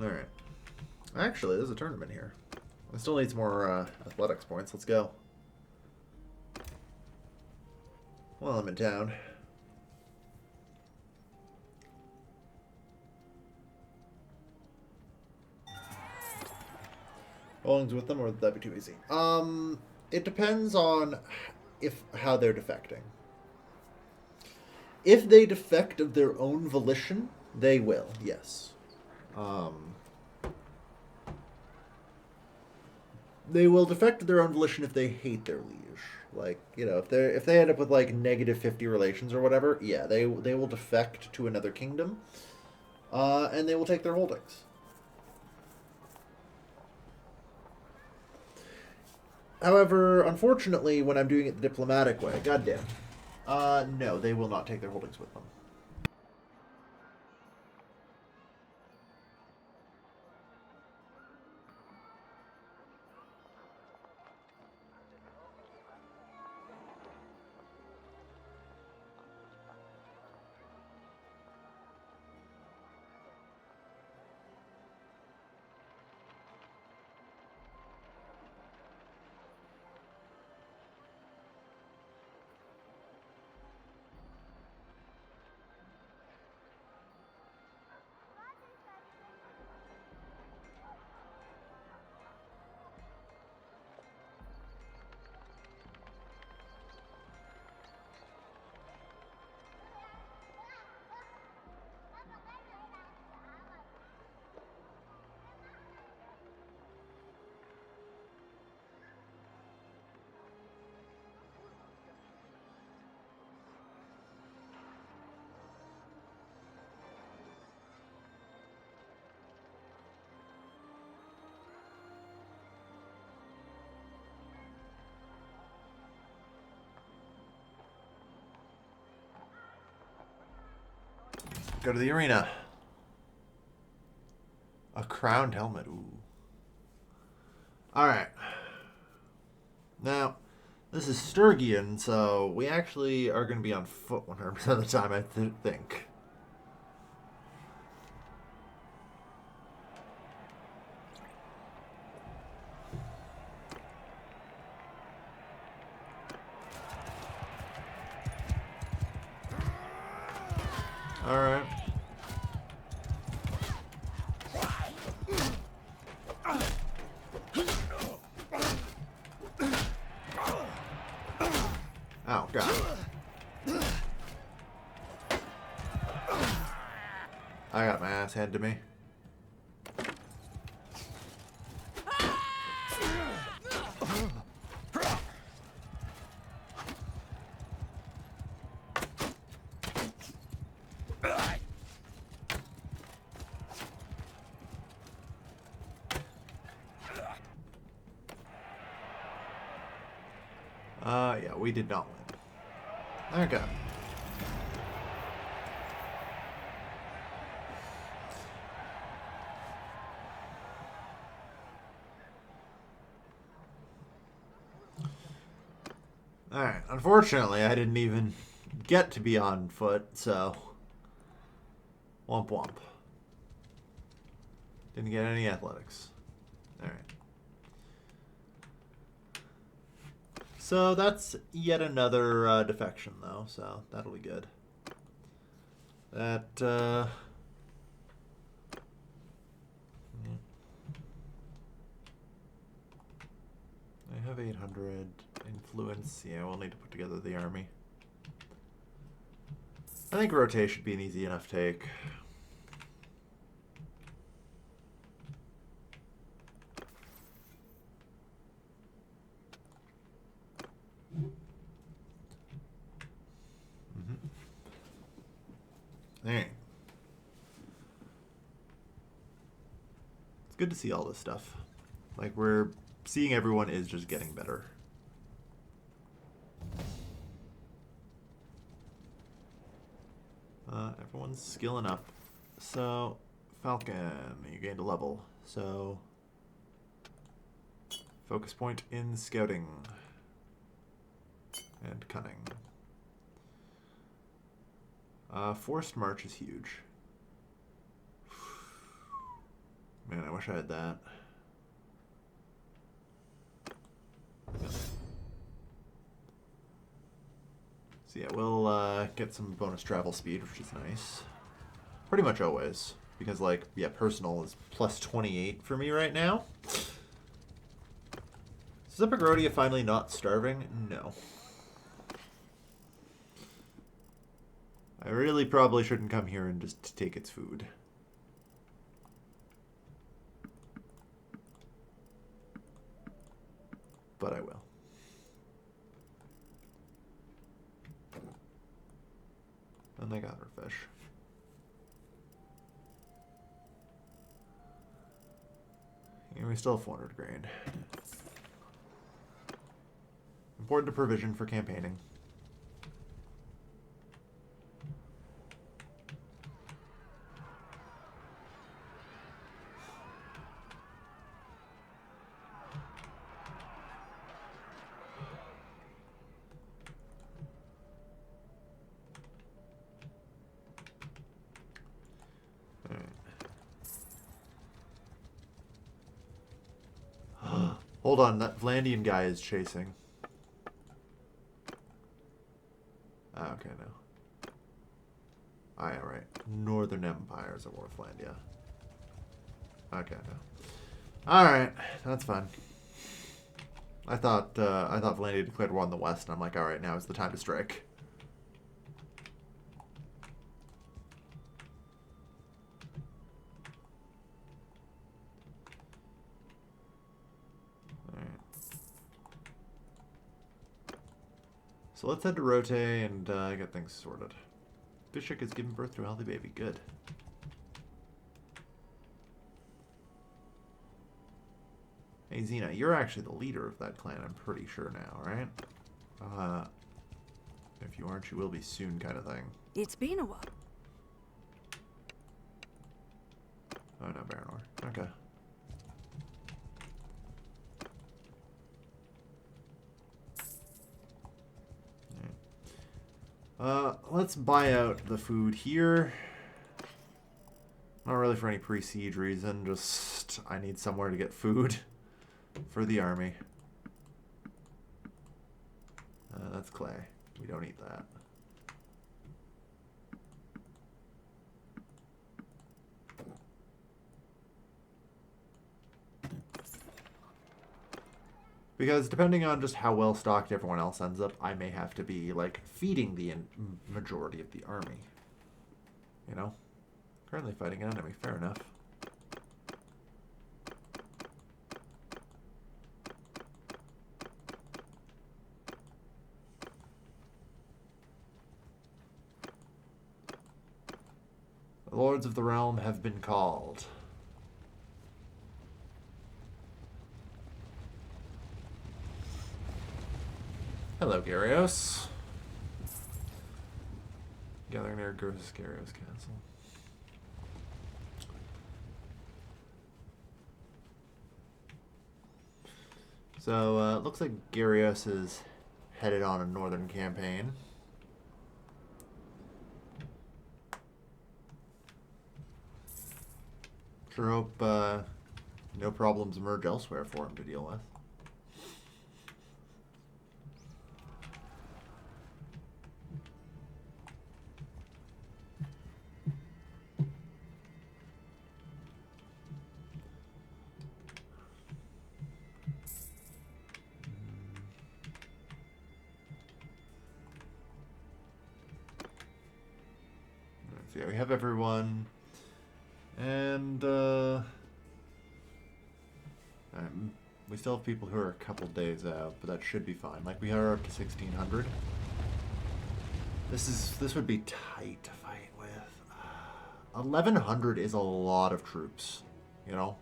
Alright. Actually, there's a tournament here. I still need some more athletics points. Let's go. Well, I'm in town. Bowling's with them, or would that be too easy? It depends on how they're defecting. If they defect of their own volition, they will, yes. They will defect of their own volition if they hate their liege. Like, you know, if they end up with like -50 relations or whatever, yeah, they will defect to another kingdom, and they will take their holdings. However, unfortunately, when I'm doing it the diplomatic way, goddamn, no, they will not take their holdings with them. Go to the arena. A crowned helmet. Ooh. Alright. Now, this is Sturgian, so we actually are going to be on foot 100% of the time, I think. Alright. Oh, God. I got my ass handed to me. Yeah, we did not win. Okay. Alright, unfortunately, I didn't even get to be on foot, so... Womp womp. Didn't get any athletics. Alright. So that's yet another defection, though, so that'll be good. That, yeah. I have 800 influence. Yeah, we'll need to put together the army. I think rotate should be an easy enough take. Alright. It's good to see all this stuff. Like, we're seeing everyone is just getting better. Everyone's skilling up. So, Falcon, you gained a level. So, focus point in scouting. And cunning. Forced march is huge. Man, I wish I had that. So yeah, we'll get some bonus travel speed, which is nice. Pretty much always. Because, like, yeah, personal is plus 28 for me right now. Is Zippagrodia finally not starving? No. I really probably shouldn't come here and just take its food. But I will. And they got her fish. And we still have 400 grain. Important to provision for campaigning. Hold on, that Vlandian guy is chasing. Ah, okay, no. Ah, yeah, right. Northern Empires at War with Vlandia. Okay, no. Alright, that's fine. I thought Vlandia declared war on the West, and I'm like, alright, now is the time to strike. So let's head to Rote and get things sorted. Bishop is giving birth to a healthy baby. Good. Hey, Xena, you're actually the leader of that clan, I'm pretty sure now, right? If you aren't, you will be soon, kind of thing. It's been a while. Oh, no, Bannerlord. Okay. Let's buy out the food here. Not really for any pre-siege reason, just I need somewhere to get food for the army. That's clay. We don't eat that. Because depending on just how well stocked everyone else ends up, I may have to be, like, feeding the majority of the army. You know? Currently fighting an enemy, fair enough. The Lords of the Realm have been called. Hello, Gyarios. Gathering near Gyarios Castle. So, looks like Gyarios is headed on a northern campaign. Sure hope no problems emerge elsewhere for him to deal with. So yeah, we have everyone, and we still have people who are a couple days out, but that should be fine. Like, we are up to 1600. This would be tight to fight with. 1100 is a lot of troops, you know?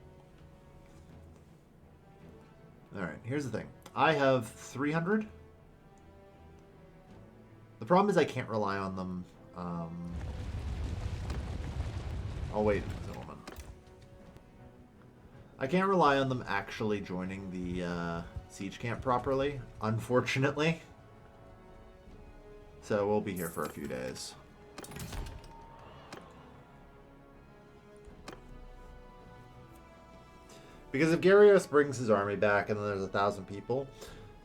Alright, here's the thing. I have 300. The problem is I can't rely on them. Oh, wait a moment. I can't rely on them actually joining the siege camp properly, unfortunately. So we'll be here for a few days. Because if Gyarios brings his army back and then there's 1,000 people,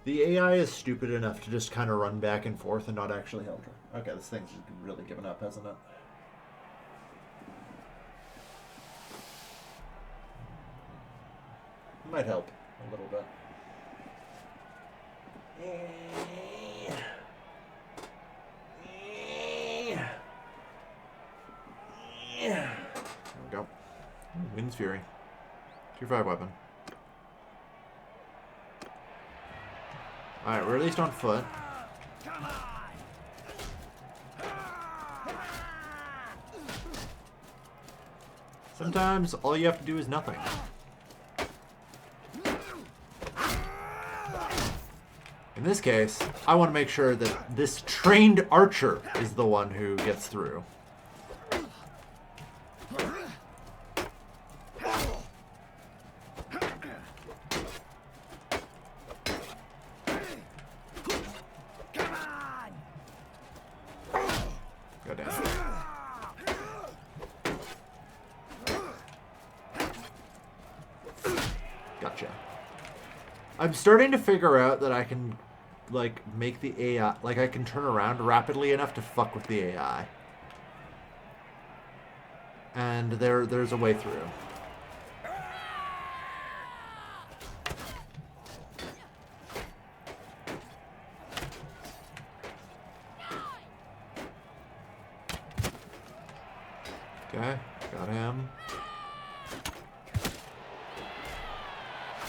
the AI is stupid enough to just kind of run back and forth and not actually help her. Okay, this thing's really given up, hasn't it? Might help a little bit. There we go. Wind's Fury. Tier 5 weapon. Alright, we're at least on foot. Sometimes all you have to do is nothing. In this case, I want to make sure that this trained archer is the one who gets through. Gotcha. I'm starting to figure out that I can, like, make the AI... Like, I can turn around rapidly enough to fuck with the AI. And there's a way through. Okay, got him.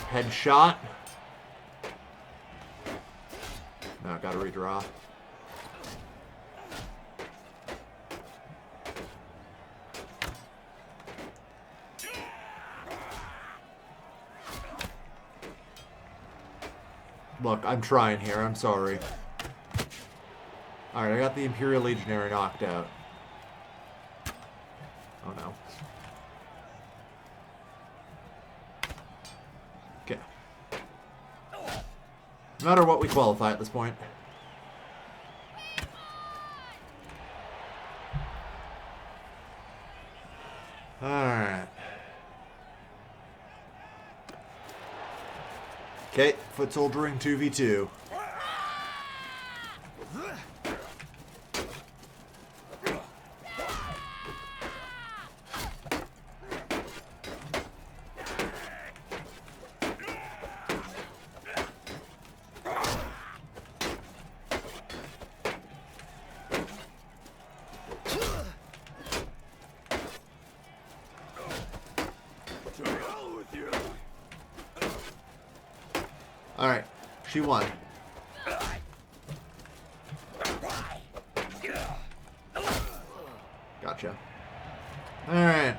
Headshot. No, gotta redraw. Look, I'm trying here. I'm sorry. Alright, I got the Imperial Legionary knocked out. Oh no. Okay. No matter what, we qualify at this point. Alright. Okay, foot soldiering 2v2. Alright, she won. Gotcha. Alright.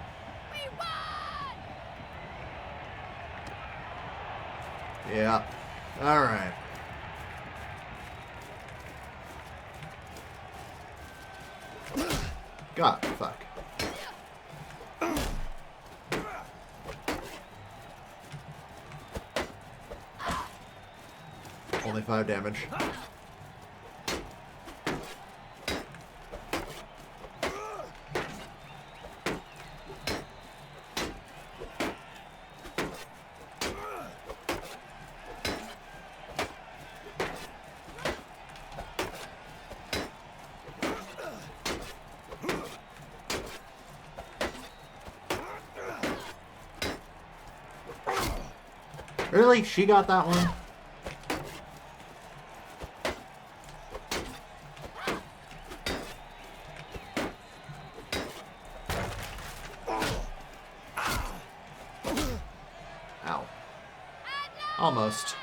Yeah. Alright. God, fuck. Only 5 damage. Really? She got that one? Ow. Almost.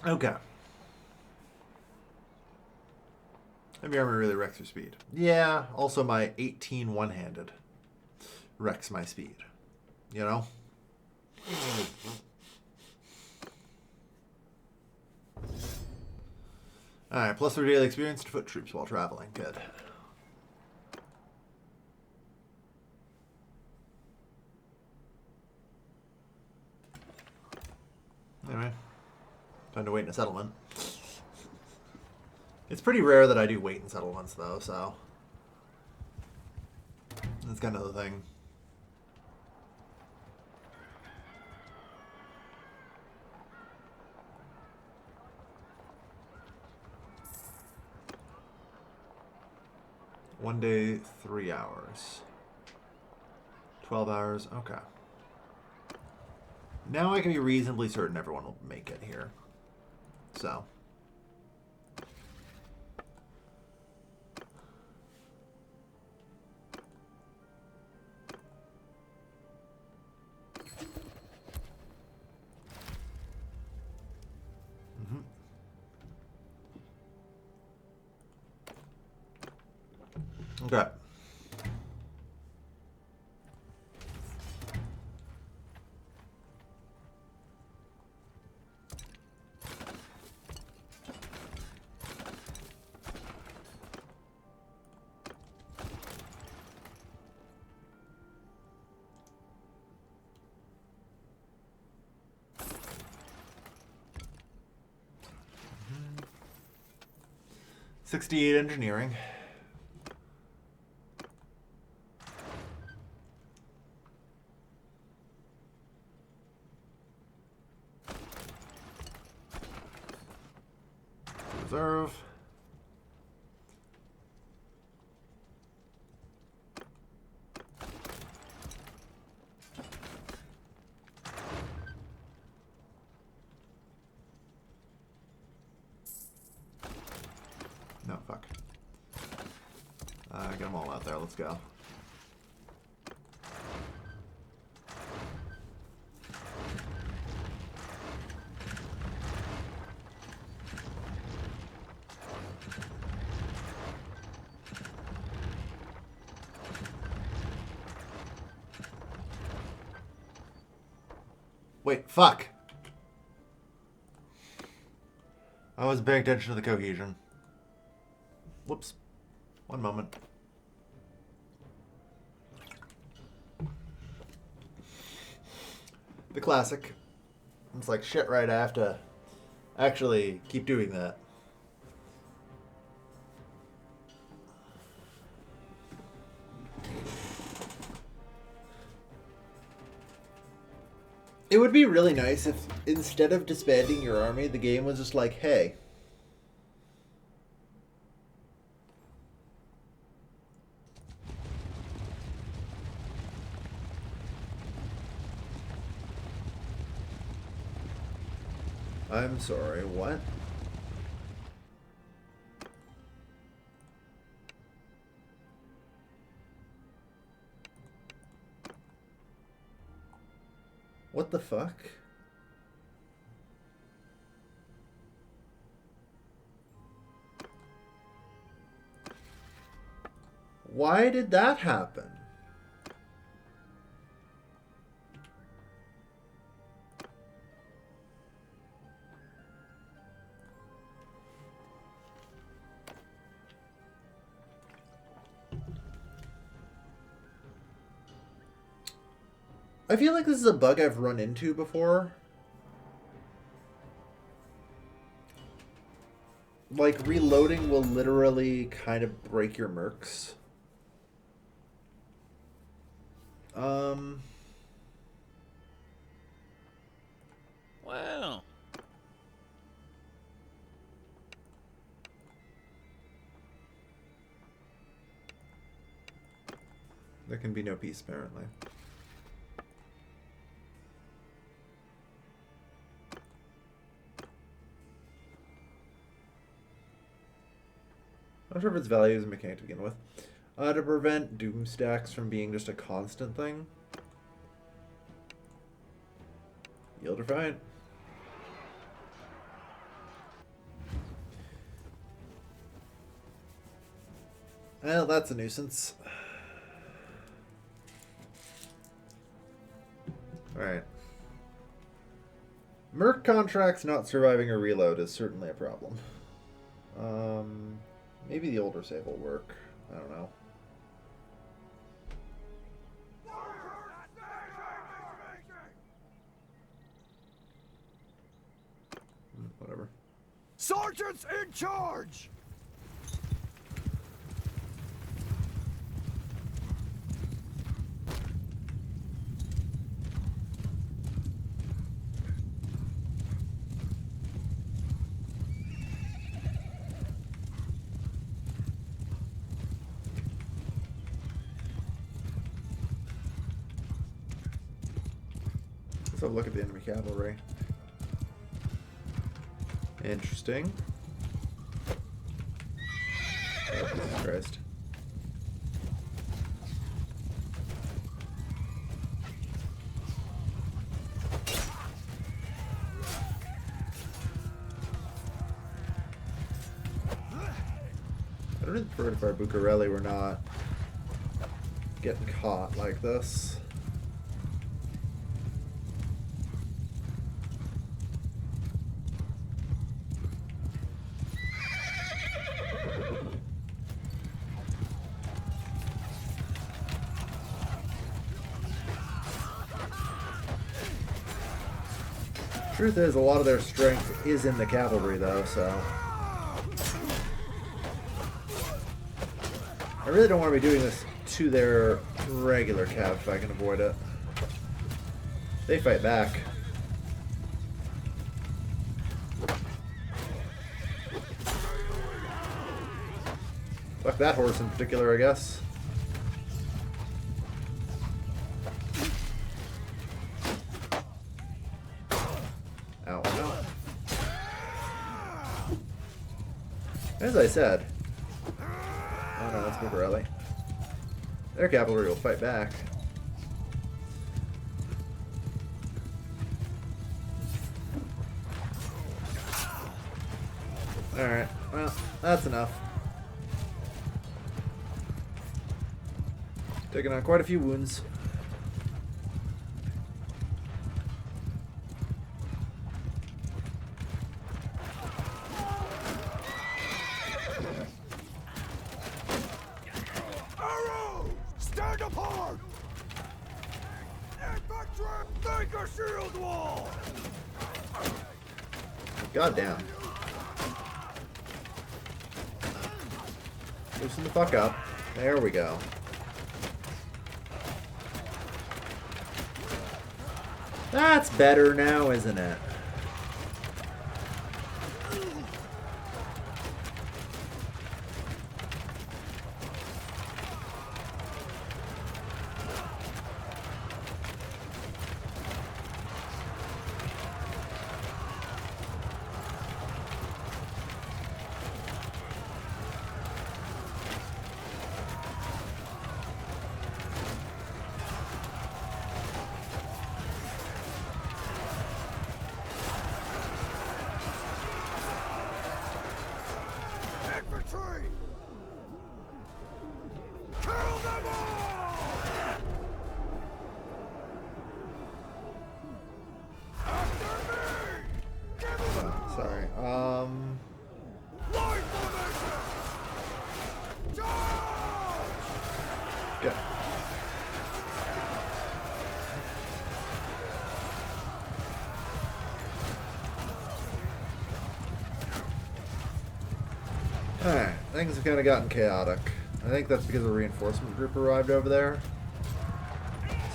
Okay. Heavy armor really wrecks your speed. Yeah, also my 18 one-handed wrecks my speed. You know? Alright, plus 3 daily experience to foot troops while traveling. Good. Anyway, time to wait in a settlement. It's pretty rare that I do wait in settlements, though, so that's kind of the thing. One day, 3 hours. 12 hours, okay. Now I can be reasonably certain everyone will make it here. So. Okay. Mm-hmm. 68 engineering. Reserve. No, fuck. Get them all out there. Let's go. Wait, fuck. I was paying attention to the cohesion. Whoops. One moment. The classic. It's like, shit, right, I have to actually keep doing that. It would be really nice if, instead of disbanding your army, the game was just like, hey, I'm sorry, what? What the fuck? Why did that happen? I feel like this is a bug I've run into before. Like, reloading will literally kind of break your mercs. Well, There can be no peace, apparently. I'm not sure if its value is a mechanic to begin with. To prevent doom stacks from being just a constant thing. Yield or fight. Well, that's a nuisance. Alright. Merc contracts not surviving a reload is certainly a problem. Maybe the older save will work. I don't know. Whatever. Sergeants in charge! Let's have a look at the enemy cavalry. Interesting. Oh, Jesus Christ. I don't prefer if our Bucarelli were not getting caught like this. Truth is, a lot of their strength is in the cavalry, though, so... I really don't want to be doing this to their regular cav if I can avoid it. They fight back. Fuck that horse in particular, I guess. Ow, no. As I said... Oh no, that's Bucarelli. Their cavalry will fight back. Alright, well, that's enough. Taking on quite a few wounds. Stand apart! Infantry, make a shield wall! Goddamn. Loosen the fuck up. There we go. That's better now, isn't it? Infantry! Kill them all! After me! Give them Sorry. line formation! Charge! Go. Alright, things have kind of gotten chaotic. I think that's because a reinforcement group arrived over there.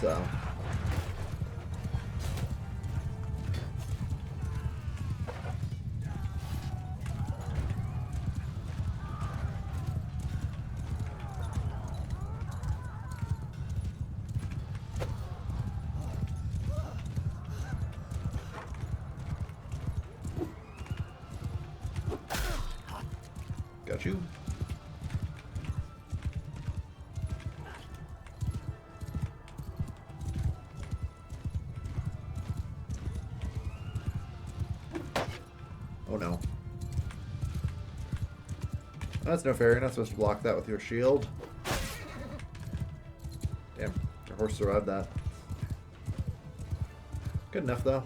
So. Got you. Oh no. That's no fair. You're not supposed to block that with your shield. Damn, your horse survived that. Good enough, though.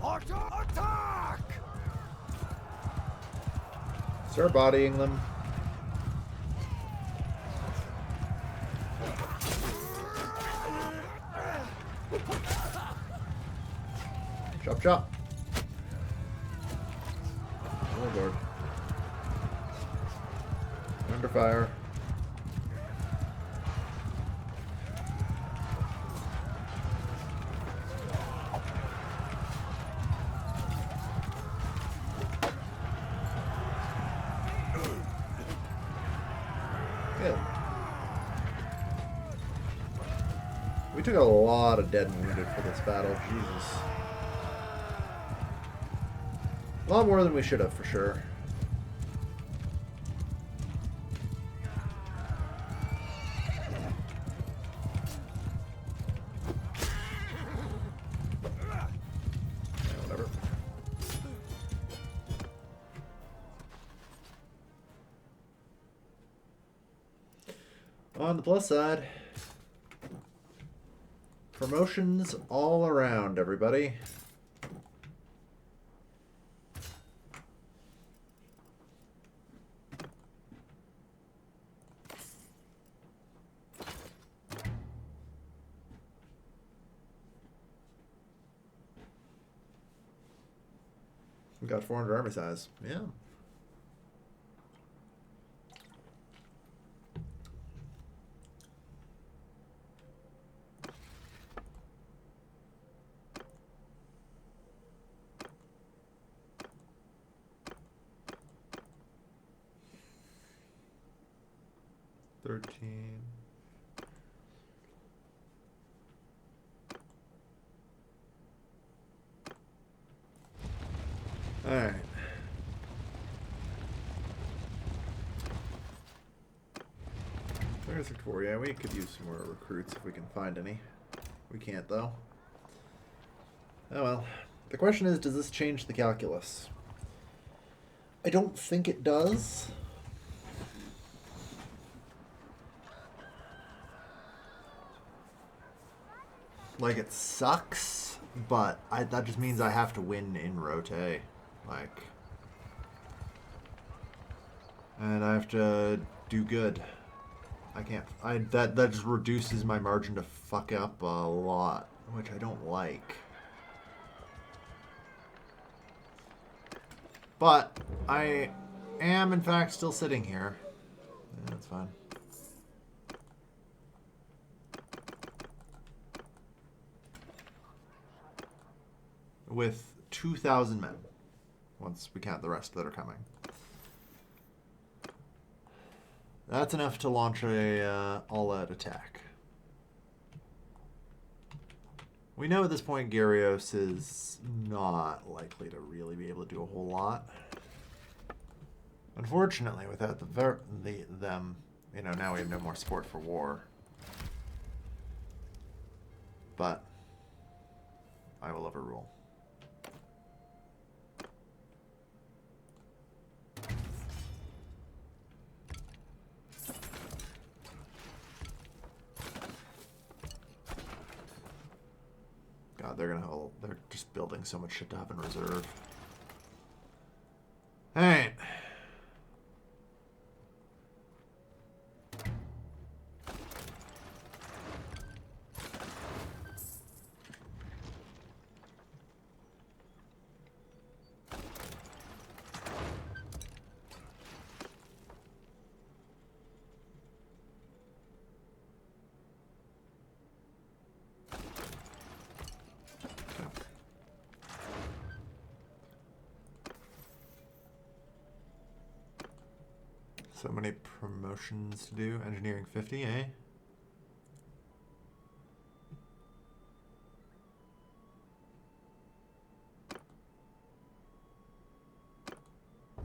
Attack! Start bodying them. Chop, chop. Oh, Lord. Under fire. Good. We took a lot of dead and wounded for this battle. Jesus. A lot more than we should have, for sure. Yeah, whatever. On the plus side, promotions all around, everybody. We got 400 army size. Yeah. $13. All right. There's Victoria. We could use some more recruits if we can find any. We can't, though. Oh well. The question is, does this change the calculus? I don't think it does. Like, it sucks, but that just means I have to win in Rote. Like, and I have to do good. I can't. That just reduces my margin to fuck up a lot, which I don't like. But I am, in fact, still sitting here. Yeah, that's fine. With 2,000 men, once we count the rest that are coming. That's enough to launch a all-out attack. We know at this point Gyarios is not likely to really be able to do a whole lot. Unfortunately, without them, you know, now we have no more support for war. But I will overrule. God, they're just building so much shit to have in reserve. Alright. So many promotions to do. Engineering 50, eh?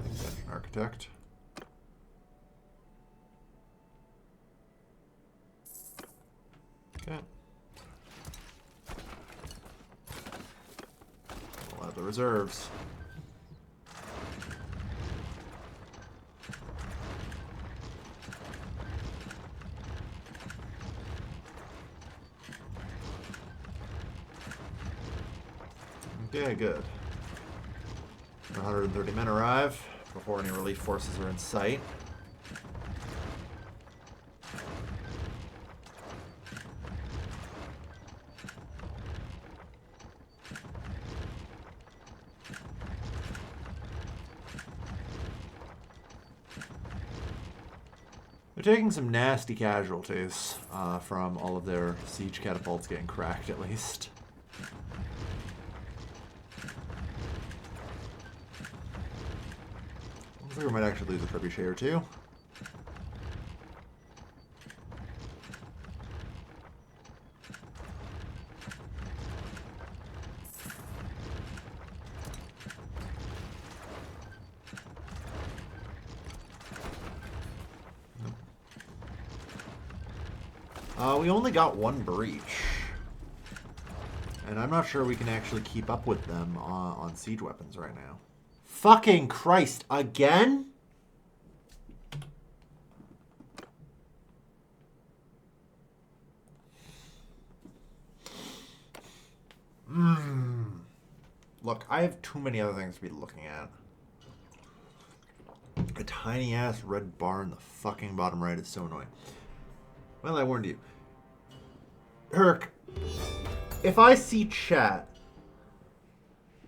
Engine architect. Okay. We'll add reserves. Okay, good. 130 men arrive before any relief forces are in sight. They're taking some nasty casualties from all of their siege catapults getting cracked, at least. Looks like we might actually lose a trebuchet or two. We only got one breach. And I'm not sure we can actually keep up with them on siege weapons right now. Fucking Christ, again? Look, I have too many other things to be looking at. A tiny ass red bar in the fucking bottom right is so annoying. Well, I warned you. Herc, if I see chat,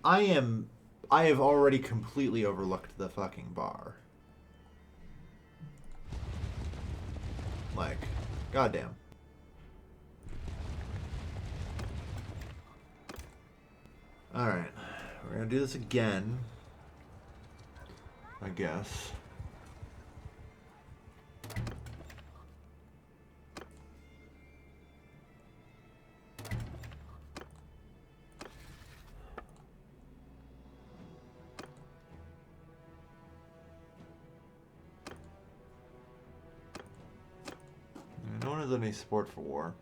I have already completely overlooked the fucking bar. Like, goddamn. Alright, we're gonna do this again, I guess. No one has any support for war.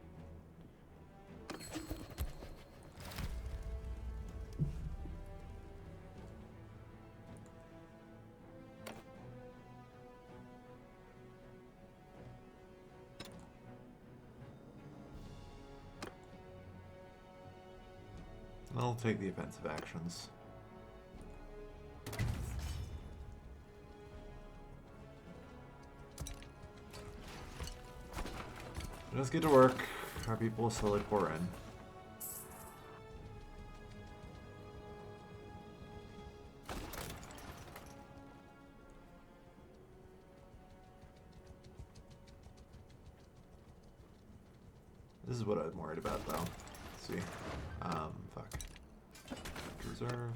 I'll take the offensive actions. Let's get to work. Our people will slowly pour in. This is what I'm worried about, though. Let's see. Fuck. Reserve.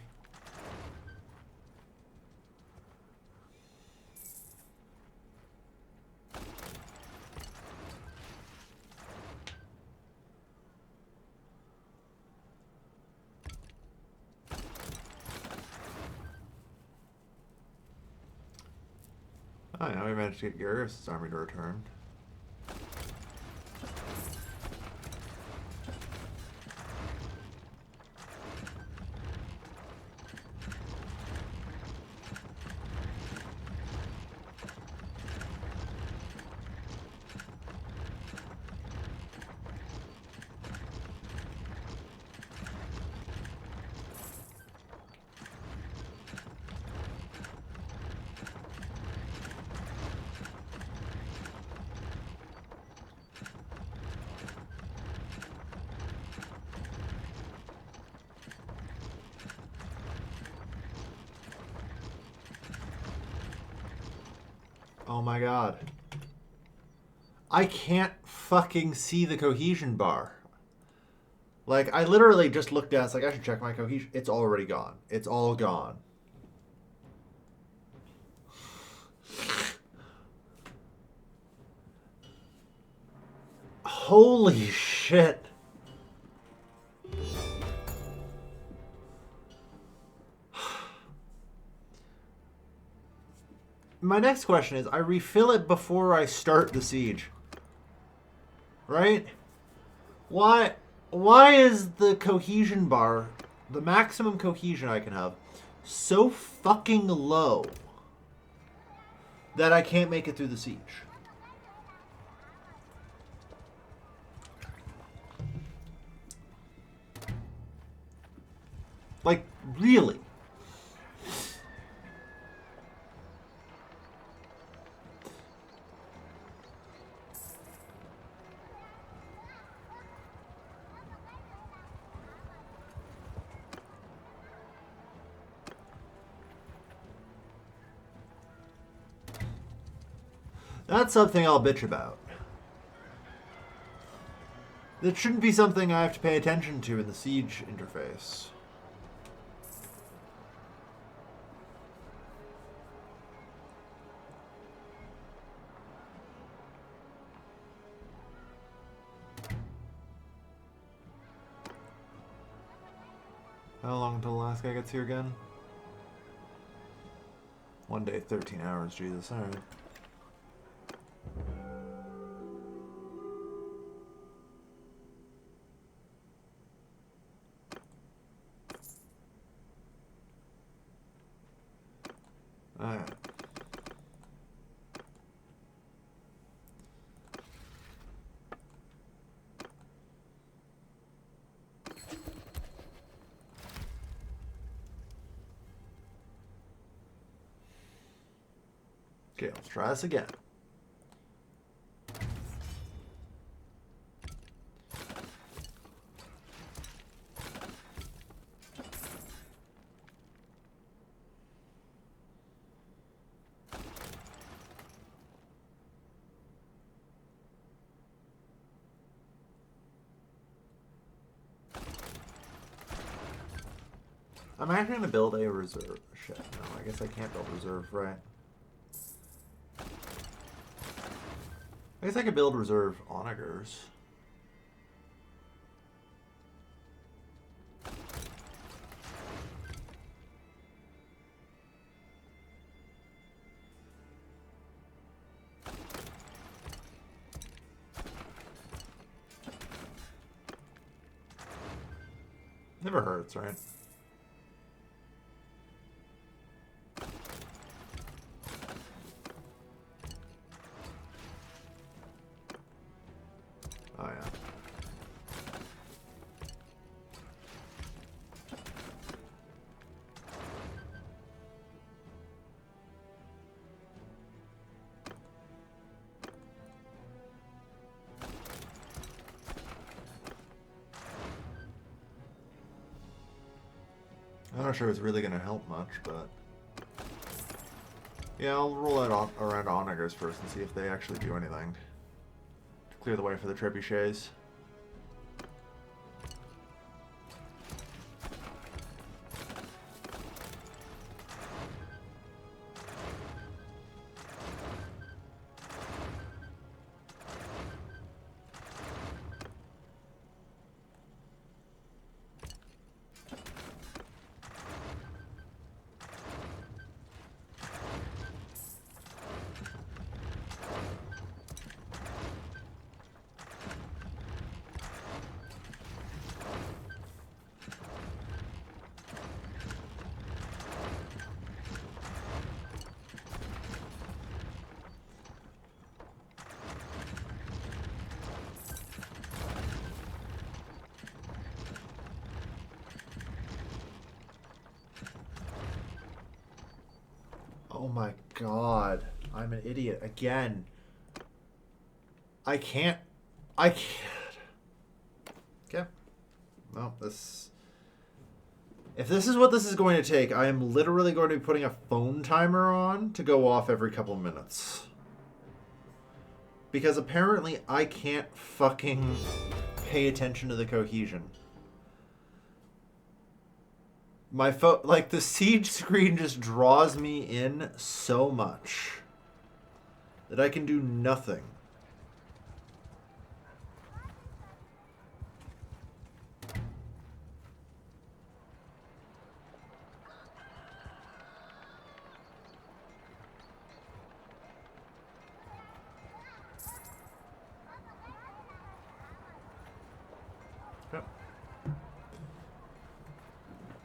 Oh, now we managed to get Garrus' army to return. Oh my god. I can't fucking see the cohesion bar. Like, I literally just looked at it. It's like, I should check my cohesion. It's already gone. It's all gone. Holy shit. My next question is, I refill it before I start the siege. Right? Why is the cohesion bar the maximum cohesion I can have so fucking low that I can't make it through the siege. Like, really? That's something I'll bitch about. That shouldn't be something I have to pay attention to in the siege interface. How long until the last guy gets here again? 1 day, 13 hours, Jesus, alright. Alright. Okay, let's try this again. I'm actually going to build a reserve. Shit, no, I guess I can't build reserve, right? I guess I could build reserve onagers. Never hurts, right? Oh, yeah. I'm not sure it's really going to help much, but... Yeah, I'll roll it around onagers first and see if they actually do anything. To clear the way for the trebuchets. Oh my god. I'm an idiot. Again. I can't. Okay. Well, this... If this is what this is going to take, I am literally going to be putting a phone timer on to go off every couple minutes. Because apparently I can't fucking pay attention to the cohesion. My like, the siege screen just draws me in so much that I can do nothing.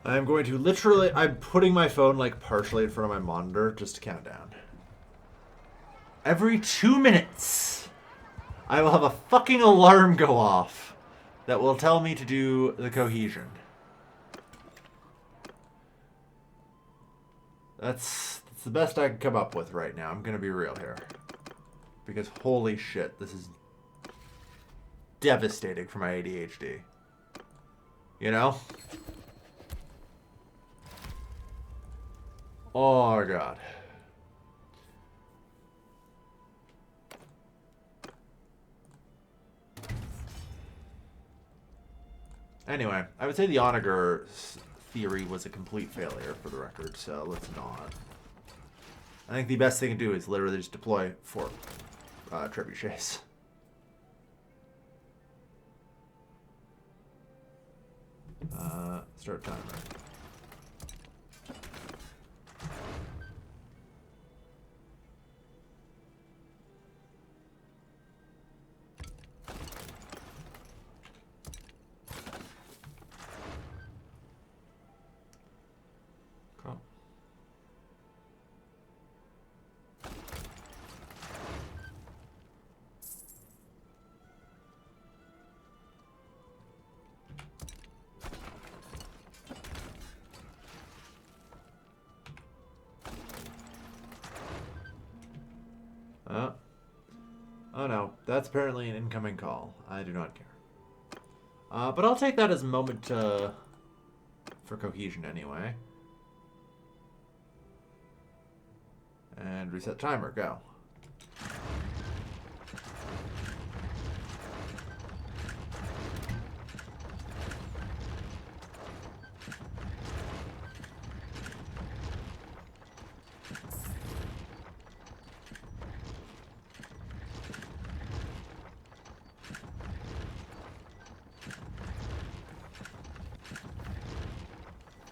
I'm going to literally... I'm putting my phone, like, partially in front of my monitor just to count down. Every 2 minutes, I will have a fucking alarm go off that will tell me to do the cohesion. That's the best I can come up with right now. I'm going to be real here. Because holy shit, this is devastating for my ADHD. You know? Oh, God. Anyway, I would say the Onager theory was a complete failure for the record, so let's not. I think the best thing to do is literally just deploy 4 trebuchets. Start timer. Cool. Oh no, that's apparently an incoming call. I do not care. But I'll take that as a moment for cohesion anyway. And reset timer, go.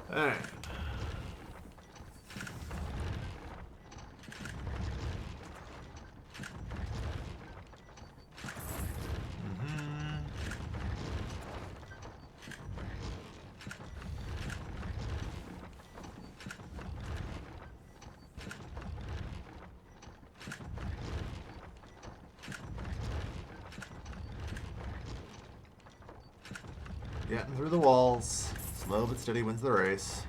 Alright. Getting through the walls. Slow but steady wins the race.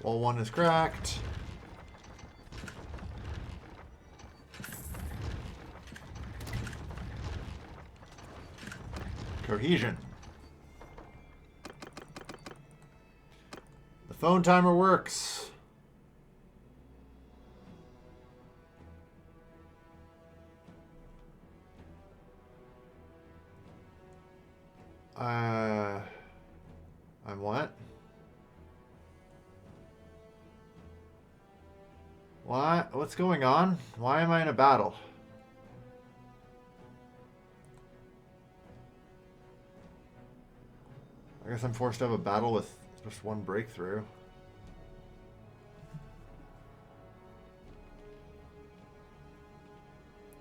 Wall 1 is cracked. Cohesion. The phone timer works. I'm what? What? What's going on? Why am I in a battle? I guess I'm forced to have a battle with just one breakthrough.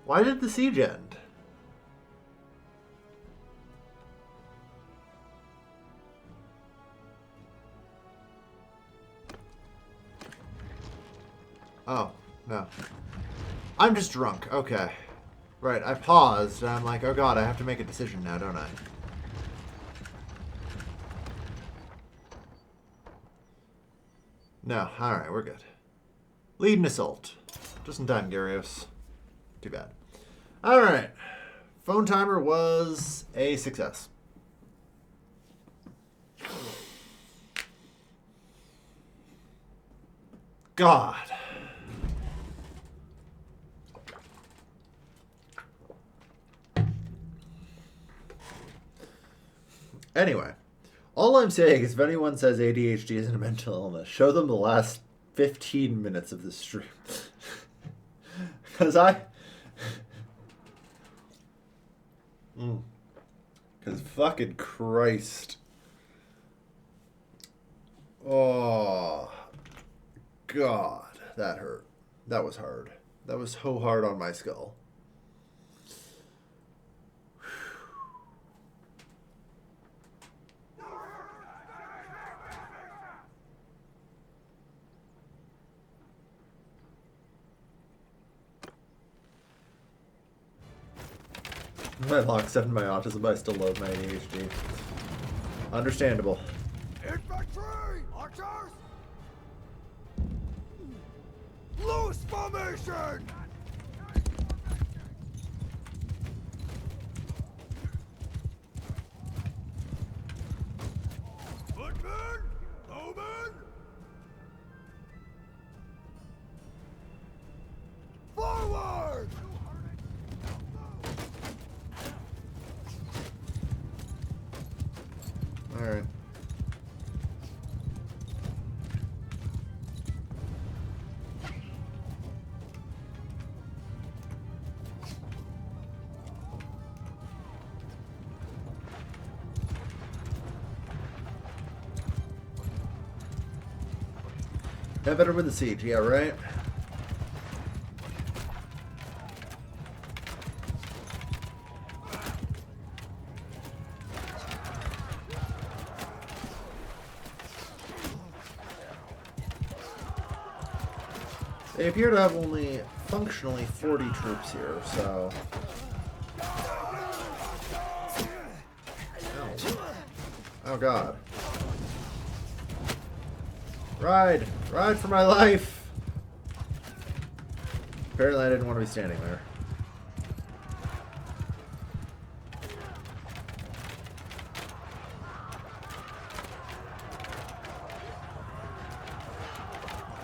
Why did the siege end? Oh, no. I'm just drunk. Okay. Right, I paused, and I'm like, oh god, I have to make a decision now, don't I? No, alright, we're good. Lead an assault. Just in time, Gyarios. Too bad. Alright. Phone timer was a success. God. Anyway, all I'm saying is if anyone says ADHD isn't a mental illness, show them the last 15 minutes of this stream. Because Because fucking Christ. Oh. God, that hurt. That was hard. That was so hard on my skull. My lockstep and my autism, I still love my ADHD. Understandable. Infantry! Archers! Loose formation! Footmen! Bowmen! Forward! Alright. That better with the siege, yeah, right? They appear to have only functionally 40 troops here, so... Oh god. Ride! Ride for my life! Apparently I didn't want to be standing there.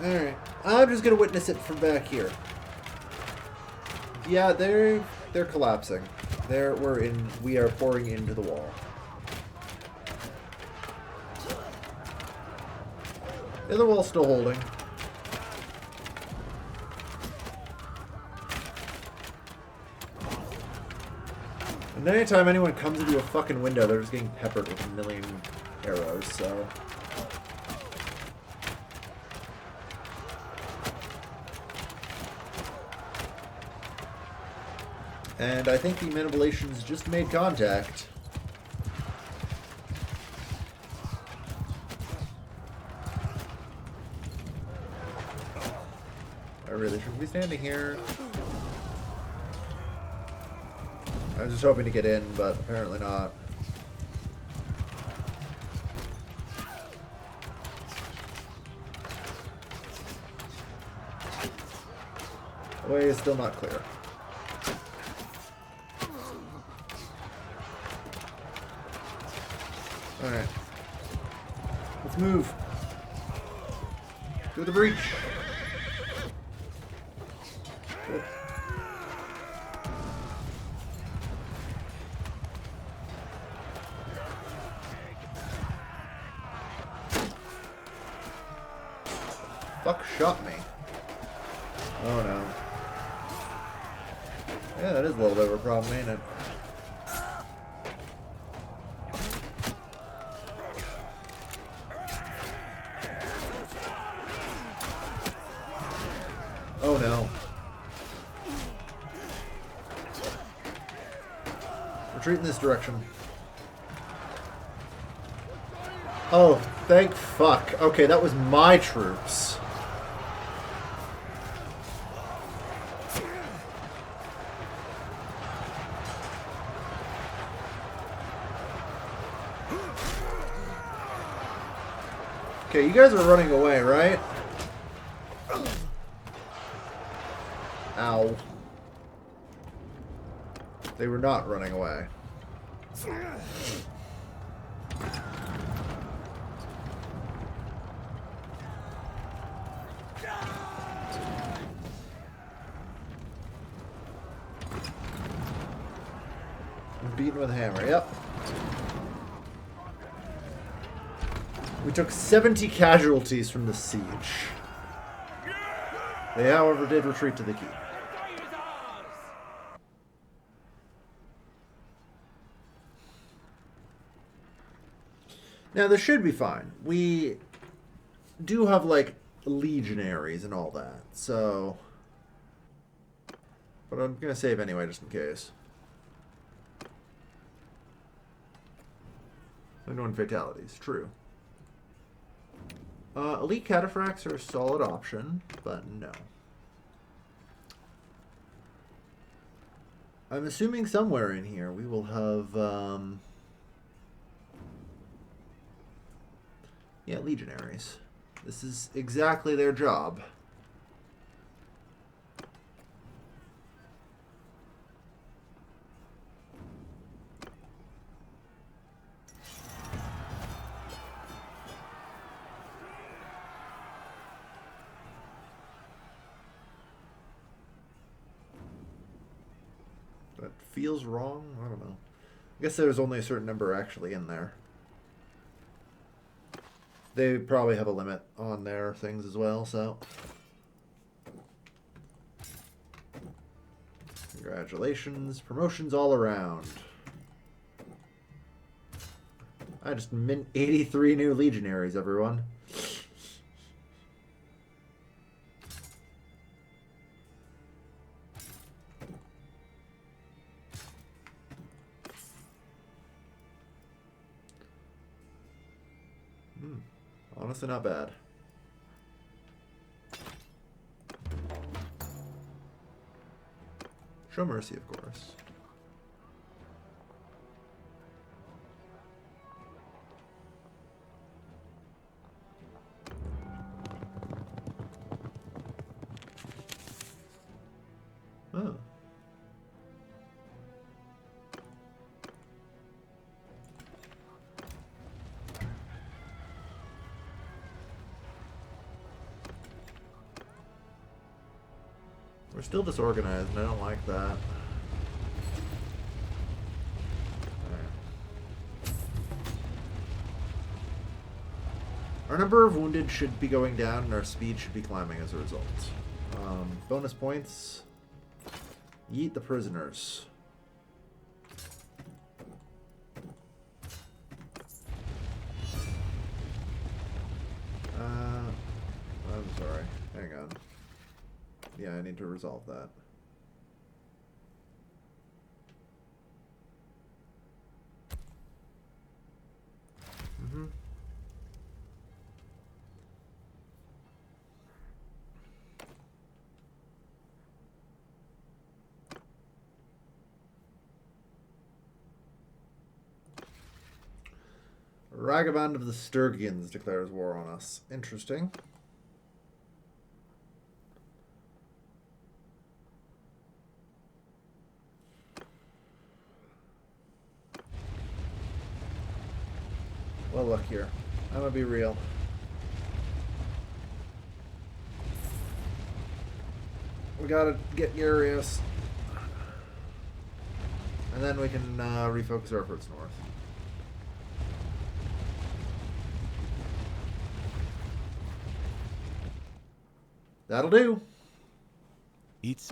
Alright. I'm just gonna witness it from back here. Yeah, they're collapsing. We are pouring into the wall. The other wall's still holding. And anytime anyone comes into a fucking window, they're just getting peppered with a million arrows, so... And I think the manipulations just made contact. I really shouldn't be standing here. I was just hoping to get in, but apparently not. The way is still not clear. Alright. Let's move. To the breach. Cool. Fuck shot me. Oh no. Yeah, that is a little bit of a problem, ain't it? Oh no. Retreat in this direction. Oh, thank fuck. Okay, that was my troops. Okay, you guys are running away, right? Ow. They were not running away. Beaten with a hammer, yep. We took 70 casualties from the siege. They, however, did retreat to the keep. Now, this should be fine. We do have, like, legionaries and all that. So, but I'm gonna save anyway, just in case. 91 fatalities, true. Elite cataphracts are a solid option, but no. I'm assuming somewhere in here we will have, yeah, legionaries. This is exactly their job. That feels wrong? I don't know. I guess there's only a certain number actually in there. They probably have a limit on their things as well, so. Congratulations. Promotions all around. I just mint 83 new legionaries, everyone. Honestly, not bad. Show mercy, of course. Oh. We're still disorganized, and I don't like that. Alright. Our number of wounded should be going down, and our speed should be climbing as a result. Bonus points. Yeet the prisoners. I'm sorry. Hang on. Yeah, I need to resolve that. Mm-hmm. Ragaband of the Sturgians declares war on us. Interesting. Well, look here. I'm gonna be real. We gotta get Urius. And then we can refocus our efforts north. That'll do. It's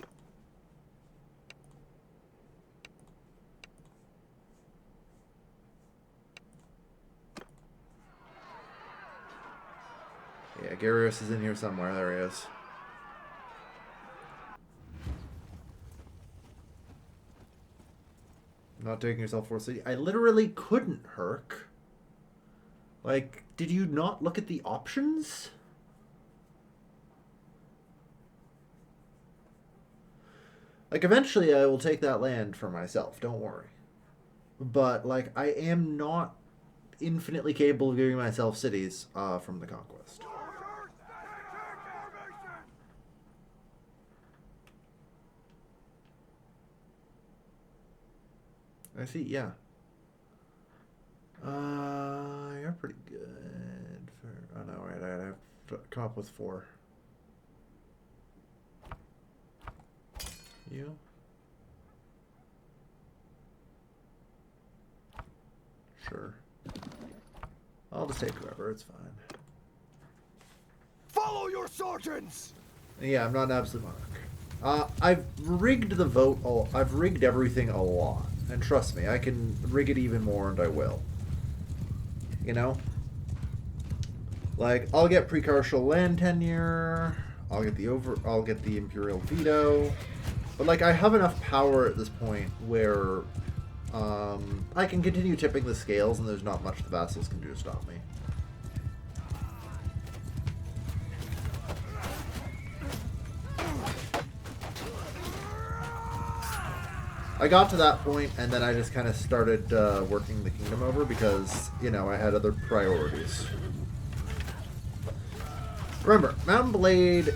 yeah, Garius is in here somewhere. There he is. Not taking yourself for city. I literally couldn't, Herc. Like, did you not look at the options? Like, eventually I will take that land for myself, don't worry. But, like, I am not infinitely capable of giving myself cities from the conquest. I see, yeah. You're pretty good for... Oh, no, right, I have to come up with 4. You? Sure. I'll just take whoever, it's fine. Follow your sergeants! Yeah, I'm not an absolute monarch. I've rigged the vote, I've rigged everything a lot. And trust me, I can rig it even more, and I will. You know? Like, I'll get precarial land tenure. I'll get the Imperial veto. But like, I have enough power at this point where I can continue tipping the scales, and there's not much the vassals can do to stop me. I got to that point, and then I just kind of started working the kingdom over because, you know, I had other priorities. Remember, Mountain Blade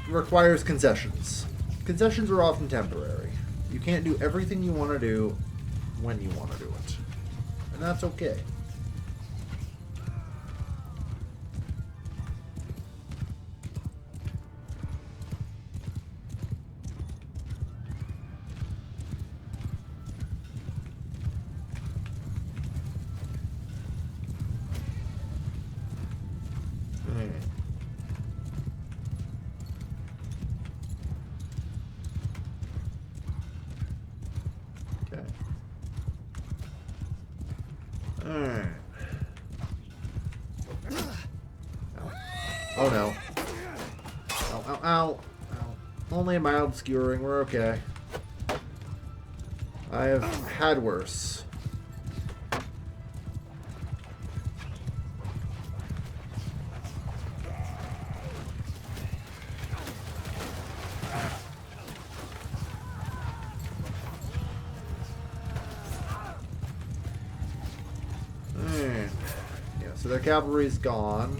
requires concessions. Concessions are often temporary. You can't do everything you want to do when you want to do it. And that's okay. Alright. Oh no. Ow, ow, ow. Ow. Only a mild skewering, we're okay. I have had worse. So their cavalry's gone.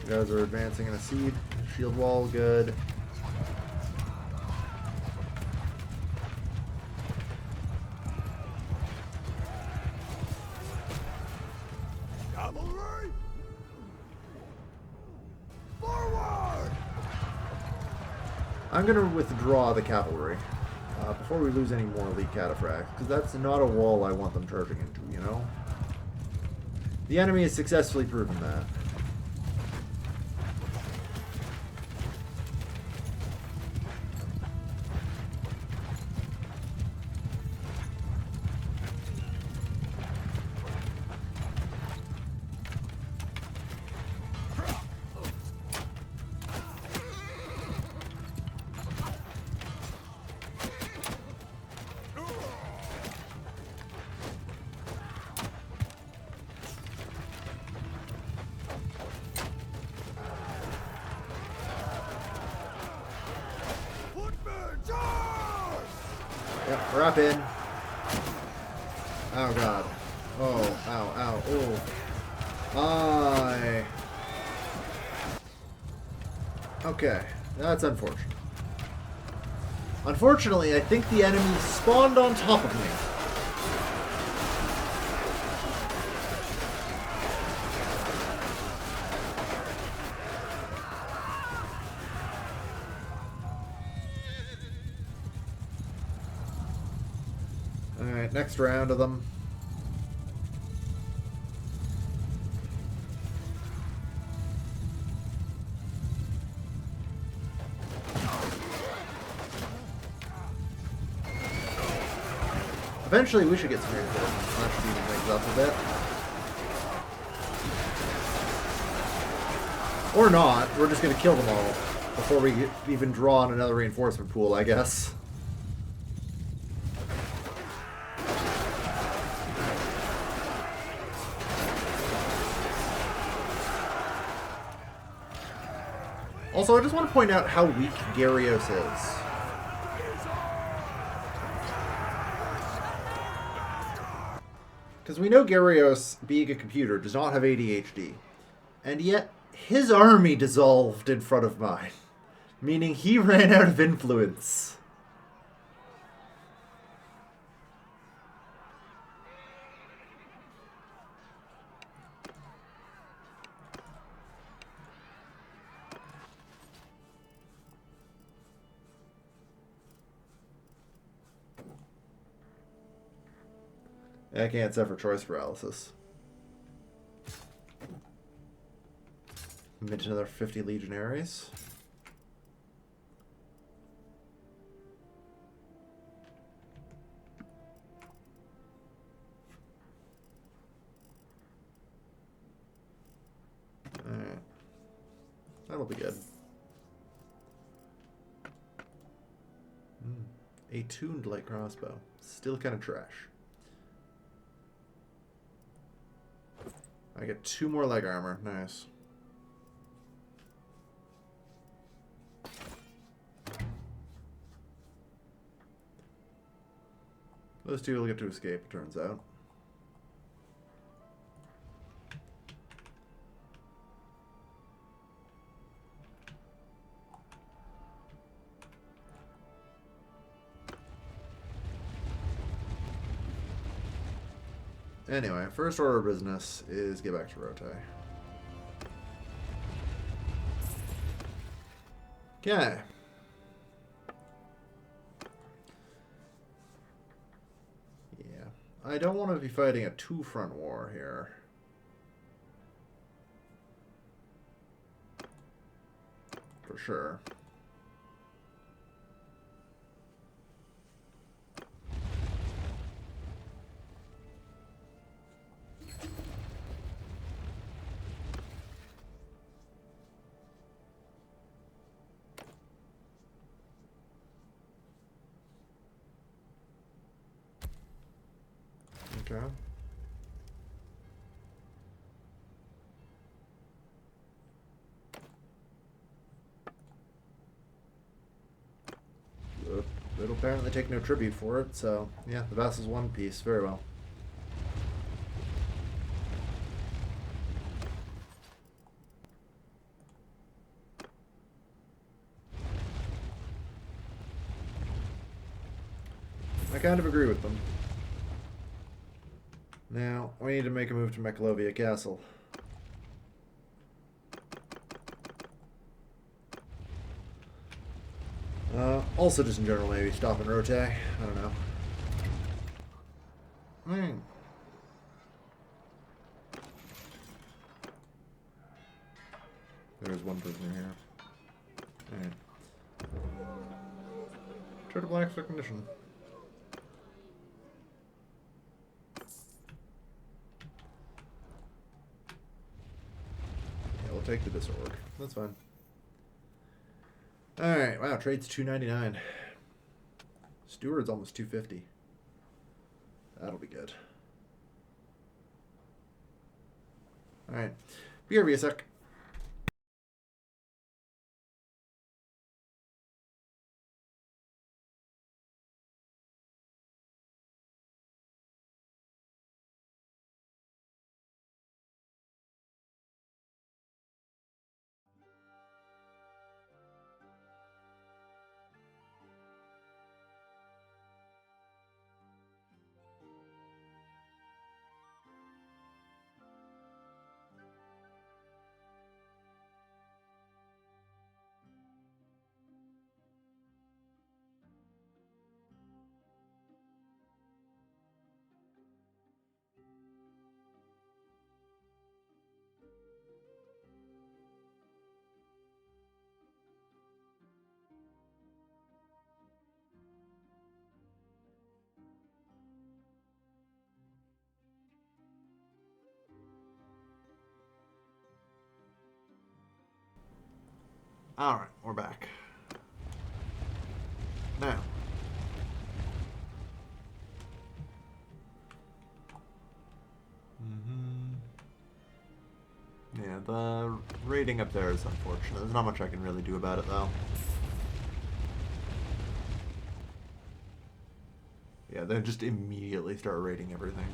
You guys are advancing in a siege. Shield wall, good. Cavalry! Forward! I'm gonna withdraw the cavalry. Before we lose any more elite cataphracts, because that's not a wall I want them charging into, you know? The enemy has successfully proven that. Yep, we're up in. Oh god. Oh, ow, ow, oh. Okay, that's unfortunate. Unfortunately, I think the enemy spawned on top of me. Alright, next round of them. Eventually, we should get some reinforcements. That should even things up a bit. Or not. We're just going to kill them all before we even draw on another reinforcement pool, I guess. Also, I just want to point out how weak Gyarios is. Because we know Gyarios, being a computer, does not have ADHD. And yet, his army dissolved in front of mine. Meaning he ran out of influence. I can't suffer choice paralysis. Mint another 50 legionaries. That'll be good. A tuned light crossbow. Still kind of trash. I get 2 more leg armor. Nice. Those 2 will get to escape, it turns out. Anyway, first order of business is get back to Rote. Okay. Yeah. I don't want to be fighting a 2-front war here. For sure. Okay. It'll apparently take no tribute for it, so yeah, the vassal's one piece. Very well. I kind of agree with them. Now, we need to make a move to Meklovia Castle. Also, just in general, maybe stop in Rote. I don't know. There's one prisoner here. Alright. Try to black recognition. Yeah, we'll take the disorg. That's fine. Alright, wow, trade's 299. Steward's almost 250. That'll be good. Alright. BRB a sec. Alright, we're back. Now. Yeah, the raiding up there is unfortunate. There's not much I can really do about it, though. Yeah, they just immediately start raiding everything.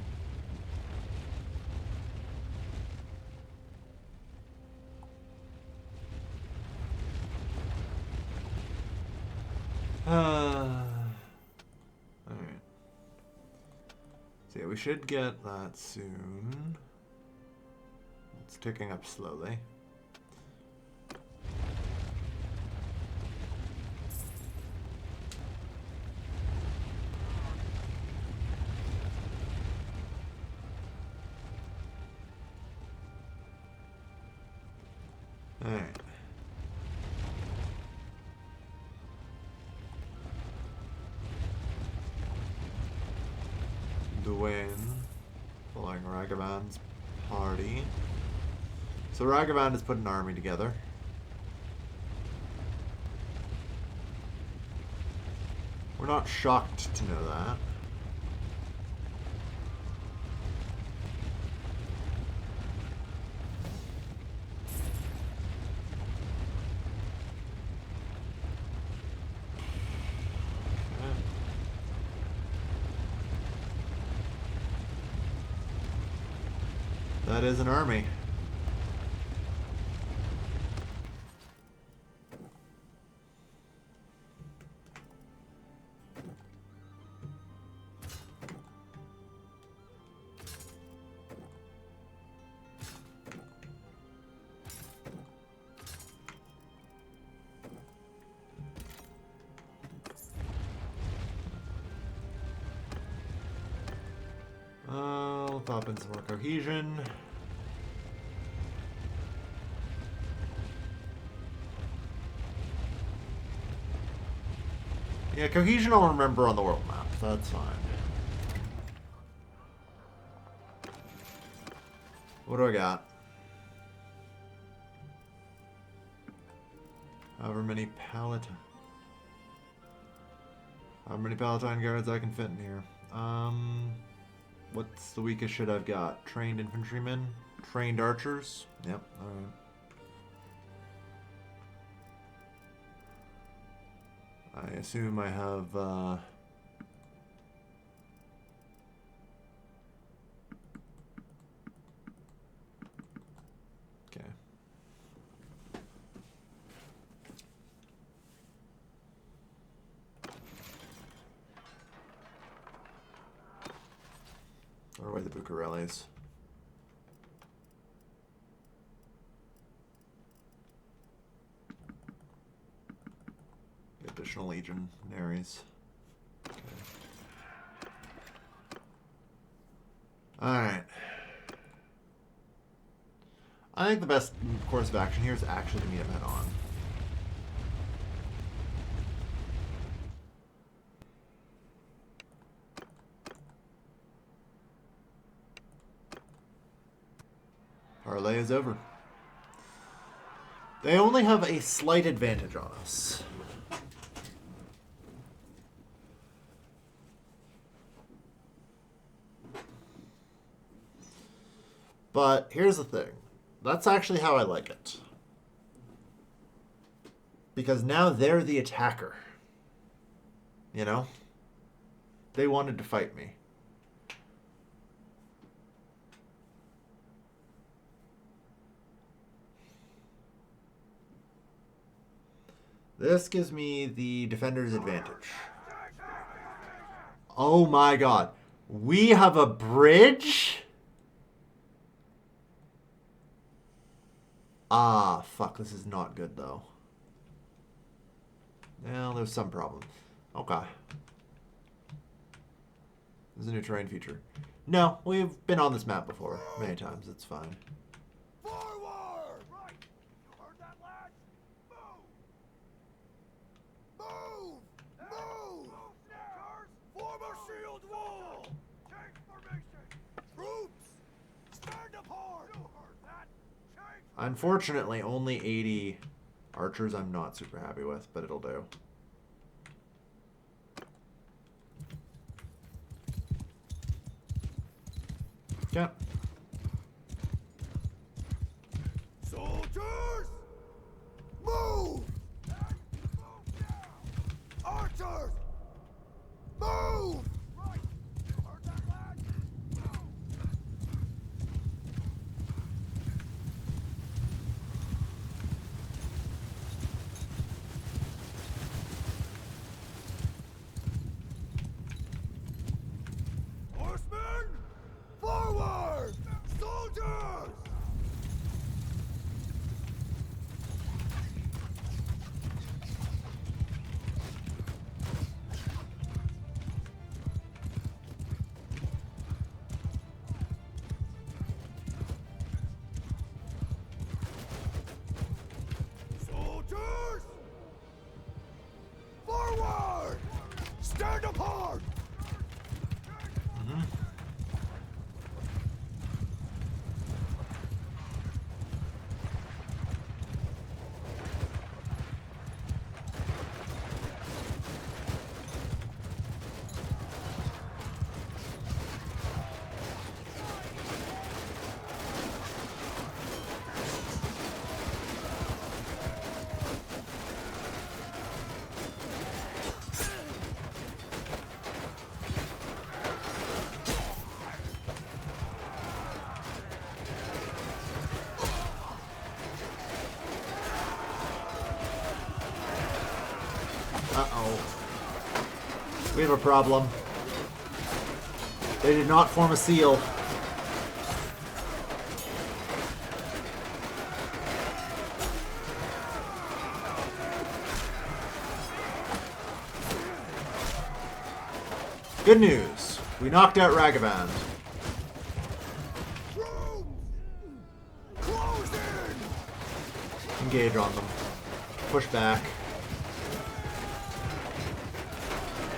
Alright. So yeah, we should get that soon. It's ticking up slowly. Alright. Dwayne following Ragavan's party. So Ragavan has put an army together. We're not shocked to know that. That is an army. I'll pop in some more cohesion. Yeah, cohesion I'll remember on the world map. That's fine. What do I got? However many Palatine guards I can fit in here. What's the weakest shit I've got? Trained infantrymen? Trained archers? Yep, alright. I assume I have, okay. Throw away the Bucarellis. Additional legionaries. Okay. Alright. I think the best course of action here is actually to meet him head on. Parlay is over. They only have a slight advantage on us. But here's the thing. That's actually how I like it. Because now they're the attacker. You know? They wanted to fight me. This gives me the defender's advantage. Oh my god. We have a bridge? Ah, fuck, this is not good, though. Well, there's some problem. Okay. There's a new terrain feature. No, we've been on this map before. Many times, it's fine. Forward! Right! You heard that, lad? Move! Move! Move! Form a shield wall! Change formation! Troops! Stand apart! You heard that? Change! Unfortunately, only 80 archers I'm not super happy with, but it'll do. Yeah. Soldiers! Move! Archers! Move! Right! You heard that, lad? Horsemen! Forward! We have a problem. They did not form a seal. Good news. We knocked out Ragavand. Close in! Engage on them. Push back.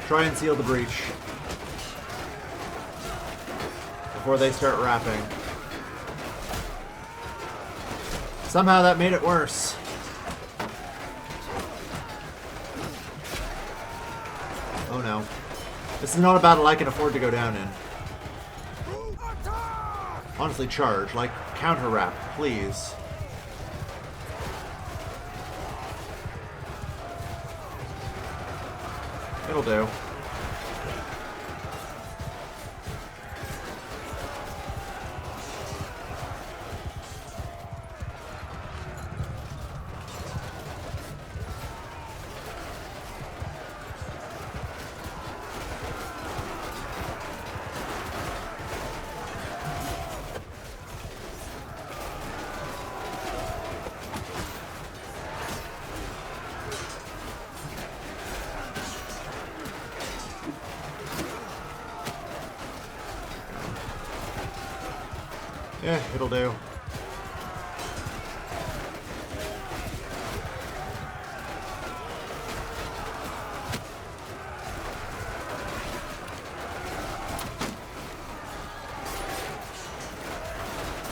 Try and seal the breach before they start rapping. Somehow that made it worse. Oh no. This is not a battle I can afford to go down in. Honestly, charge. Like, counter-wrap, please. It'll do. Yeah, it'll do.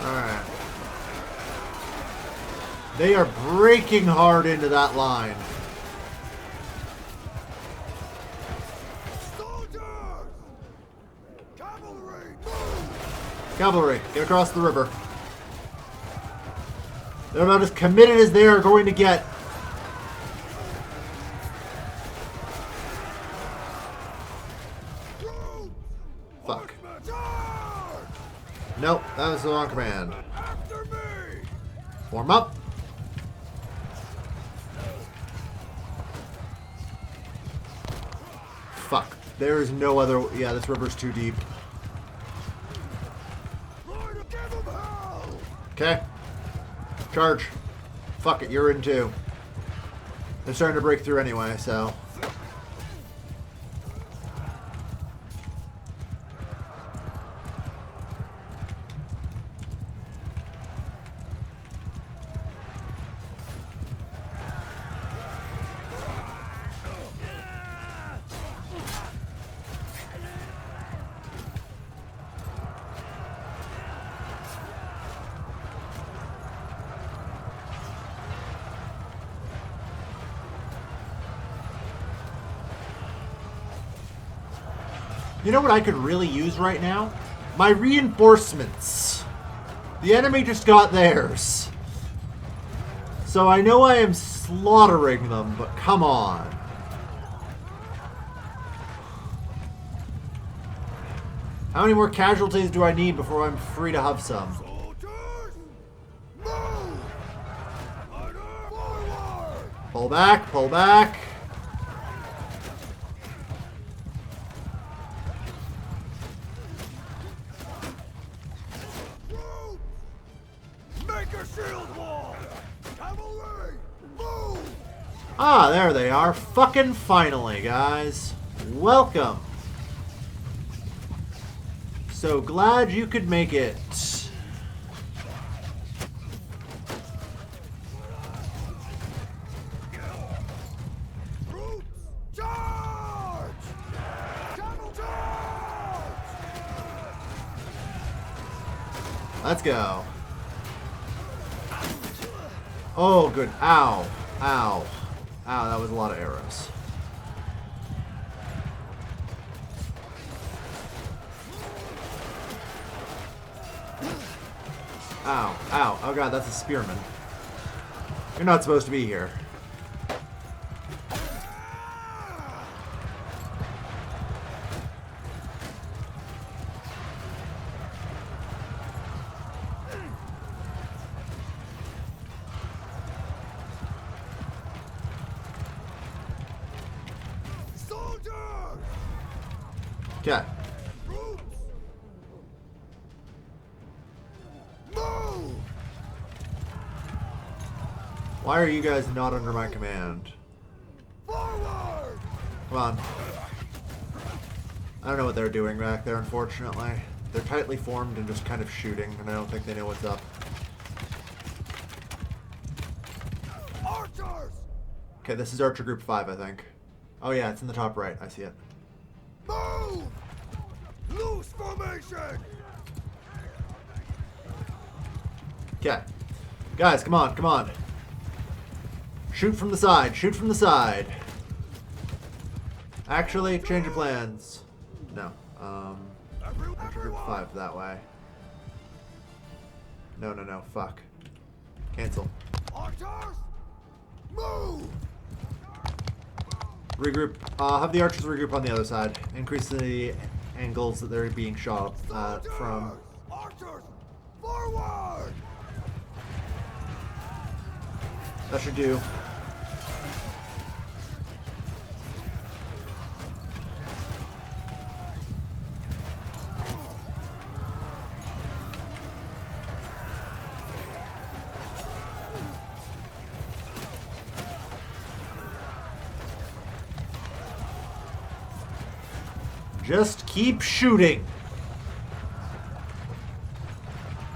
Alright. They are breaking hard into that line. Soldiers! Cavalry, move! Cavalry, get across the river. They're about as committed as they are going to get. Fuck. Charge! Nope, that was the wrong command. After me! Form up. Fuck. There is no other... Yeah, this river's too deep. Lord, give 'em hell! Okay. Charge. Fuck it, you're in too. They're starting to break through anyway, so... You know what I could really use right now? My reinforcements. The enemy just got theirs. So I know I am slaughtering them, but come on. How many more casualties do I need before I'm free to have some? Soldiers! Move! Order forward! Pull back, pull back. Make a shield wall! Cavalry, move! Ah, there they are. Fucking finally, guys. Welcome. So glad you could make it. Troops, charge! Camel charge! Let's go. Oh, good. Ow. Ow. Ow, that was a lot of arrows. Ow. Ow. Oh god, that's a spearman. You're not supposed to be here. Soldiers! Why are you guys not under my command? Forward! Come on. I don't know what they're doing back there, unfortunately. They're tightly formed and just kind of shooting, and I don't think they know what's up. Archers! Okay, this is Archer Group 5, I think. Oh yeah, it's in the top right. I see it. Move! Loose formation! Okay. Guys, come on, come on. Shoot from the side, shoot from the side. Actually, change of plans. No. Archer Group 5 that way. No, no, no. Fuck. Cancel. Archers! Move! Regroup. Have the archers regroup on the other side. Increase the angles that they're being shot from. Archers! Forward! That should do. Just keep shooting.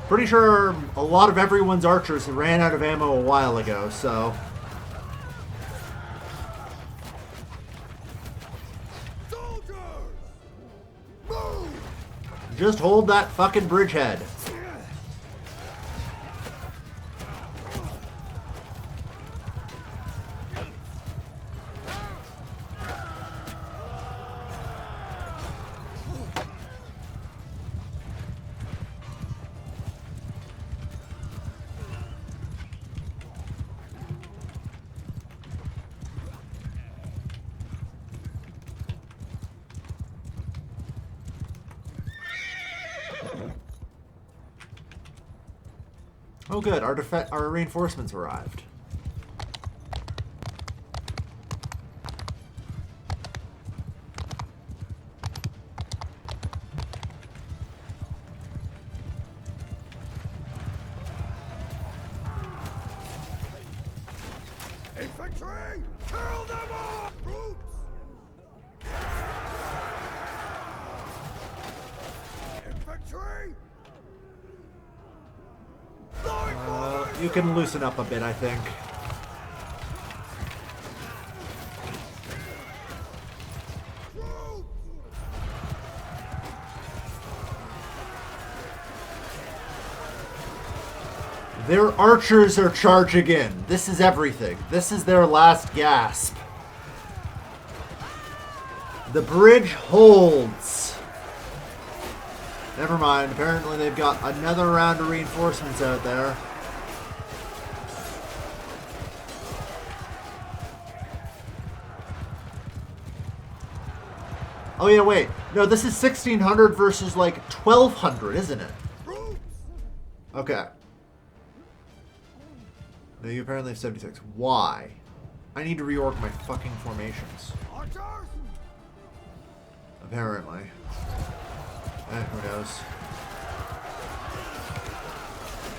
Pretty sure a lot of everyone's archers ran out of ammo a while ago, so... Soldiers! Move! Just hold that fucking bridgehead. Oh good, our reinforcements arrived. Infantry! Kill them all! Troops! Infantry! You can loosen up a bit, I think. Their archers are charging in. This is everything. This is their last gasp. The bridge holds. Never mind. Apparently they've got another round of reinforcements out there. Oh yeah, wait. No, this is 1600 versus like 1200, isn't it? Okay. No, you apparently have 76. Why? I need to reorg my fucking formations. Apparently. Who knows?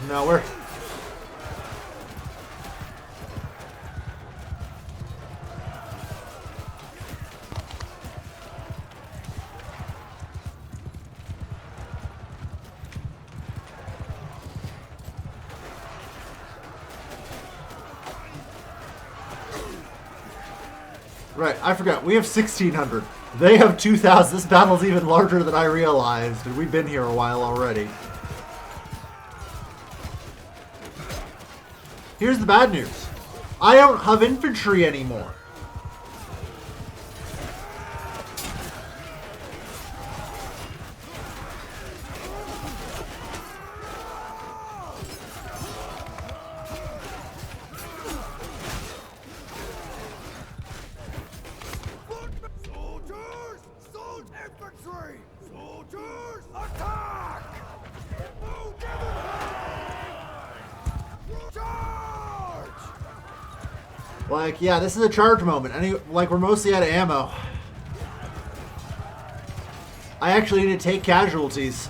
No, we're... Right, I forgot. We have 1600. They have 2000. This battle's even larger than I realized, and we've been here a while already. Here's the bad news. I don't have infantry anymore. Like, yeah, this is a charge moment. Like, we're mostly out of ammo. I actually need to take casualties.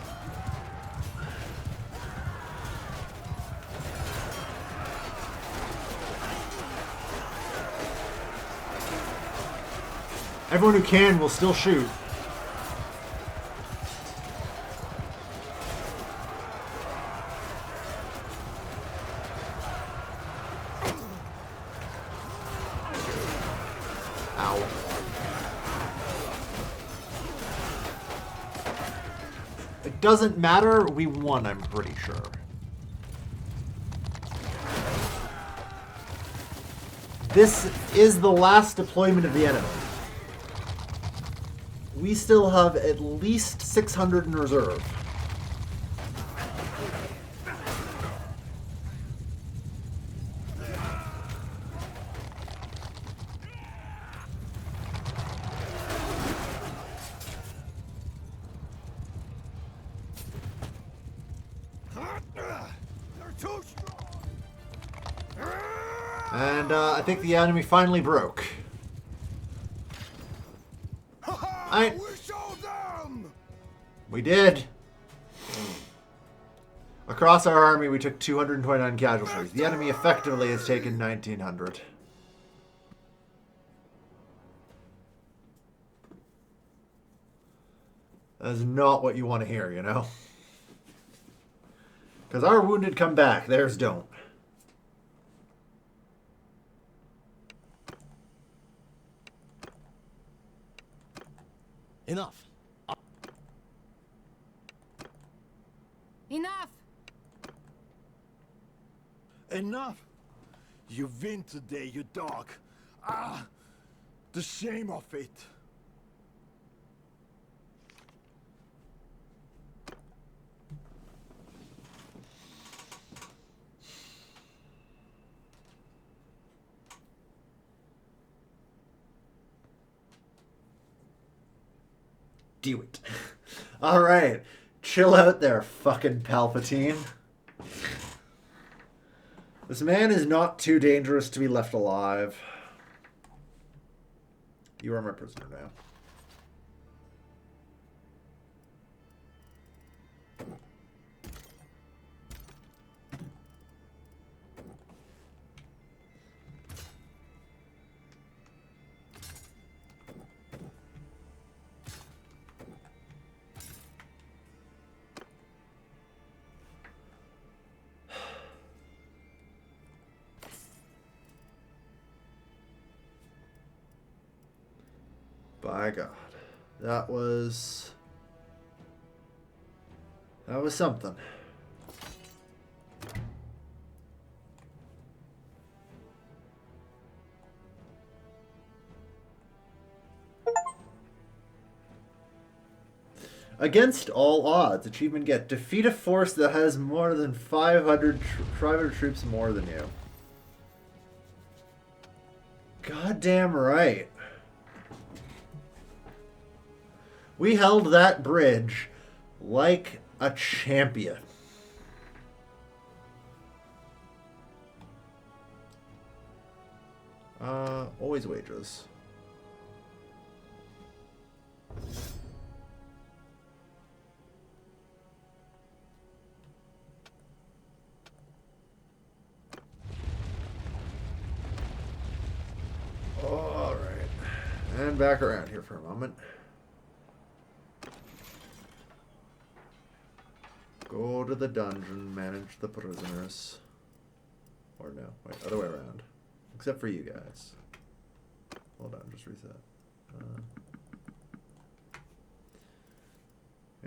Everyone who can will still shoot. Ow. It doesn't matter. We won, I'm pretty sure. This is the last deployment of the enemy. We still have at least 600 in reserve. They're too strong. And I think the enemy finally broke. We showed them. We did. Across our army, we took 229 casualties. The enemy effectively has taken 1,900. That is not what you want to hear, you know? Because our wounded come back, theirs don't. Enough. Enough! Enough. You win today, you dog. Ah, the shame of it. Do it. Alright. Chill out there, fucking Palpatine. This man is not too dangerous to be left alive. You are my prisoner now. By God, that was something. Against all odds, achievement get defeat a force that has more than 500 troops more than you. Goddamn right. We held that bridge like a champion. Always wages. All right. And back around here for a moment. Go to the dungeon, manage the prisoners. Or no, wait, other way around. Except for you guys. Hold on, just reset.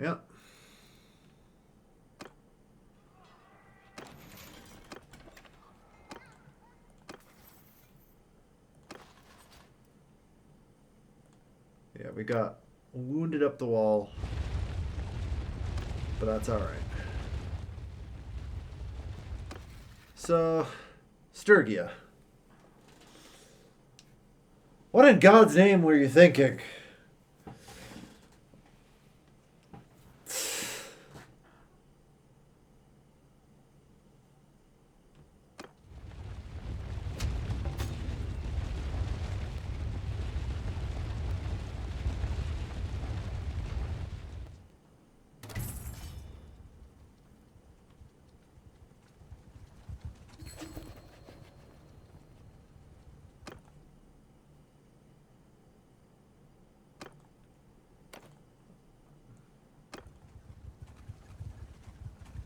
Yeah. Yeah, we got wounded up the wall. But that's alright. So, Sturgia. What in God's name were you thinking?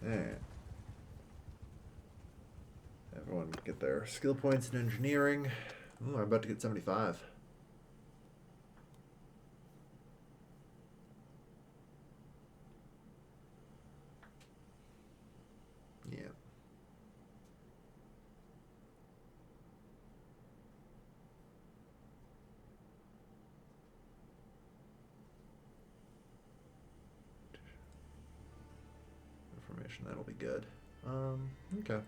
Alright. Everyone get their skill points in engineering. Ooh, I'm about to get 75. Yeah. Information, that'll be good. Okay.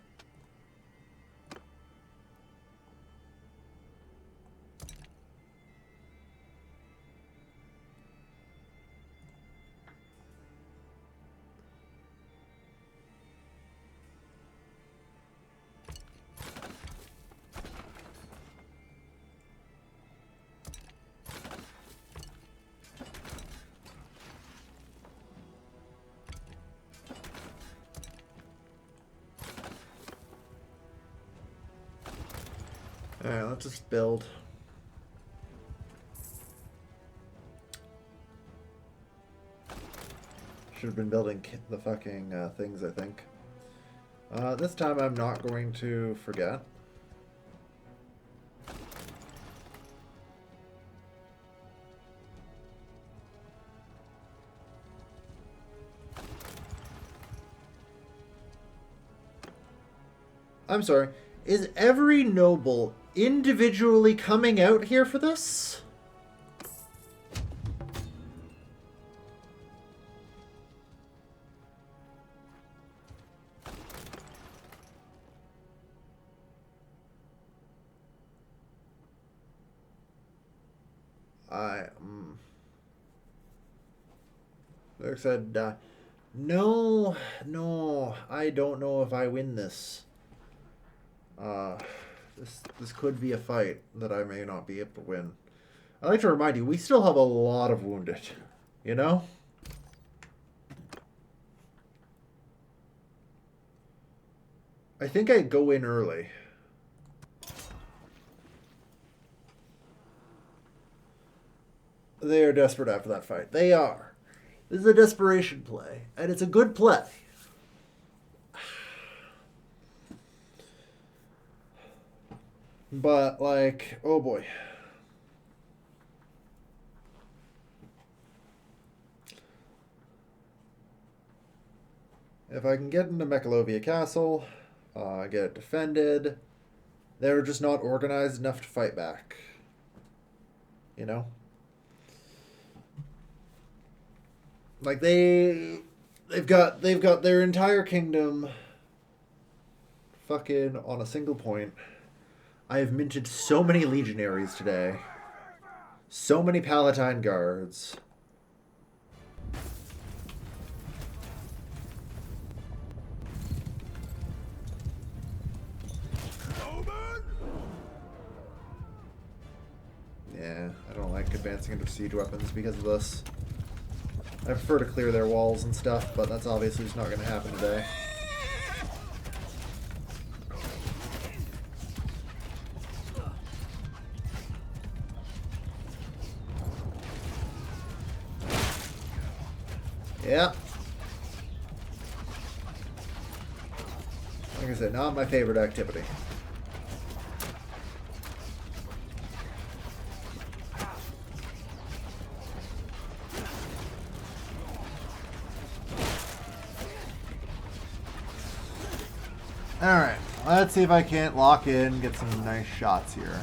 Alright, let's just build. Should have been building the fucking things, I think. This time I'm not going to forget. I'm sorry. Is every noble individually coming out here for this? Like I said, no, I don't know if I win this. This could be a fight that I may not be able to win. I'd like to remind you, we still have a lot of wounded, you know? I think I go in early. They are desperate after that fight. They are. This is a desperation play, and it's a good play. But, like, oh boy. If I can get into Mekalovia Castle, get it defended, they're just not organized enough to fight back. You know? Like, they've got their entire kingdom fucking on a single point. I have minted so many legionaries today. So many Palatine guards. Yeah, I don't like advancing into siege weapons because of this. I prefer to clear their walls and stuff, but that's obviously just not going to happen today. Yeah. Like I said, not my favorite activity. Alright, let's see if I can't lock in, get some nice shots here.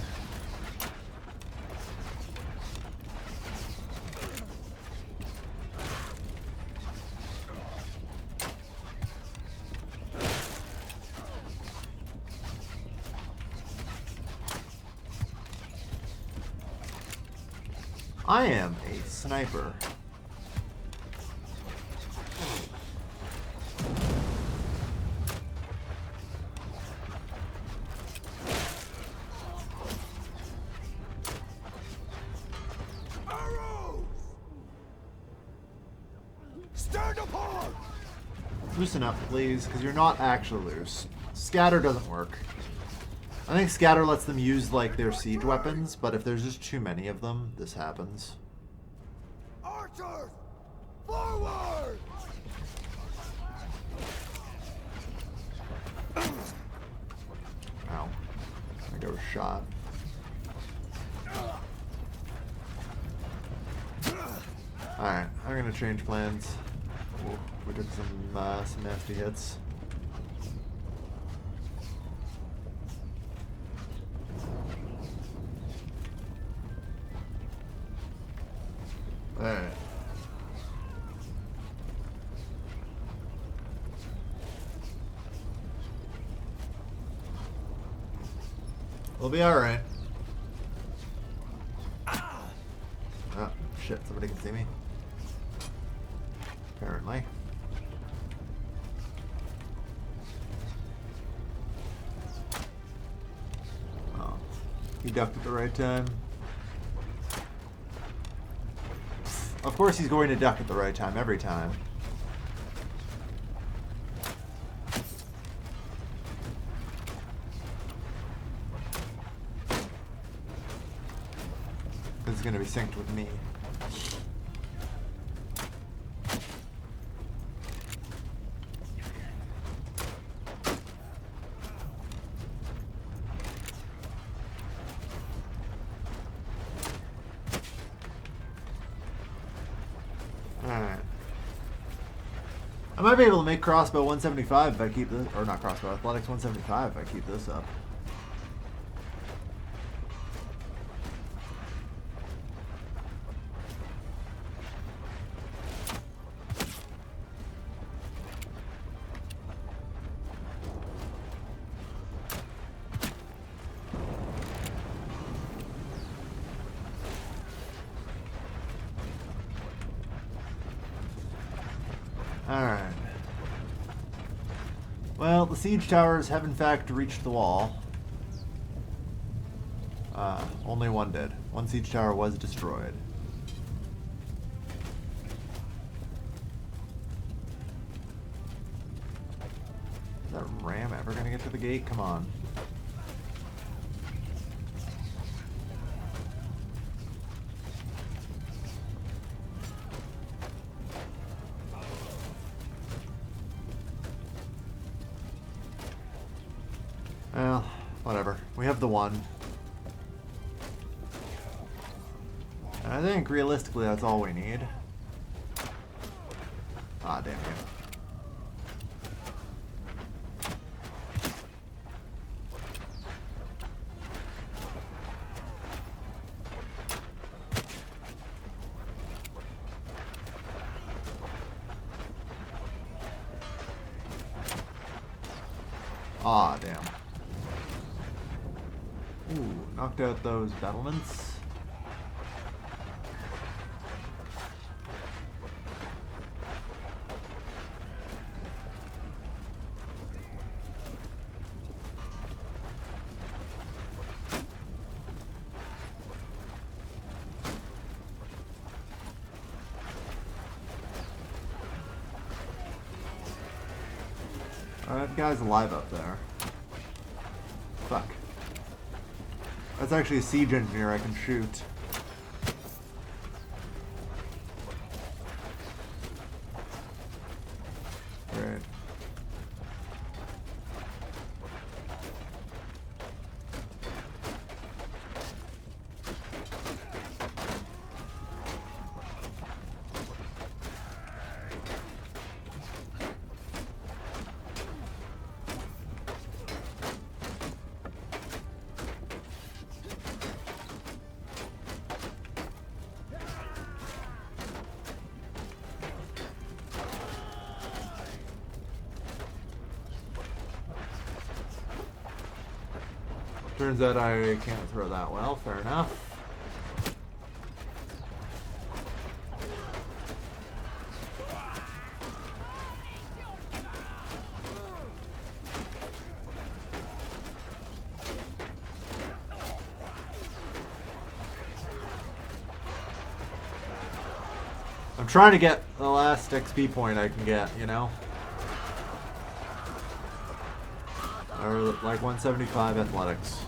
I am a sniper. Loosen up, please, because you're not actually loose. Scatter doesn't work. I think Scatter lets them use, like, their siege weapons, but if there's just too many of them, this happens. Archers! Forward! shot. Alright, I'm gonna change plans. Ooh, we took some nasty hits. Alright. We'll be alright. Oh, shit, somebody can see me. Apparently. Oh, he ducked at the right time. Of course he's going to duck at the right time every time. Because it's going to be synced with me. Alright. I might be able to make crossbow 175 if I keep this, or not crossbow, athletics 175 if I keep this up. Alright. Well, the siege towers have in fact reached the wall. Only one did. One siege tower was destroyed. Is that ram ever gonna get to the gate? Come on. Well, whatever. We have the one. And I think realistically that's all we need. Ah, damn you. Ah, damn. Ooh, knocked out those battlements. That guy's alive up there. Fuck. That's actually a siege engineer I can shoot. Great. Turns out I can't throw that well, fair enough. I'm trying to get the last XP point I can get, you know? Or like 175 athletics.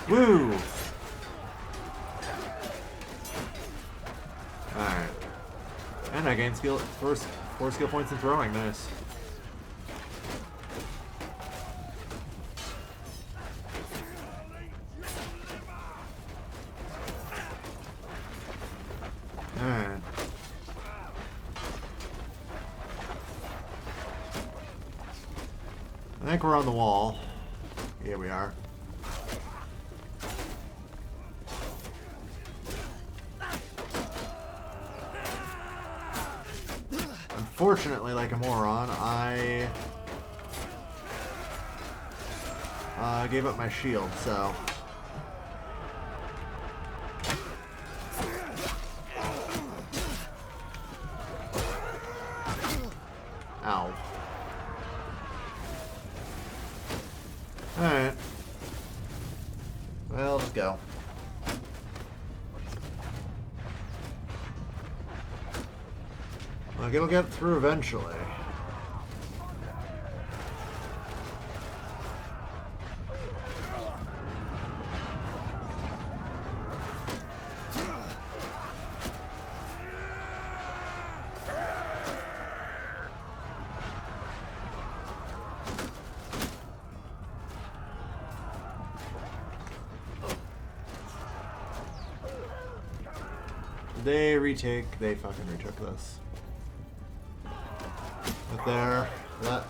Woo! Alright. And I gained skill, four skill points in throwing. Nice. Alright. I think we're on the wall. Here we are. Unfortunately, like a moron, I gave up my shield, so... Ow. Alright. Well, let's go. Like, it'll get through eventually. They fucking retook this. But there, that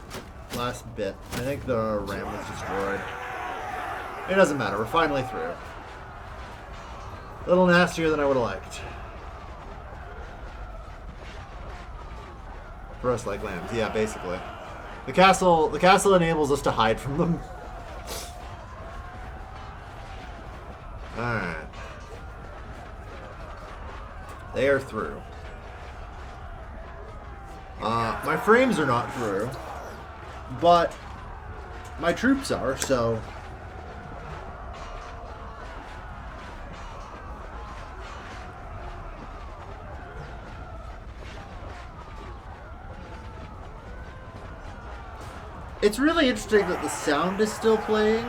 last bit, I think the ram was destroyed. It doesn't matter, we're finally through. A little nastier than I would have liked. For us like lambs, yeah, basically. The castle enables us to hide from them. Alright. They are through. My frames are not through, but my troops are, so... It's really interesting that the sound is still playing.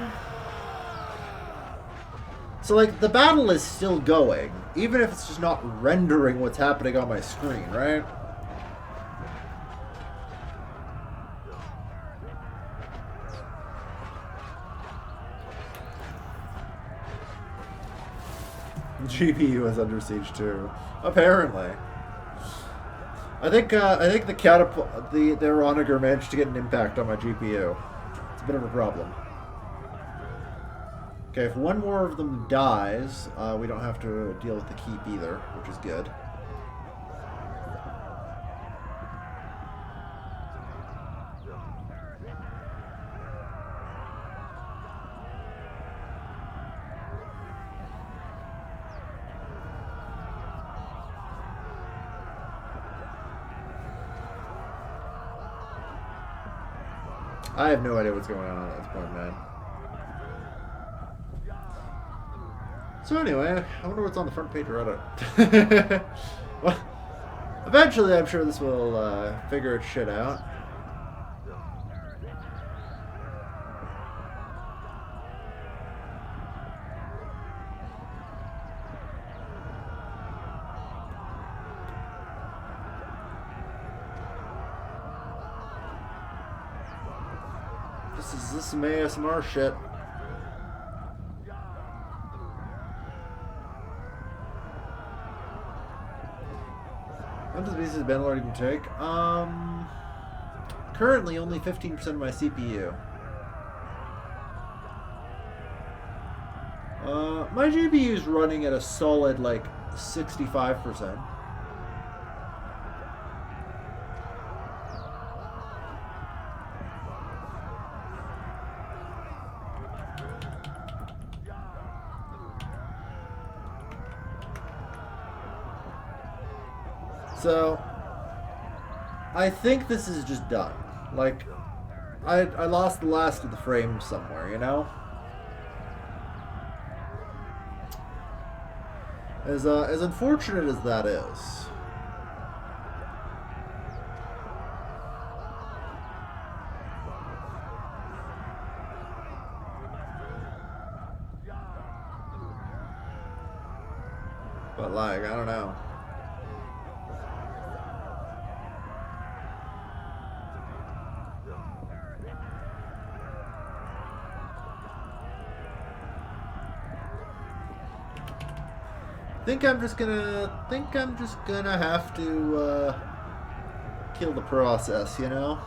So, like, the battle is still going, even if it's just not rendering what's happening on my screen, right? GPU is under siege too. Apparently. I think the catapult, the Onager managed to get an impact on my GPU. It's a bit of a problem. Okay, if one more of them dies, we don't have to deal with the keep either, which is good. I have no idea what's going on at this point, man. So anyway, I wonder what's on the front page of Reddit. Well, eventually I'm sure this will figure its shit out. This is some ASMR shit. How much species does Bannerlord even take? Currently only 15% of my CPU. My GPU is running at a solid, like, 65%. So, I think this is just done. Like, I lost the last of the frames somewhere, you know? As unfortunate as that is. But like, I don't know. Think I'm just gonna have to kill the process, you know?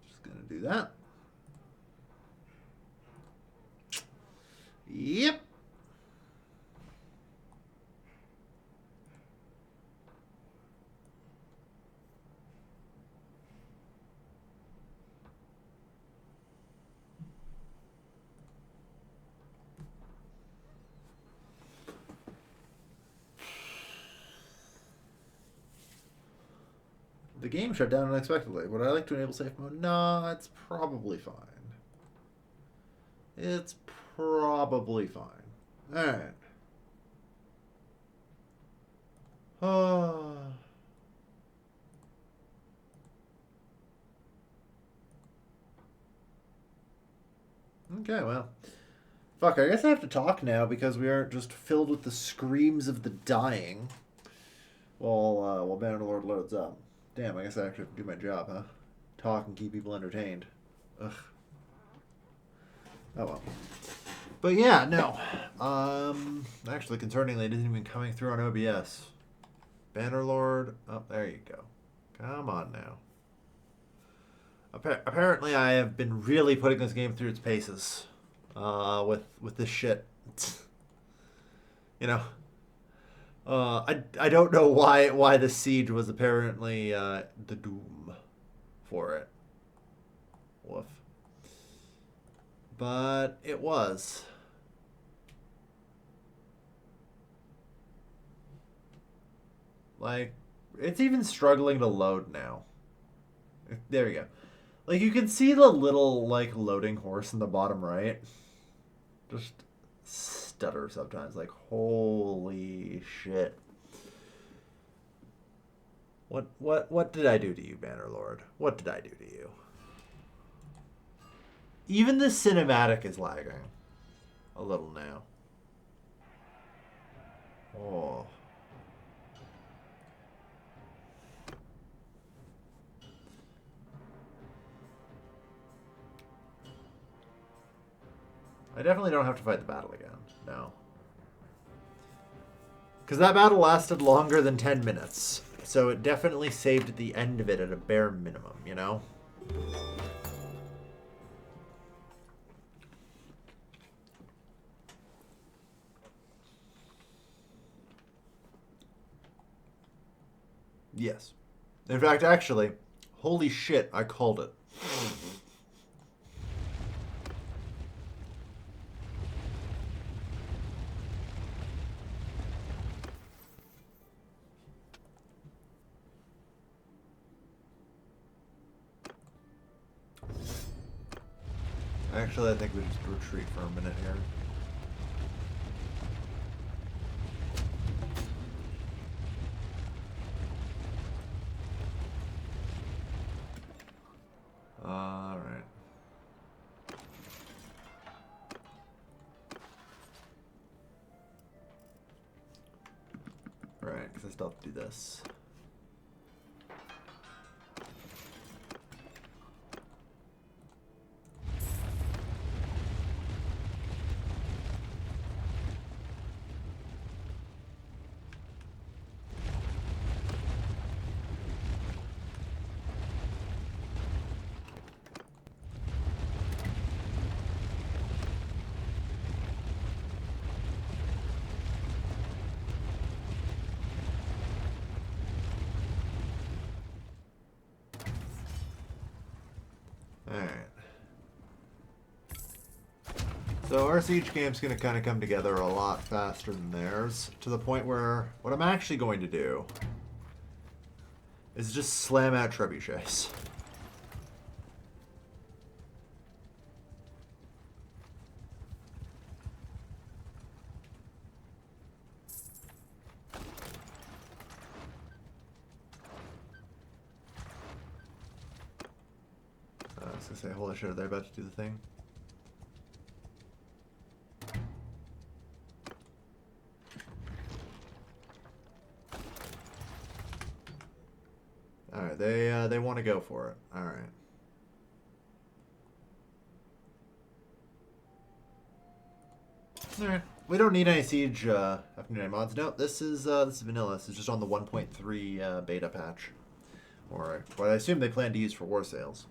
Just gonna do that. Yep. The game shut down unexpectedly. Would I like to enable safe mode? No, it's probably fine. It's probably fine. Alright. Okay, well. Fuck, I guess I have to talk now because we aren't just filled with the screams of the dying while Bannerlord loads up. Damn, I guess I actually have to do my job, huh? Talk and keep people entertained. Ugh. Oh well. But yeah, no. Actually, concerningly, it isn't even coming through on OBS. Bannerlord. Oh, there you go. Come on now. Apparently, I have been really putting this game through its paces. With this shit. You know. I don't know why the siege was apparently the doom for it. Woof. But it was. Like, it's even struggling to load now. There we go. Like, you can see the little, like, loading horse in the bottom right. Just stutter sometimes. Like, holy shit. What did I do to you, Bannerlord? What did I do to you? Even the cinematic is lagging. A little now. Oh. I definitely don't have to fight the battle again. No. Because that battle lasted longer than 10 minutes. So it definitely saved the end of it at a bare minimum, you know? Yes. In fact, actually, holy shit, I called it. Actually, I think we just retreat for a minute here. Alright. Right, because I still have to do this. Alright. So our siege camp's going to kind of come together a lot faster than theirs, to the point where what I'm actually going to do is just slam out trebuchets. was gonna say, holy shit, are they about to do the thing? Alright, they want to go for it. Alright. Alright. We don't need any siege afternoon mods. No, this is vanilla. This is just on the 1.3 beta patch. Or what I assume they plan to use for warsails.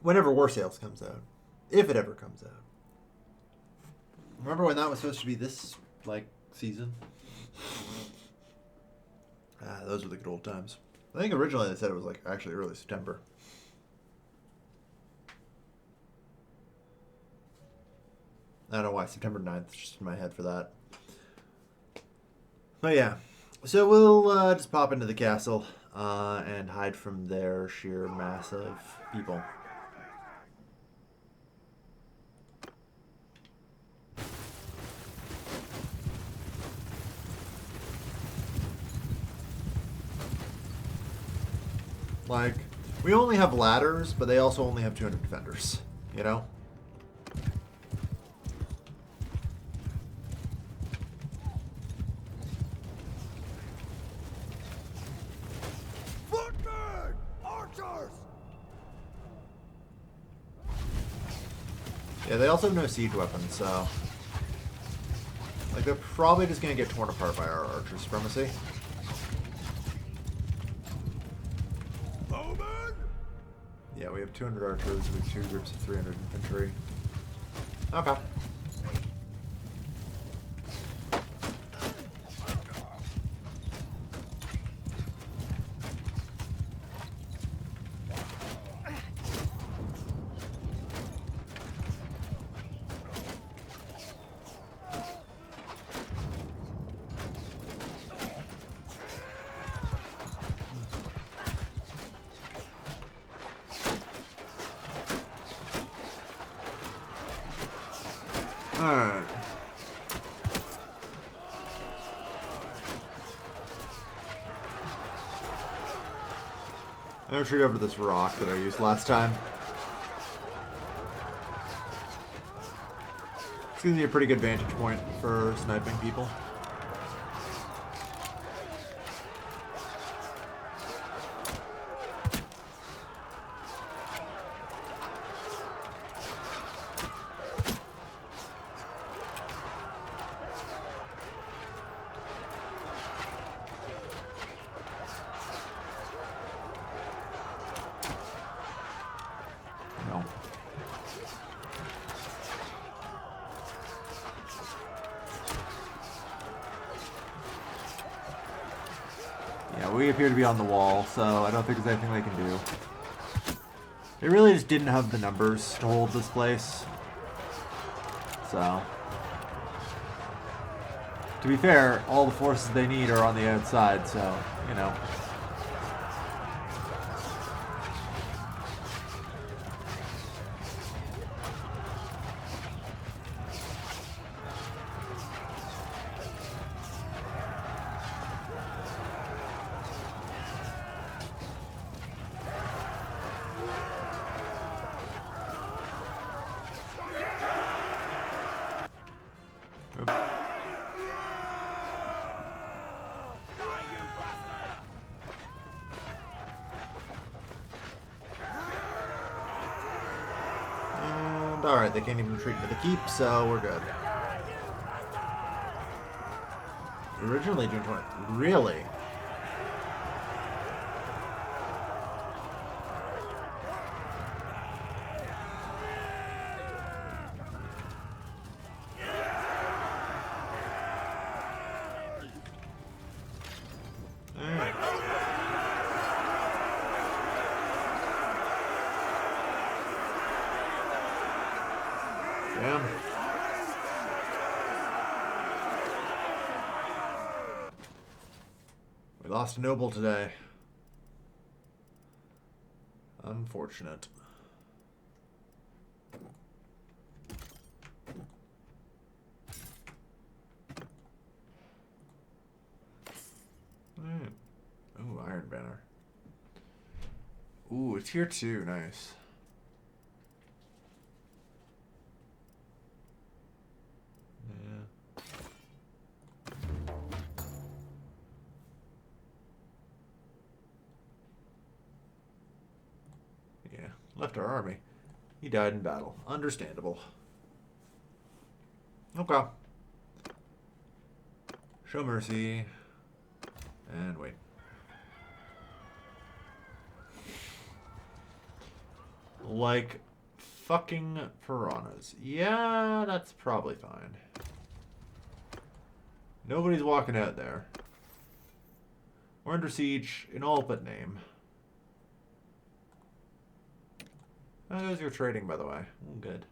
Whenever warsails comes out. If it ever comes out. Remember when that was supposed to be this, like, season? Those were the good old times. I think originally they said it was, like, actually early September. I don't know why. September 9th is just in my head for that. But yeah. So we'll just pop into the castle and hide from their sheer mass of people. Like, we only have ladders, but they also only have 200 defenders, you know? Footmen! Archers! Yeah, they also have no siege weapons, so... Like, they're probably just gonna get torn apart by our archer supremacy. Yeah, we have 200 archers with 2 groups of 300 infantry. Okay. Alright. I'm gonna shoot over this rock that I used last time. It's gonna be a pretty good vantage point for sniping people. Yeah, we appear to be on the wall, so I don't think there's anything they can do. They really just didn't have the numbers to hold this place. So, to be fair, all the forces they need are on the outside, so, you know. Alright, they can't even retreat to the keep, so we're good. Originally doing 20. Really? Alright. Damn. We lost a noble today. Unfortunate. Alright. Oh, Ooh, tier 2, nice. Yeah. Yeah, left our army. He died in battle. Understandable. Okay. Show mercy. And wait. Like fucking piranhas. Yeah, that's probably fine. Nobody's walking out there. We're under siege in all but name. How goes your trading, by the way? Oh, good.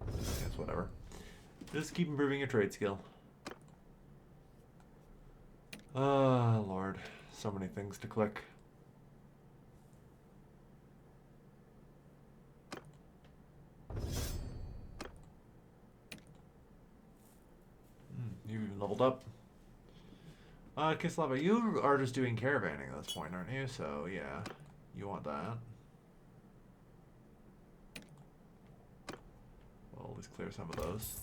I guess whatever. Just keep improving your trade skill. Ah, Lord. So many things to click. You've even leveled up. Kislava, you are just doing caravanning at this point, aren't you? So, yeah. You want that. Well, let's clear some of those.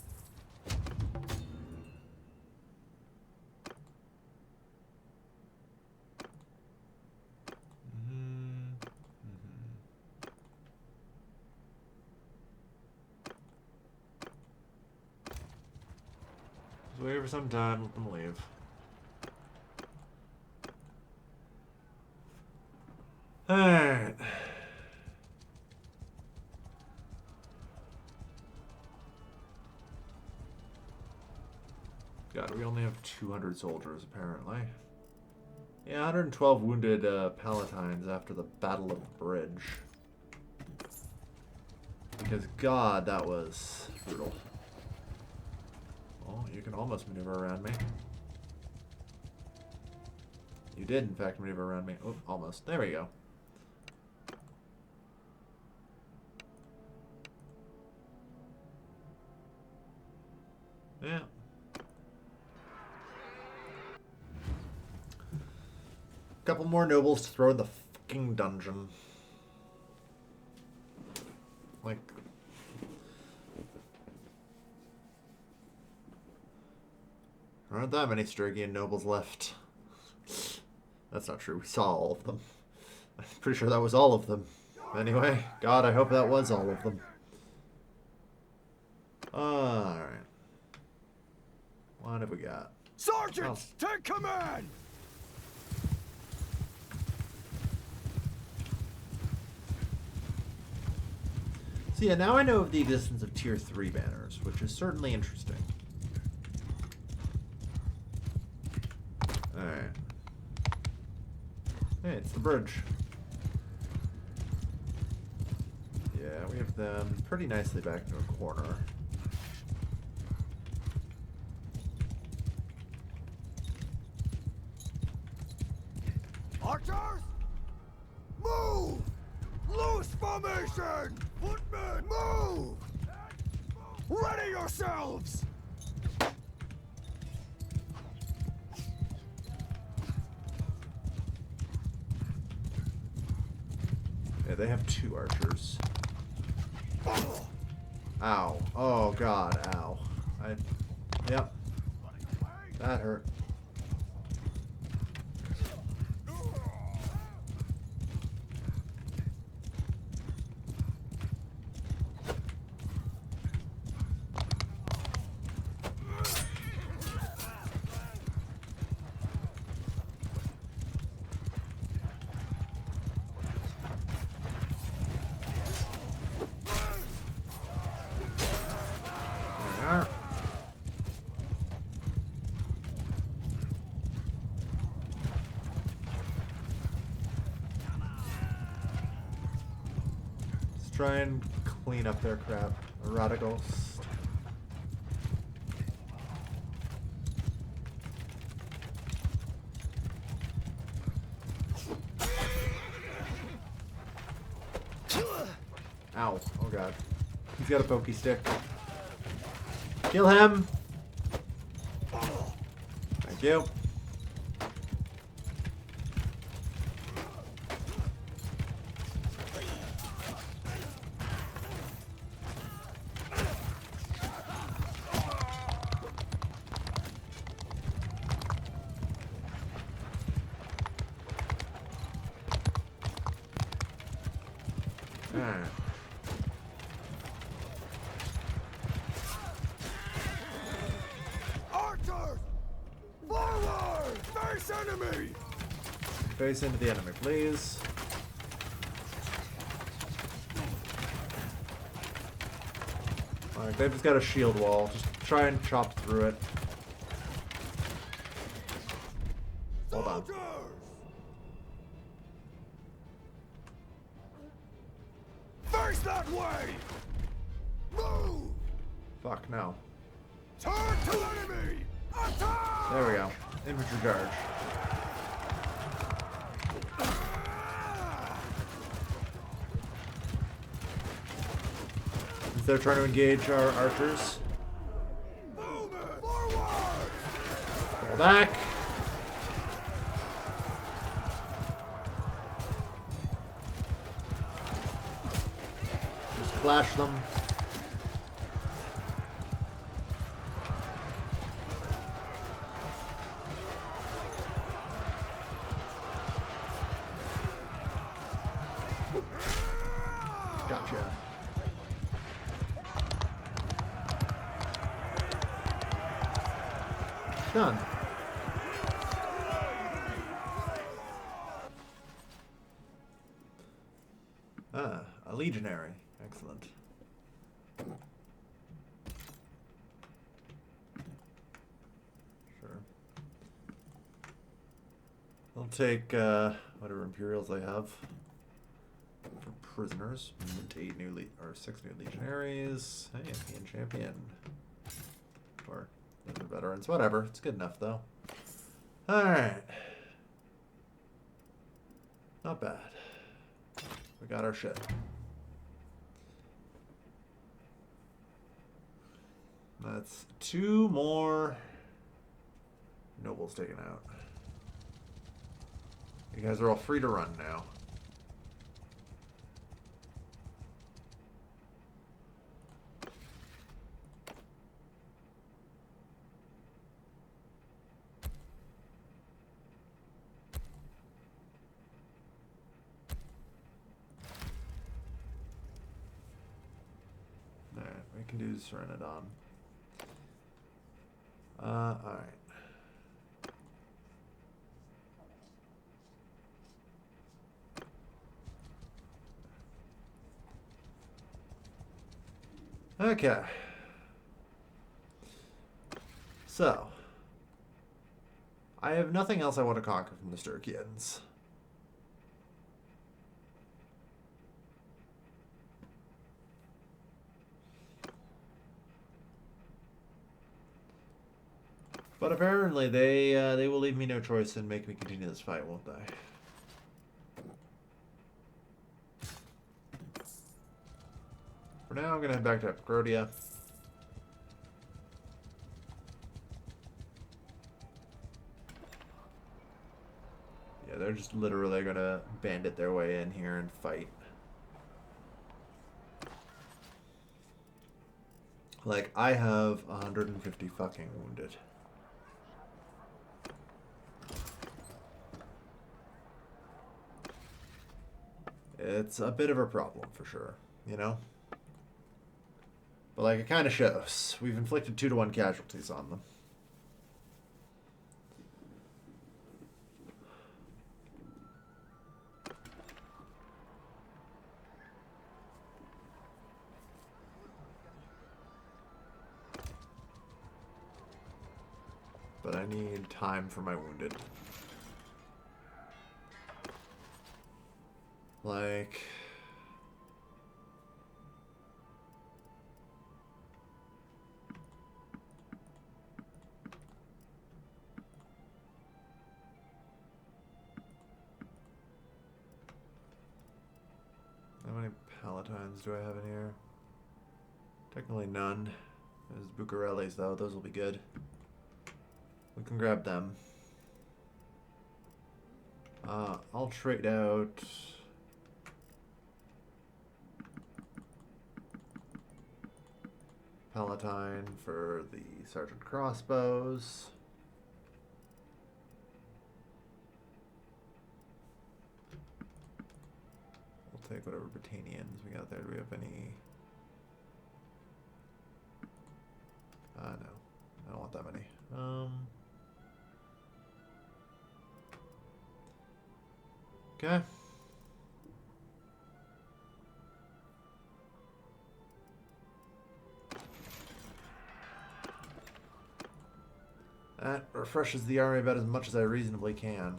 Just wait for some time, let them leave. Alright. God, we only have 200 soldiers, apparently. Yeah, 112 wounded Palatines after the Battle of the Bridge. Because, God, that was brutal. Oh, you can almost maneuver around me. You did, in fact, maneuver around me. Oh, almost. There we go. Yeah. Couple more nobles to throw in the fucking dungeon. Like... there aren't that many Stygian nobles left. That's not true. We saw all of them. I'm pretty sure that was all of them. Anyway, God, I hope that was all of them. Alright. What have we got? Sergeants, take command! So yeah, now I know of the existence of tier 3 banners, which is certainly interesting. Alright. Hey, it's the bridge. Yeah, we have them pretty nicely back into a corner. Archers! Move! Loose formation! Footmen, move! Ready yourselves! Yeah, they have 2 archers. Ow. Oh, God. Ow. Yep. That hurt. Try and clean up their crap. Radicals. Ow. Oh god. He's got a pokey stick. Kill him! Thank you. Face enemy! Face into the enemy, please. Alright, they've just got a shield wall. Just try and chop through it. Hold on. Soldiers! Face that way! Move! Fuck, no. Turn to enemy! Attack! There we go. Infantry charge. They're trying to engage our archers. Move it! Forward! Pull back. Just clash them. Gotcha. Done. Ah, a legionary. Excellent. Sure. I'll take whatever Imperials I have for prisoners. 8 new or 6 new legionaries. Hey, champion. Or those are veterans. Whatever. It's good enough though. Alright. Not bad. We got our shit. That's 2 more nobles taken out. You guys are all free to run now. Alright, we can do Serenadon. Alright. Okay. So, I have nothing else I want to conquer from the Sturkians. But apparently they will leave me no choice and make me continue this fight, won't they? For now, I'm gonna head back to Epicrodia. Yeah, they're just literally gonna bandit their way in here and fight. Like, I have 150 fucking wounded. It's a bit of a problem for sure, you know? But like, it kind of shows. We've inflicted 2-to-1 casualties on them. But I need time for my wounded. Like... How many Palatines do I have in here? Technically none. There's Bucarellis though, those will be good. We can grab them. I'll trade out... Palatine for the Sergeant Crossbows. We'll take whatever Britannians we got there. Do we have any? No. I don't want that many. Okay. That refreshes the army about as much as I reasonably can.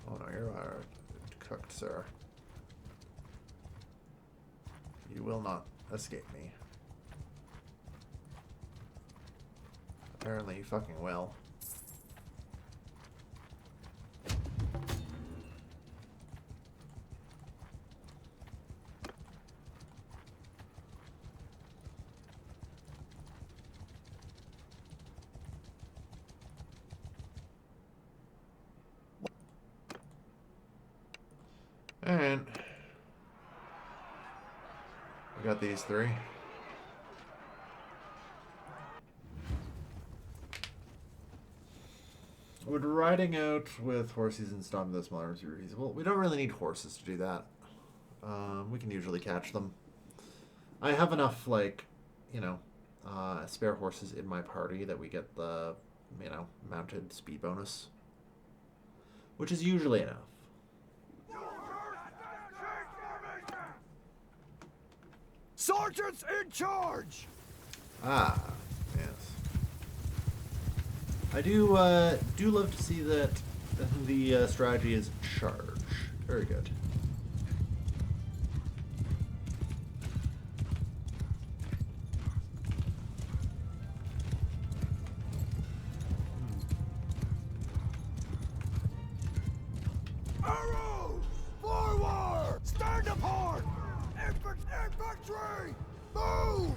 Oh no, you're cooked, sir. You will not escape me. Apparently you fucking will. And we got these three. Would riding out with horses and stomping those smaller be feasible? We don't really need horses to do that. We can usually catch them. I have enough, like, spare horses in my party that we get the, mounted speed bonus. Which is usually enough. Sergeants in charge! Ah, yes. I do love to see that the strategy is charge. Very good. Arrows! Forward! Stand apart! Infantry! Move!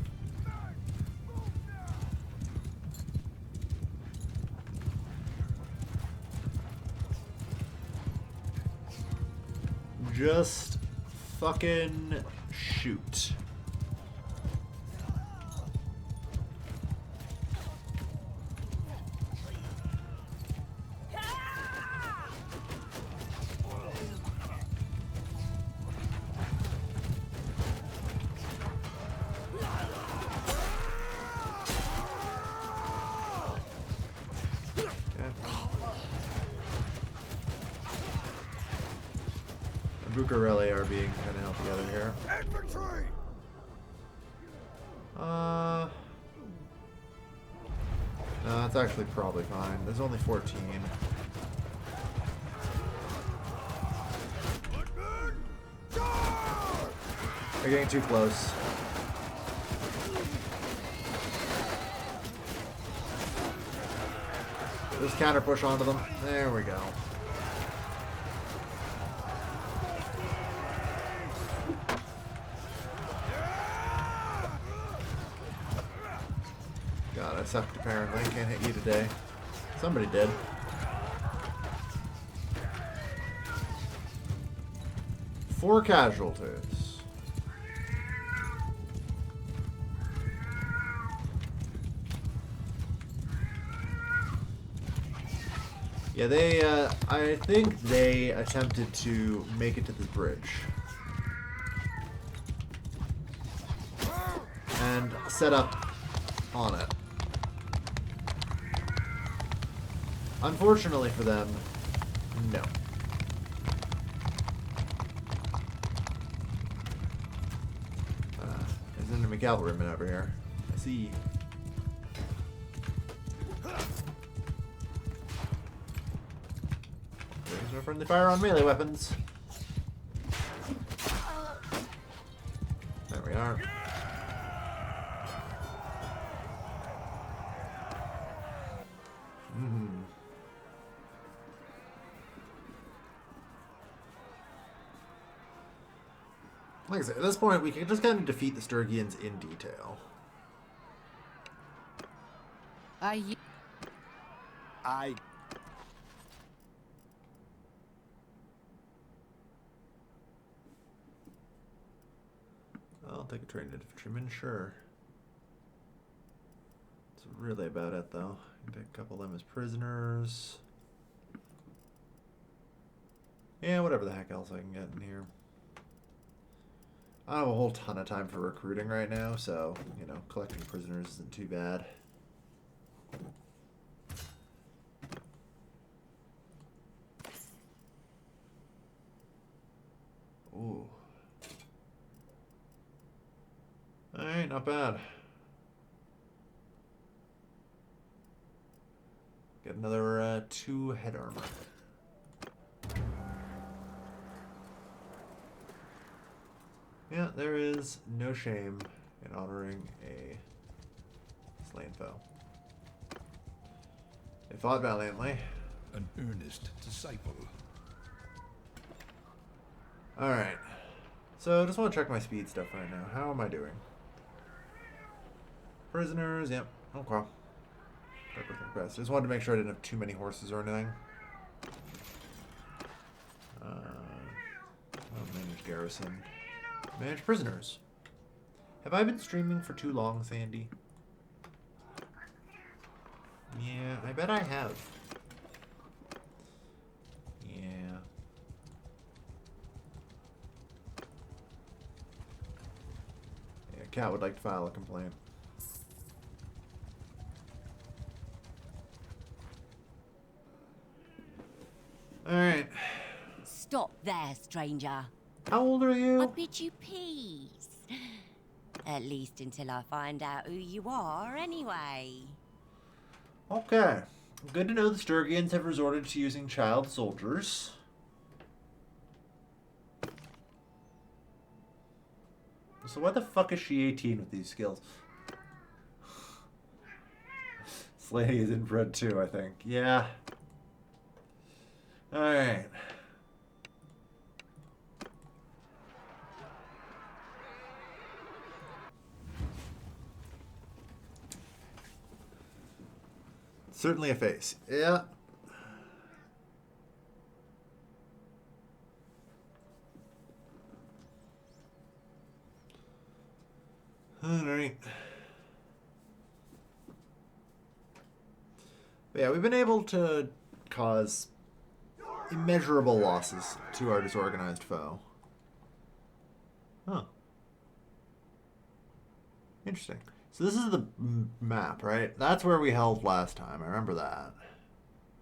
Just fucking shoot. Bucarelli are being kind of held together here. Infantry! No, that's actually probably fine. There's only 14. They're getting too close. Just counter push onto them. There we go. God, I sucked apparently. Can't hit you today. Somebody did. Four casualties. Yeah, I think they attempted to make it to the bridge. And set up on it. Unfortunately for them, no. There's an enemy cavalryman over here. I see. There's no friendly fire on melee weapons. There we are. Like I said, at this point, we can just kind of defeat the Sturgians in detail. I... I'll take a trained infantryman, sure. That's really about it, though. Take a couple of them as prisoners. Yeah, whatever the heck else I can get in here. I don't have a whole ton of time for recruiting right now, so, you know, collecting prisoners isn't too bad. Ooh. Alright, not bad. Get another 2 head armor. Yeah, there is no shame in honoring a slain foe. They fought valiantly. An earnest disciple. Alright. So, I just want to check my speed stuff right now. How am I doing? Prisoners, yep. Okay. Just wanted to make sure I didn't have too many horses or anything. Manage garrison. Manage prisoners. Have I been streaming for too long, Sandy? Yeah, I bet I have. Yeah. Yeah, Cat would like to file a complaint. Alright. Stop there, stranger. How old are I you? bid you peace. At least until I find out who you are, anyway. Okay. Good to know the Sturgians have resorted to using child soldiers. So why the fuck is she 18 with these skills? Slaney is inbred too, I think. Yeah. Alright. Certainly a face. Yeah. Alright. Yeah, we've been able to cause immeasurable losses to our disorganized foe. Huh. Interesting. So this is the map, right? That's where we held last time. I remember that.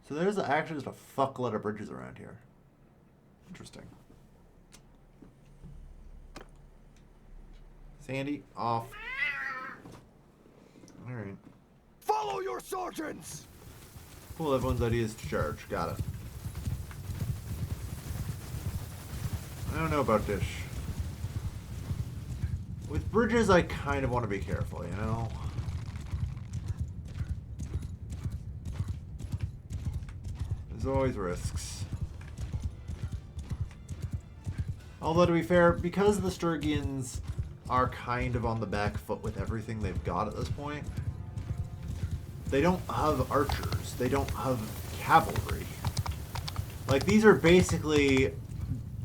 So there's actually just a fuckload of bridges around here. Interesting. Sandy, off. Alright. Follow your sergeants! Cool, everyone's idea is to charge. Got it. I don't know about this. With bridges, I kind of want to be careful, you know? There's always risks. Although, to be fair, because the Sturgians are kind of on the back foot with everything they've got at this point, they don't have archers. They don't have cavalry. Like, these are basically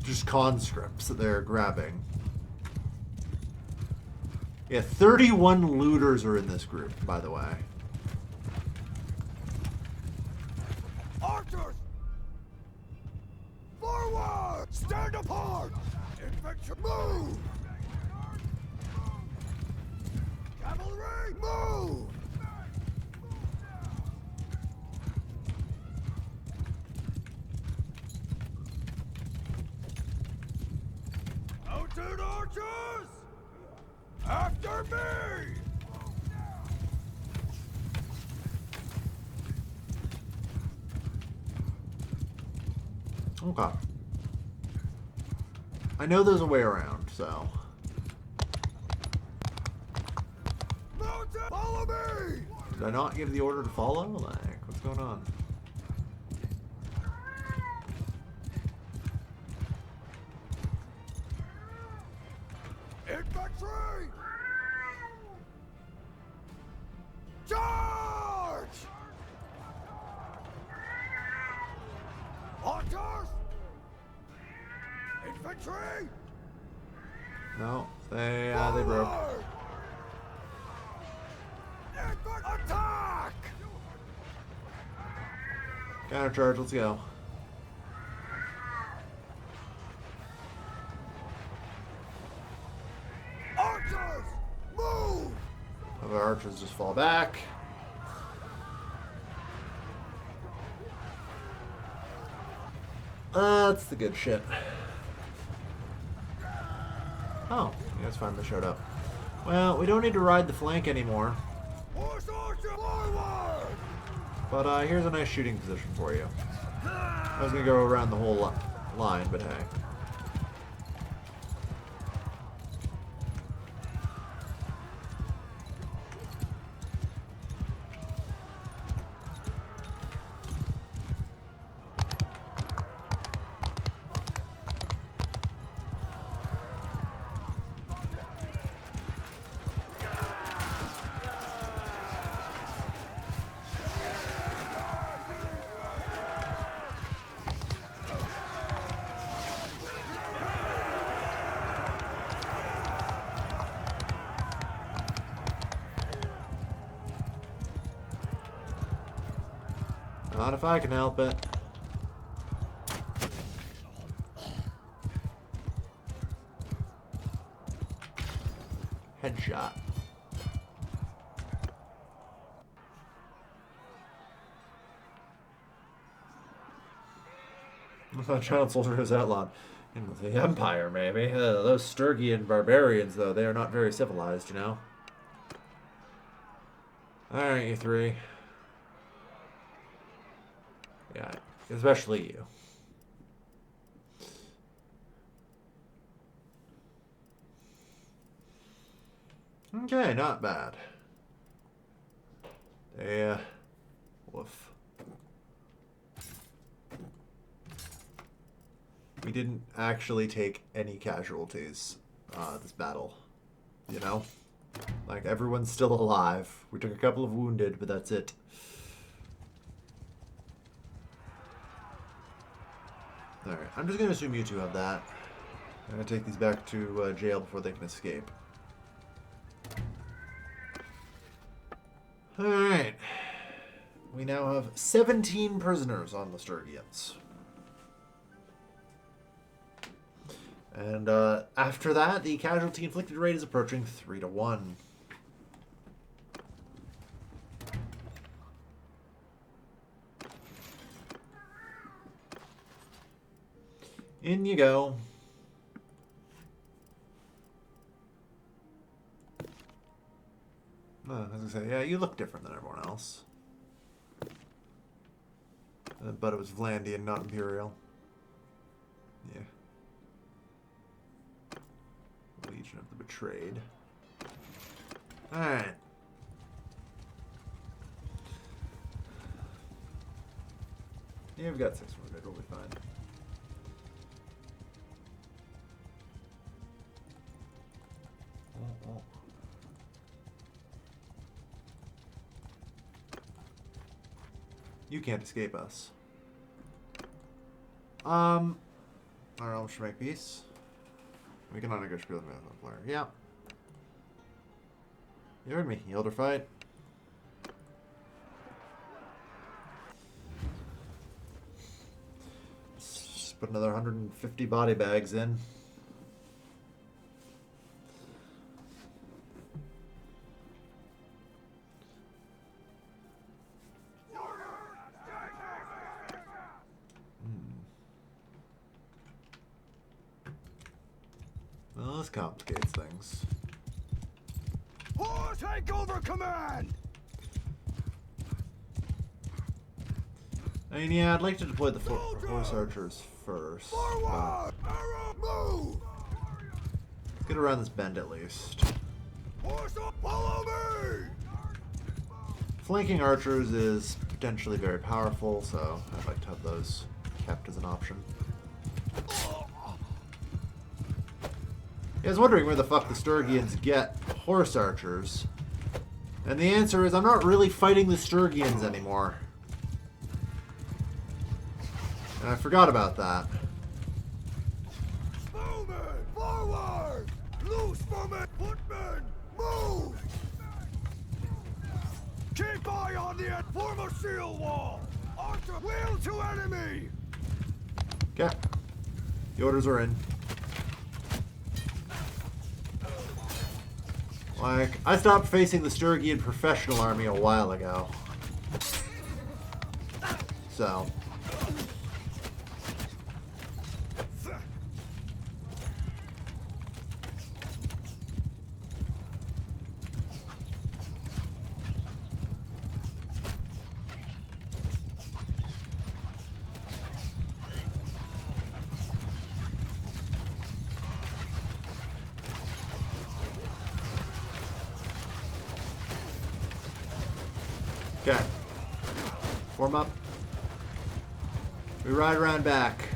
just conscripts that they're grabbing. Yeah, 31 looters are in this group, by the way. Archers! Forward! Stand apart! Infantry, move! Cavalry, move! Mounted archers! After me! Okay. I know there's a way around, so. Mounted, follow me! Did I not give the order to follow? Like, what's going on? Infantry! Charge! Archers! Infantry! No, they broke. Forward! Attack! Counter charge, let's go. of our archers just fall back. That's the good shit. Oh, you guys finally showed up. Well, we don't need to ride the flank anymore. But here's a nice shooting position for you. I was going to go around the whole line, but hey. Not if I can help it. Headshot. A child soldier is outlawed. In the Empire, maybe. Those Sturgian barbarians, though, they are not very civilized, you know? Alright, you three. Yeah, especially you. Okay, not bad. Woof. We didn't actually take any casualties this battle, you know? Like, everyone's still alive. We took a couple of wounded, but that's it. Alright, I'm just going to assume you two have that. I'm going to take these back to jail before they can escape. Alright. We now have 17 prisoners on the Sturgians. And after that, the casualty inflicted rate is approaching 3-1. In you go. Oh, I was gonna say, yeah, you look different than everyone else. But it was Vlandian, not Imperial. Yeah. Legion of the Betrayed. Alright. Yeah, we've got 6 wounded. We'll be fine. You can't escape us. Our realm should make peace. We cannot negotiate with the player. Yeah. You heard me. Yield or fight. Just put another 150 body bags in. Well, this complicates things. Take over command! I mean, yeah, I'd like to deploy the horse archers first. Forward! Arrow, move! Let's get around this bend at least. Horse, follow me! Flanking archers is potentially very powerful, so I'd like to have those kept as an option. I was wondering where the fuck the Sturgians get horse archers. And the answer is I'm not really fighting the Sturgians anymore. And I forgot about that. Bowman, forward! Loose bowman, footman, move! Keep eye on the form a shield wall! Archer, wheel to enemy! Okay. The orders are in. Like, I stopped facing the Sturgian professional army a while ago. So. Okay. Form up. We ride around back.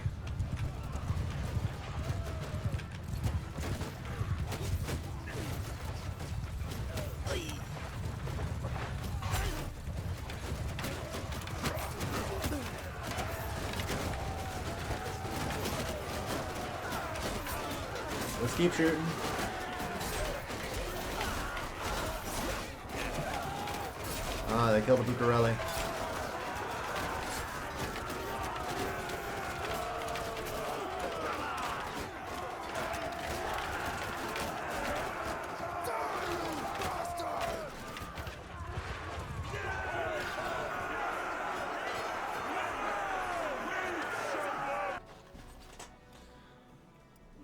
Let's keep shooting. Ah, they killed a Bucarelli.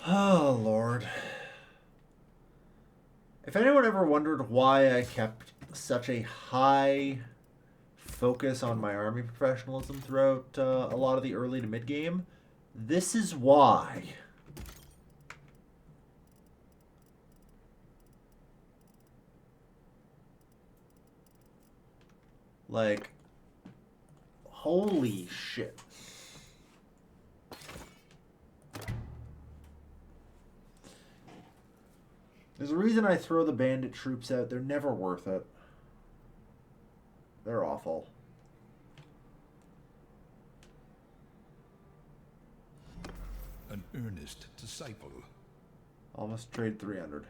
Oh, Lord. If anyone ever wondered why I kept such a high focus on my army professionalism throughout a lot of the early to mid game, this is why. Like, holy shit. There's a reason I throw the bandit troops out. They're never worth it. They're awful. An earnest disciple. Almost trade 300.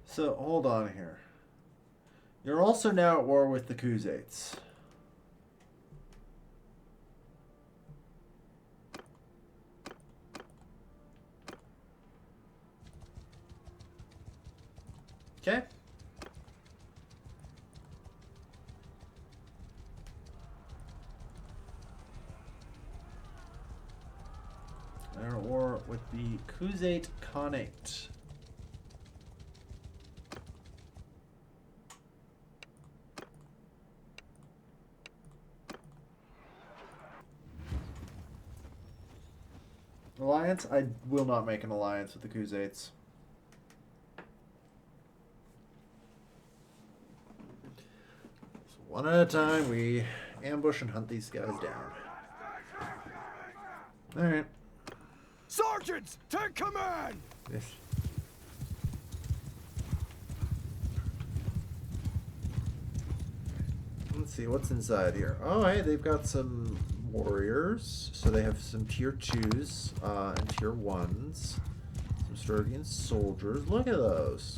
So, hold on here. You're also now at war with the Khuzaits. Okay. They're at war with the Khuzait Khanate. Alliance? I will not make an alliance with the Khuzaits. So one at a time, we ambush and hunt these guys down. Alright. Sergeants, take command! Yes. Let's see, what's inside here? Oh, hey, they've got some warriors. So they have some tier 2s and tier 1s. Some Sturgian soldiers. Look at those.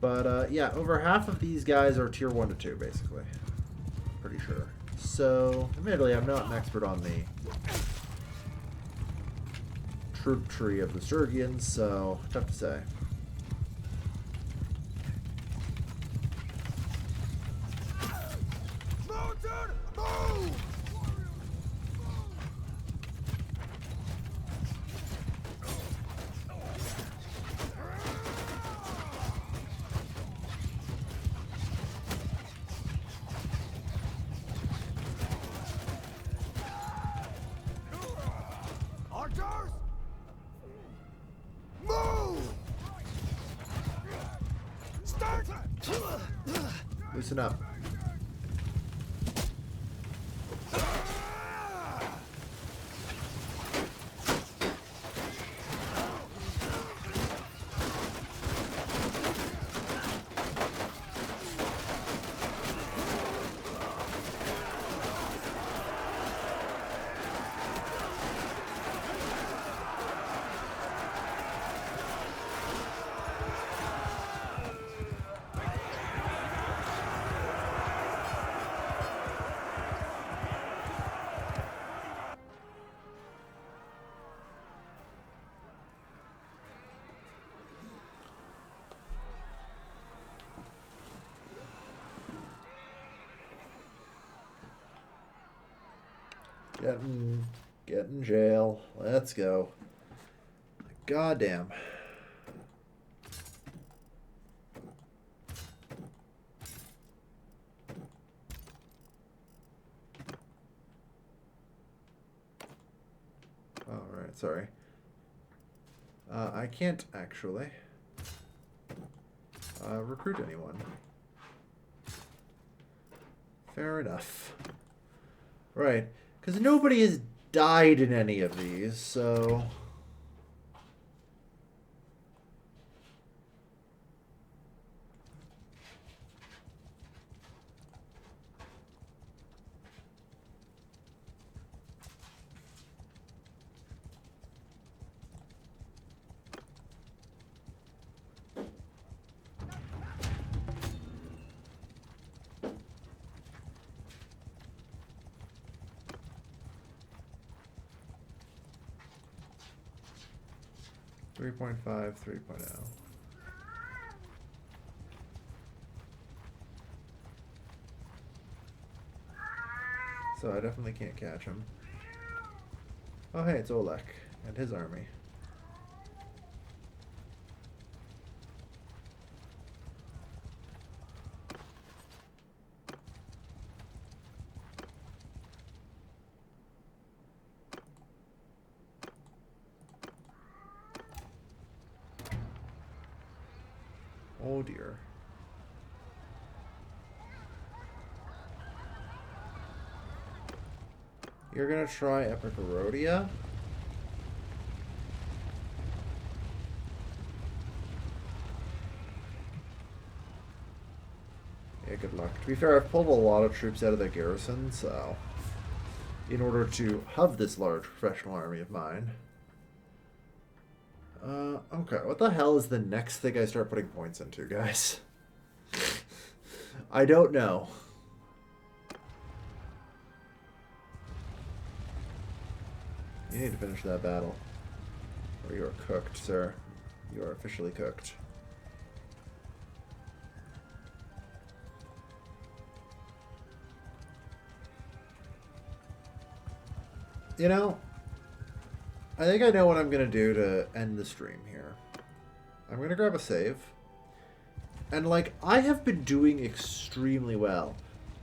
But, yeah, over half of these guys are tier 1 to 2, basically. Pretty sure. So, admittedly, I'm not an expert on the troop tree of the Sturgians, so tough to say. Loosen up. Get in jail. Let's go. Goddamn. All right, sorry. I can't actually recruit anyone. Fair enough. Right, because nobody has died in any of these, so... Three 3.5, 3.0. So I definitely can't catch him. Oh hey, it's Olek and his army. Oh dear. You're gonna try Epicarodia? Yeah, good luck. To be fair, I've pulled a lot of troops out of the garrison, so... in order to have this large professional army of mine. Okay, what the hell is the next thing I start putting points into, guys? I don't know. You need to finish that battle. Or you are cooked, sir. You are officially cooked. You know, I think I know what I'm going to do to end the stream here. I'm going to grab a save. And, like, I have been doing extremely well.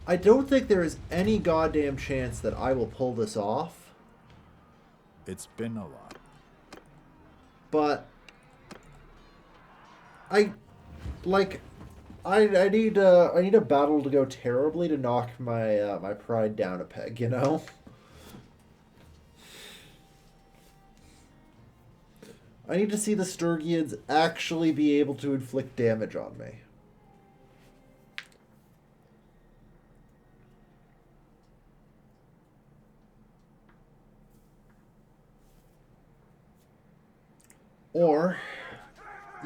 I don't think there is any goddamn chance that I will pull this off. It's been a lot. But I need a battle to go terribly to knock my my pride down a peg, you know? I need to see the Sturgians actually be able to inflict damage on me. Or,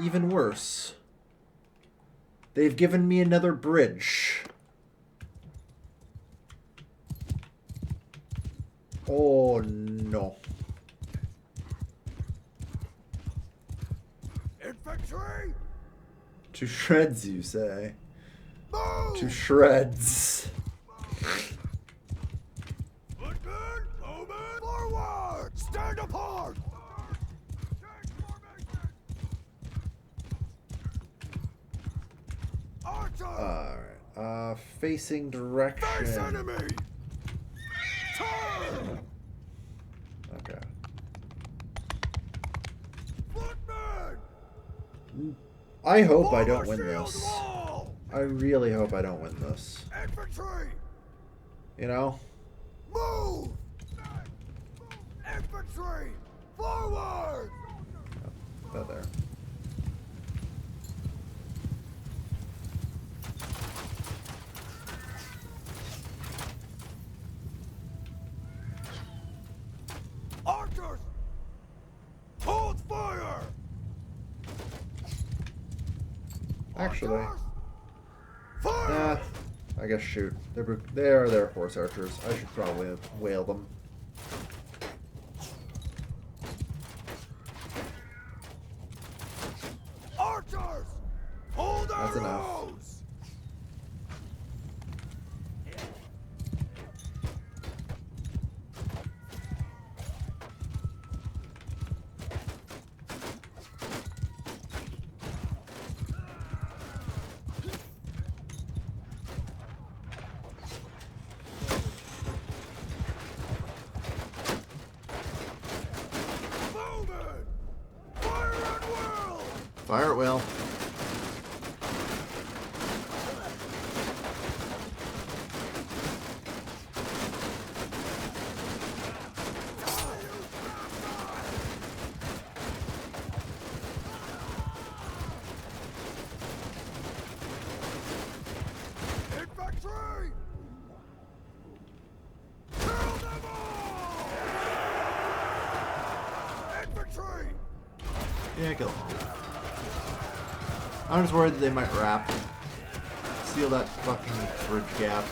even worse, they've given me another bridge. Oh no. Infantry! To shreds, you say? Move! To shreds. Footmen, bowmen, forward! Stand apart! Alright, facing direction. Face enemy! Turn! Okay. Footmen! I hope I Form don't a win shield this. wall! I really hope I don't win this. Infantry! You know? Move! Infantry! Forward! About there. Archers! Hold fire! Actually, Archers! Fire! I guess shoot. They're horse archers. I should probably whale them. Archers! Hold That's enough. arrows! Fire at will. Infantry! Kill them all! Infantry! Yeah, kill them all. I'm just worried that they might wrap. Seal that fucking bridge gap.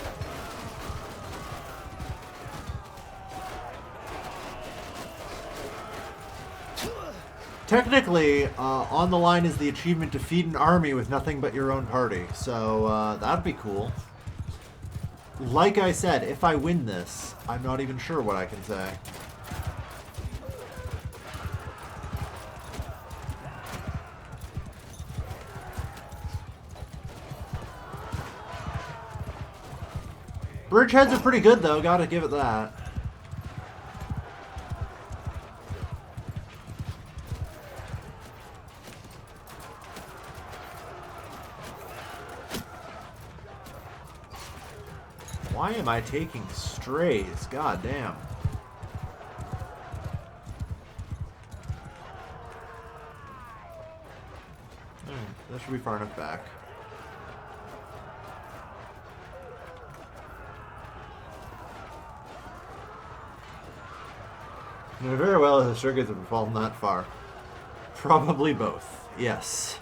Technically, on the line is the achievement to feed an army with nothing but your own party. So, that'd be cool. Like I said, if I win this, I'm not even sure what I can say. Bridgeheads are pretty good, though. Gotta give it that. Why am I taking strays? God damn. Alright, that should be far enough back. Now, very well, the circuits have fallen that far. Probably both. Yes.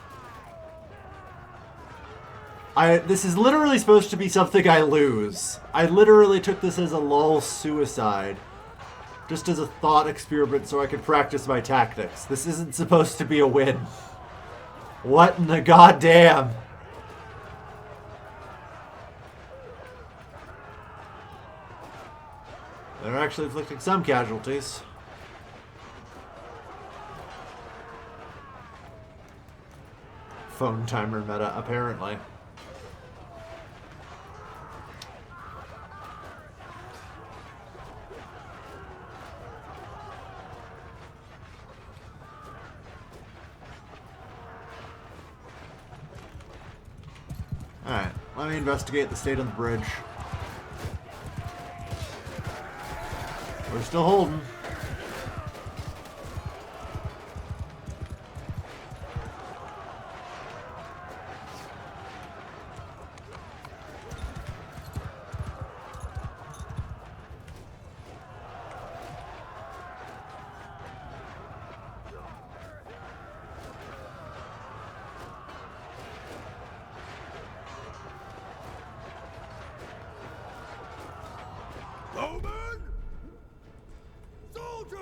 This is literally supposed to be something I lose. I literally took this as a lull suicide. Just as a thought experiment so I could practice my tactics. This isn't supposed to be a win. What in the goddamn? They're actually inflicting some casualties. Phone timer meta, apparently. Alright, let me investigate the state of the bridge. We're still holding. Bowmen! Soldiers!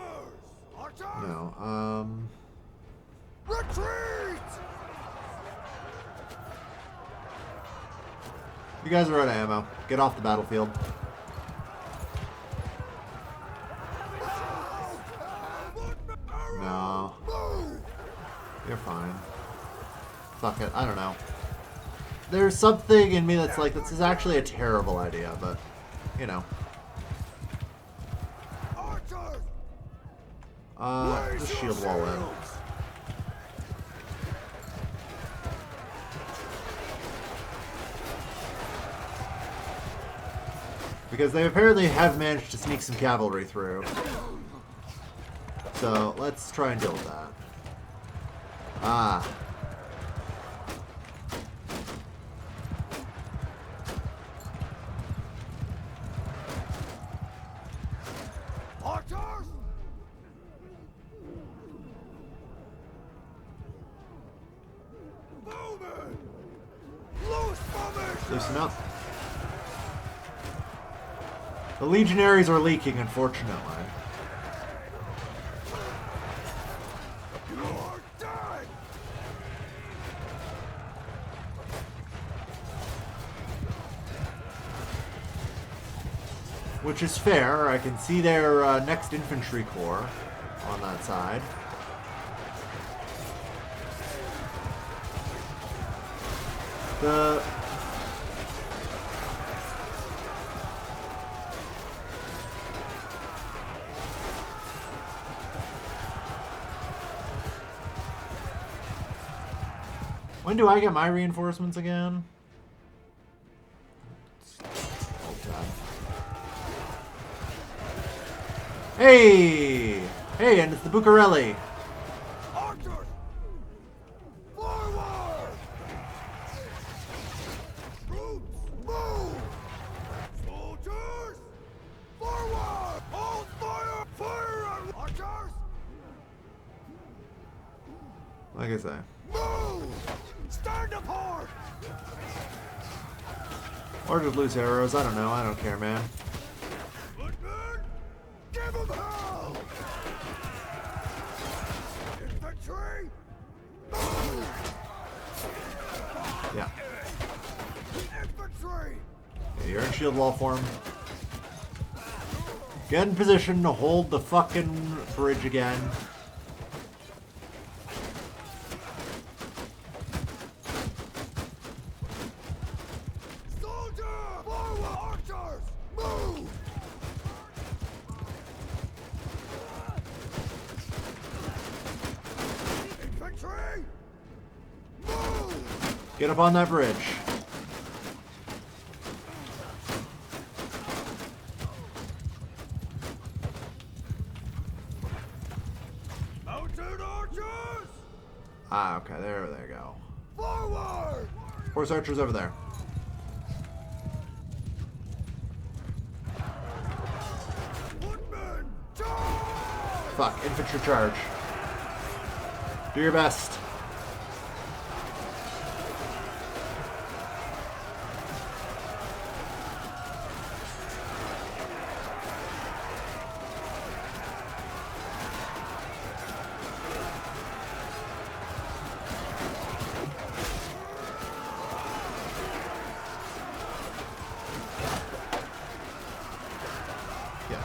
Archers! No, Retreat! you guys are out of ammo. Get off the battlefield. No. You're fine. Fuck it, I don't know. There's something in me that's like, this is actually a terrible idea, but, you know. Just shield wall in. Because they apparently have managed to sneak some cavalry through. So, let's try and deal with that. Ah. Archers! Bowmen! Loose formation! Loosen up. The legionaries are leaking, unfortunately. You are dead! Which is fair. I can see their next infantry corps on that side. The When do I get my reinforcements again? Hey! Hey, and it's the Bucarelli. Archers! Forward! Troops, move! Soldiers! Forward! Hold fire! Fire on archers! Like I say. Move! Stand apart! Or just loose arrows. I don't know. I don't care, man. Footmen! Give them hell! Infantry! Move! Yeah. Infantry! Yeah, you're in shield wall form. Get in position to hold the fucking bridge again. Soldier! Forward! Archers! Move! Infantry! Move! Get up on that bridge. Mounted archers! Ah, okay. There they go. Forward! Horse archers over there. Footmen! Charge! Fuck. Infantry charge. Do your best. Yeah.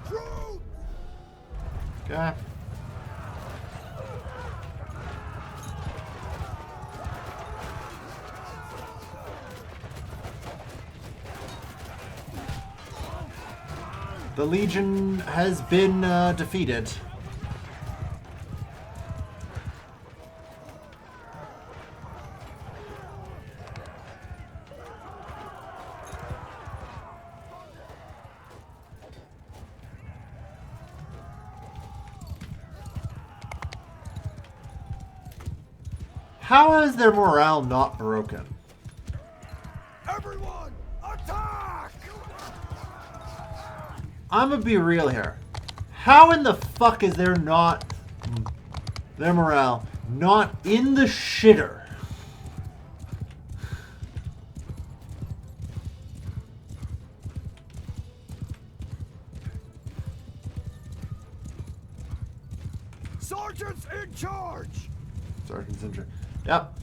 Troops! Okay. The Legion has been defeated. How is their morale not broken? Everyone, attack! I'm gonna be real here. How in the fuck is their morale not in the shitter? Sergeants in charge! Sergeant's injured. Yep.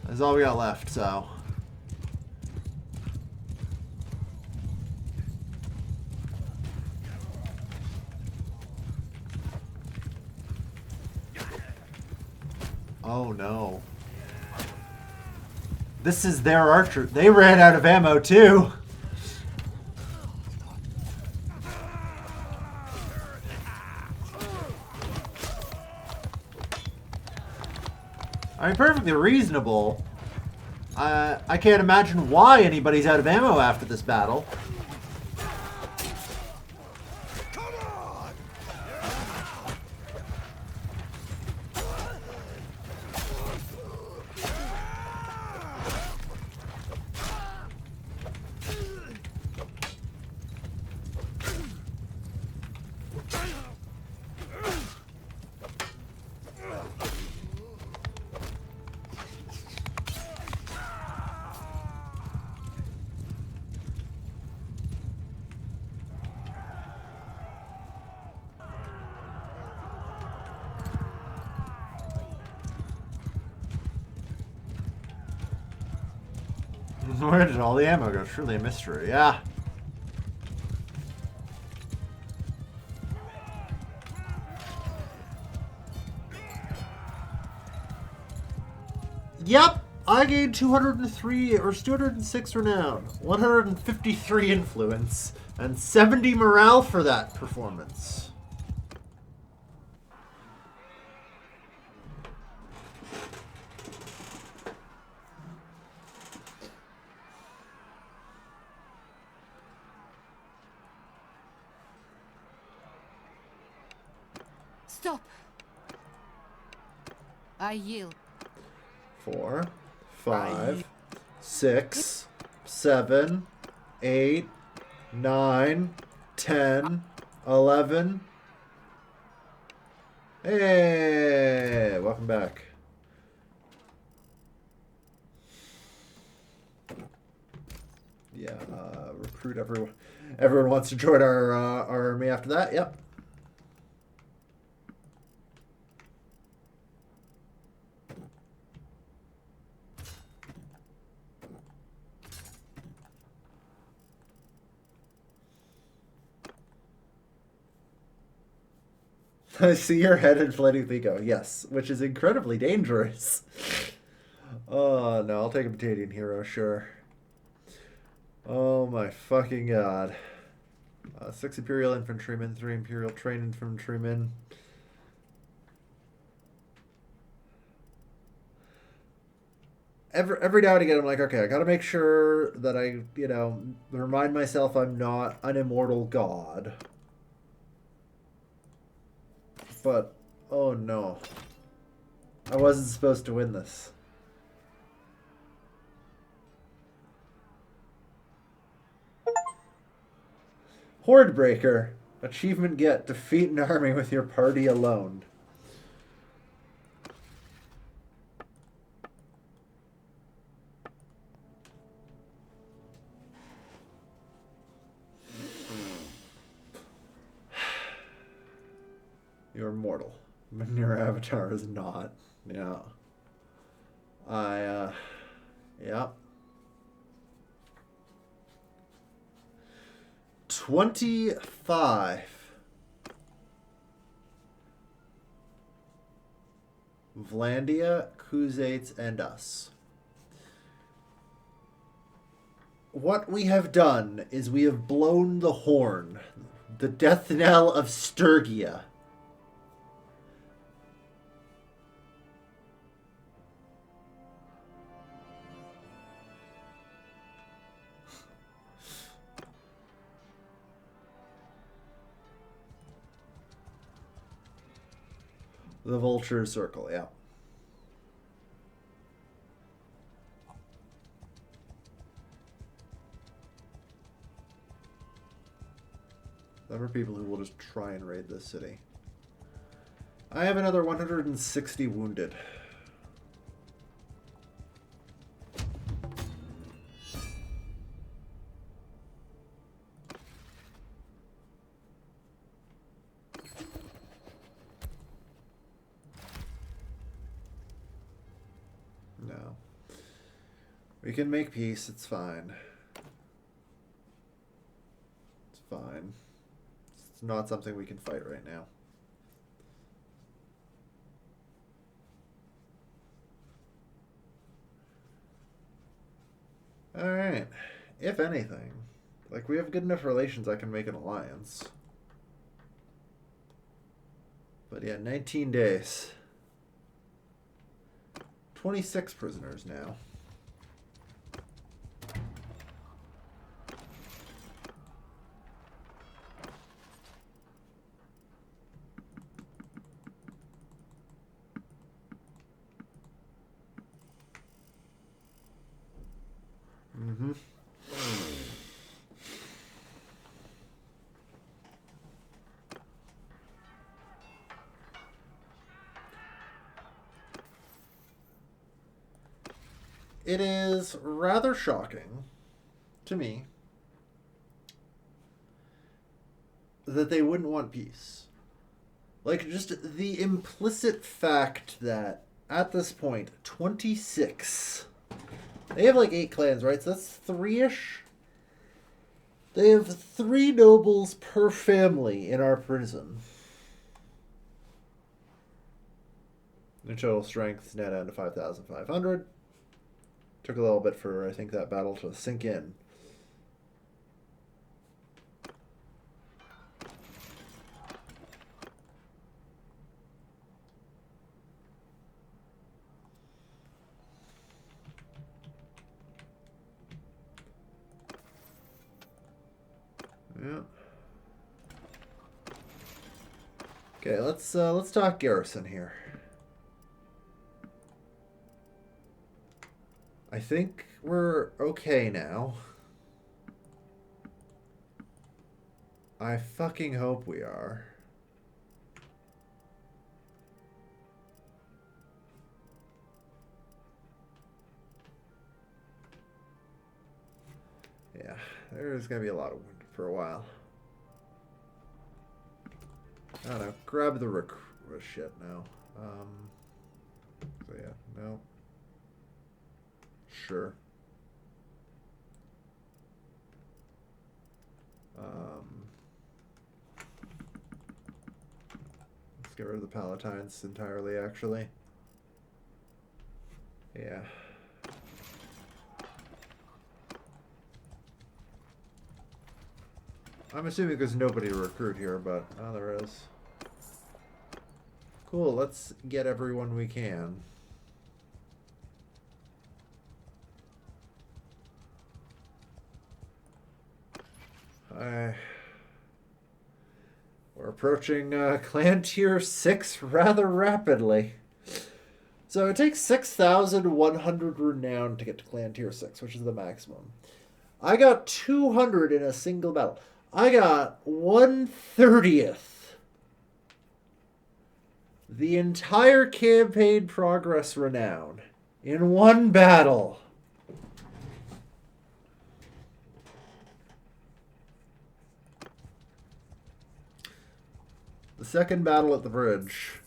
That's all we got left, so. Oh no. This is their archer. They ran out of ammo too. I mean, perfectly reasonable. I can't imagine why anybody's out of ammo after this battle. Come on! Where did all the ammo go? Truly a mystery. Yeah. Yep, I gained 203 or 206 renown, 153 influence, and 70 morale for that performance. Stop! I yield. 4, 5, 6, 7, 8, 9, 10, 11. Hey, welcome back. Yeah, recruit everyone. Everyone wants to join our army after that. Yep. I see your head inflating the ego. Yes, which is incredibly dangerous. Oh, no, I'll take a Batanian hero, sure. Oh, my fucking god. 6 Imperial infantrymen, 3 Imperial trained infantrymen. Every now and again, I'm like, okay, I gotta make sure that I, remind myself I'm not an immortal god. But, oh no. I wasn't supposed to win this. Hordebreaker. Achievement get. Defeat an army with your party alone. You're mortal. But your avatar is not. Yeah. Yeah. 25. Vlandia, Khuzaits, and us. What we have done is we have blown the horn. The death knell of Sturgia. The vulture circle, yeah. There are people who will just try and raid this city. I have another 160 wounded. No. We can make peace, it's fine. It's fine. It's not something we can fight right now. Alright. If anything, like, we have good enough relations I can make an alliance. But yeah, 19 days. 26 prisoners now. Mm-hmm. It is rather shocking to me that they wouldn't want peace. Like, just the implicit fact that, at this point, 26 They have like 8 clans, right? So that's 3-ish. They have 3 nobles per family in our prison. Their total strength now down to 5,500. Took a little bit for, I think, that battle to sink in. Yeah. Okay, let's talk garrison here. I think we're okay now. I fucking hope we are. Yeah, there's gonna be a lot of wounded for a while. I don't know. Grab the shit now. So yeah, no. Sure. Let's get rid of the Palatines entirely, actually. Yeah. I'm assuming there's nobody to recruit here, but oh, there is. Cool, let's get everyone we can. We're approaching clan tier 6 rather rapidly. So it takes 6,100 renown to get to clan tier 6, which is the maximum. I got 200 in a single battle. I got 1/30th. The entire campaign progress renown in one battle. The second battle at the bridge.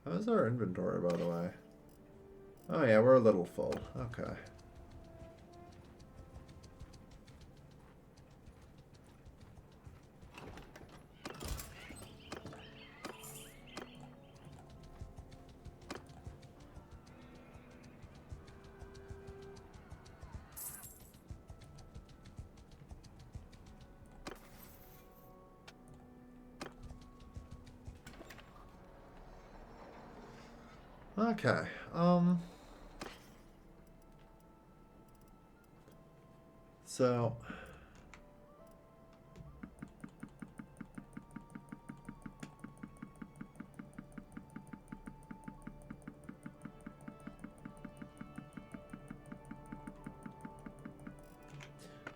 How's our inventory, by the way? Oh yeah, we're a little full. Okay. Okay. So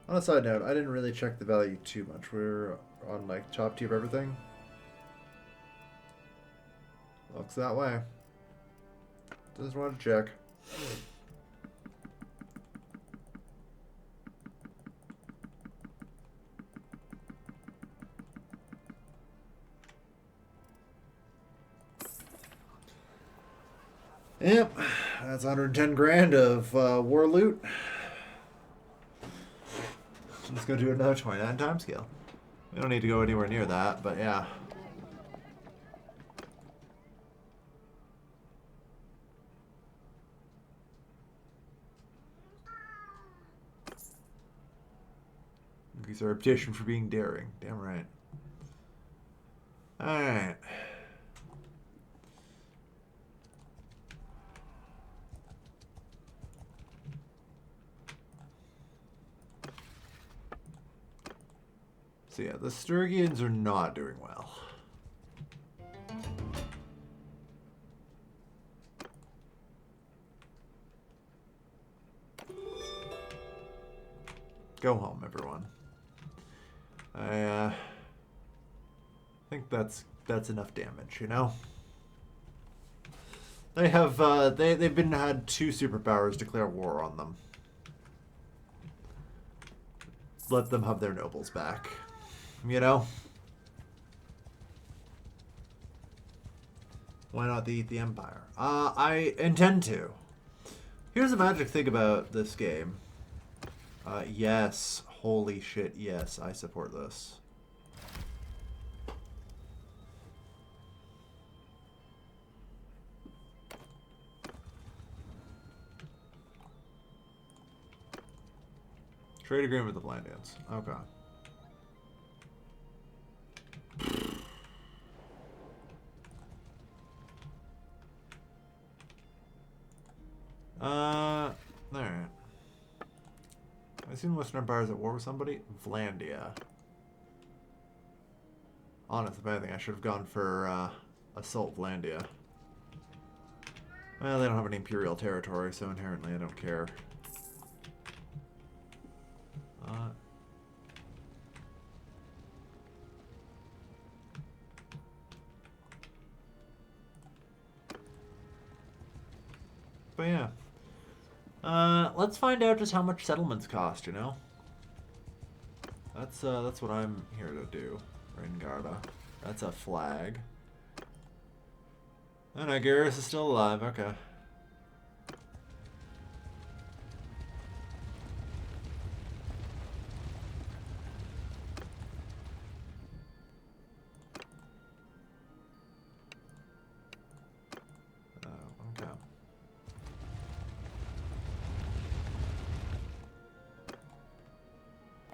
on a side note, I didn't really check the value too much. We're on like top tier of everything. Looks that way. Just wanted to check. Yep, that's 110 grand of war loot. Let's go do another 29 time scale. We don't need to go anywhere near that, but yeah. Increase our reputation for being daring. Damn right. Alright. So yeah, the Sturgians are not doing well. Go home, everyone. I think that's enough damage, you know? They have they've been had 2 superpowers declare war on them. Let them have their nobles back. You know? Why not eat the Empire? I intend to. Here's the magic thing about this game. Yes. Holy shit, yes. I support this. Trade agreement with the Blandians. Okay. Alright. I seen Western Empire is at war with somebody. Vlandia. Honestly, if anything, I should have gone for Assault Vlandia. Well, they don't have any Imperial territory, so inherently I don't care. But yeah. Let's find out just how much settlements cost, you know? That's what I'm here to do. Rengarda. That's a flag. Oh no, Garrus is still alive, okay. Okay.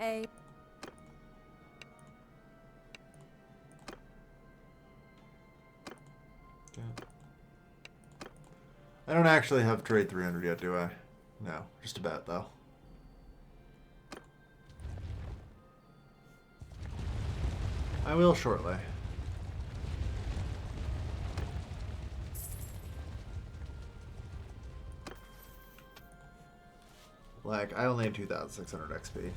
A. I don't actually have trade 300 yet, do I? No, just about though. I will shortly. Like, I only have 2,600 XP.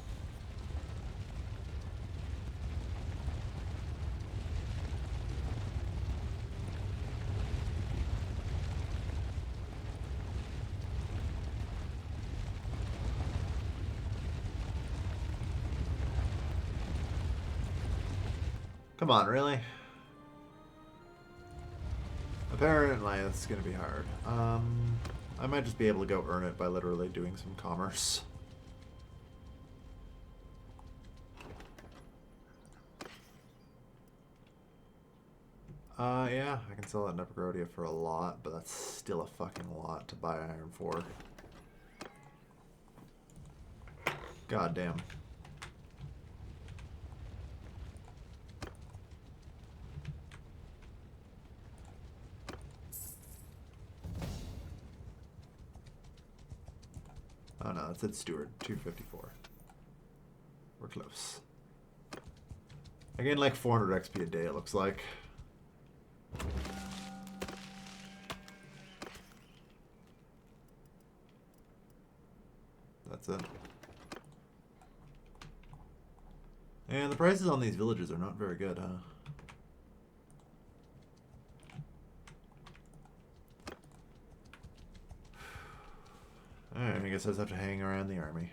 Come on, really? Apparently, it's gonna be hard. I might just be able to go earn it by literally doing some commerce. Yeah, I can sell that Nephrodia for a lot, but that's still a fucking lot to buy iron for. God damn. Oh no, that's it, Steward. 254. We're close. I gain like 400 XP a day, it looks like. That's it. And the prices on these villages are not very good, huh? Alright, I guess I just have to hang around the army.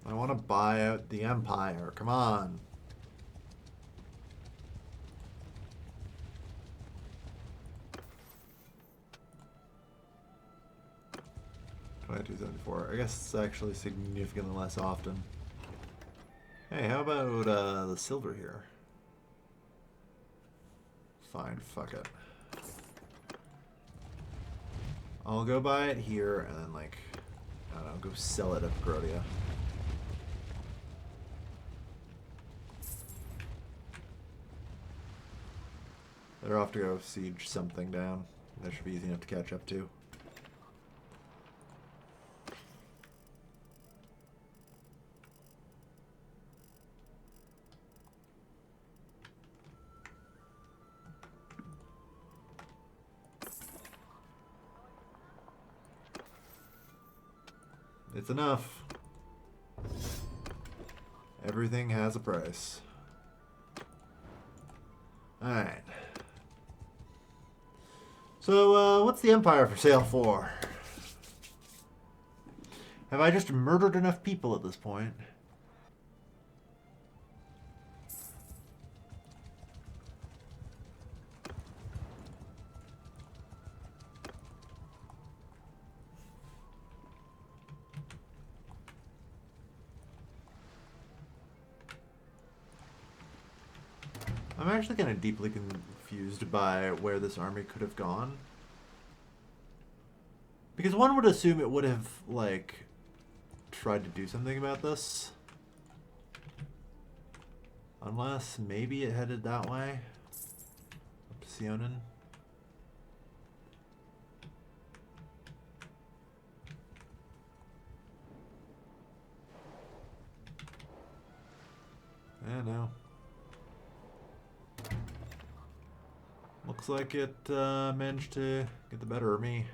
I want to buy out the Empire. Come on. $22.74. I guess it's actually significantly less often. Hey, how about the silver here? Fine, fuck it. I'll go buy it here and then, like, I don't know, go sell it at Grodia. They're off to go siege something down. That should be easy enough to catch up to. It's enough. Everything has a price. Alright. So, what's the Empire for sale for? Have I just murdered enough people at this point? I'm actually kind of deeply confused by where this army could have gone. Because one would assume it would have, like, tried to do something about this. Unless maybe it headed that way. Up to Sionin. Yeah, no. Looks like it managed to get the better of me.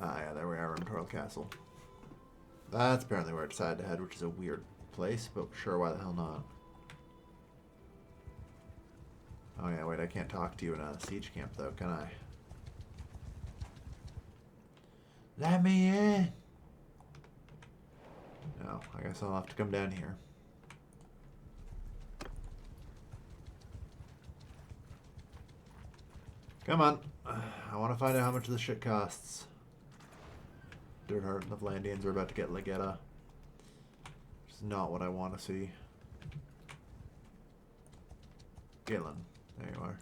Ah, yeah, there we are, Imperial Castle. That's apparently where I decided to head, which is a weird place, but sure, why the hell not? Oh yeah, wait, I can't talk to you in a siege camp, though, can I? Let me in! No, I guess I'll have to come down here. Come on. I want to find out how much this shit costs. Dirtheart and the Vlandians are about to get Legetta. Which is not what I want to see. Galen. There you are.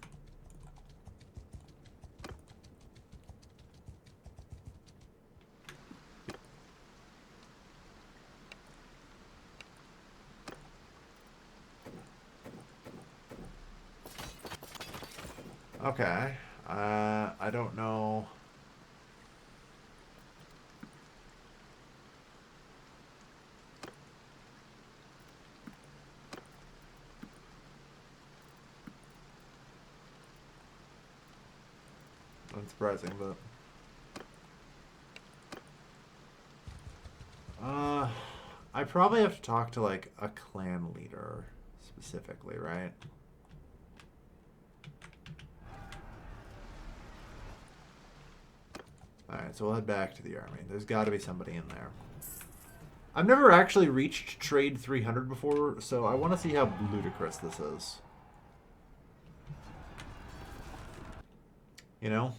Okay. I don't know. Unsurprising, but I probably have to talk to like a clan leader specifically, right? Alright, so we'll head back to the army. There's got to be somebody in there. I've never actually reached trade 300 before, so I want to see how ludicrous this is. You know?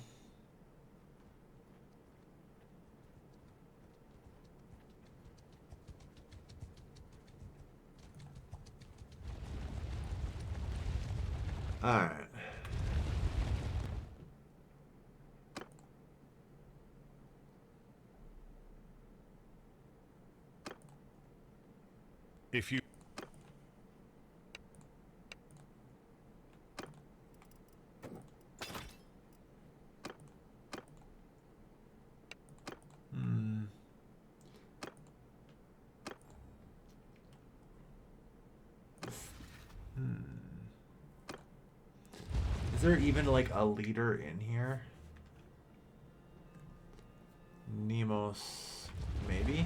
Alright. If you... Is there even like a leader in here? Nemos, maybe?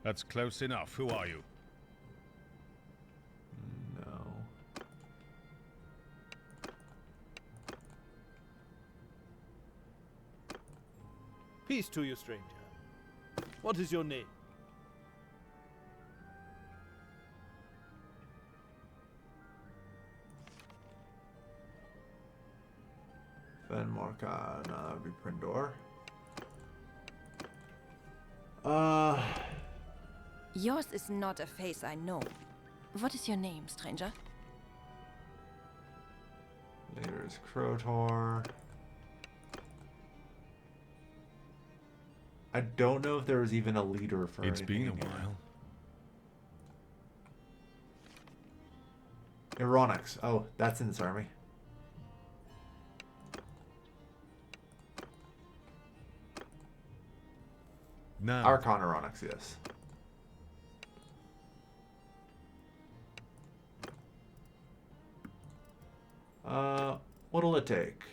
That's close enough. Who are you? No. Peace to you, stranger. What is your name? Fenmarka, no, that would be Prindor. Yours is not a face I know. What is your name, stranger? Leader is Krotor. I don't know if there was even a leader for It's been a anything in here. while. Ironics. Oh, that's in this army. Now, Archon Ironics, yes. What'll it take?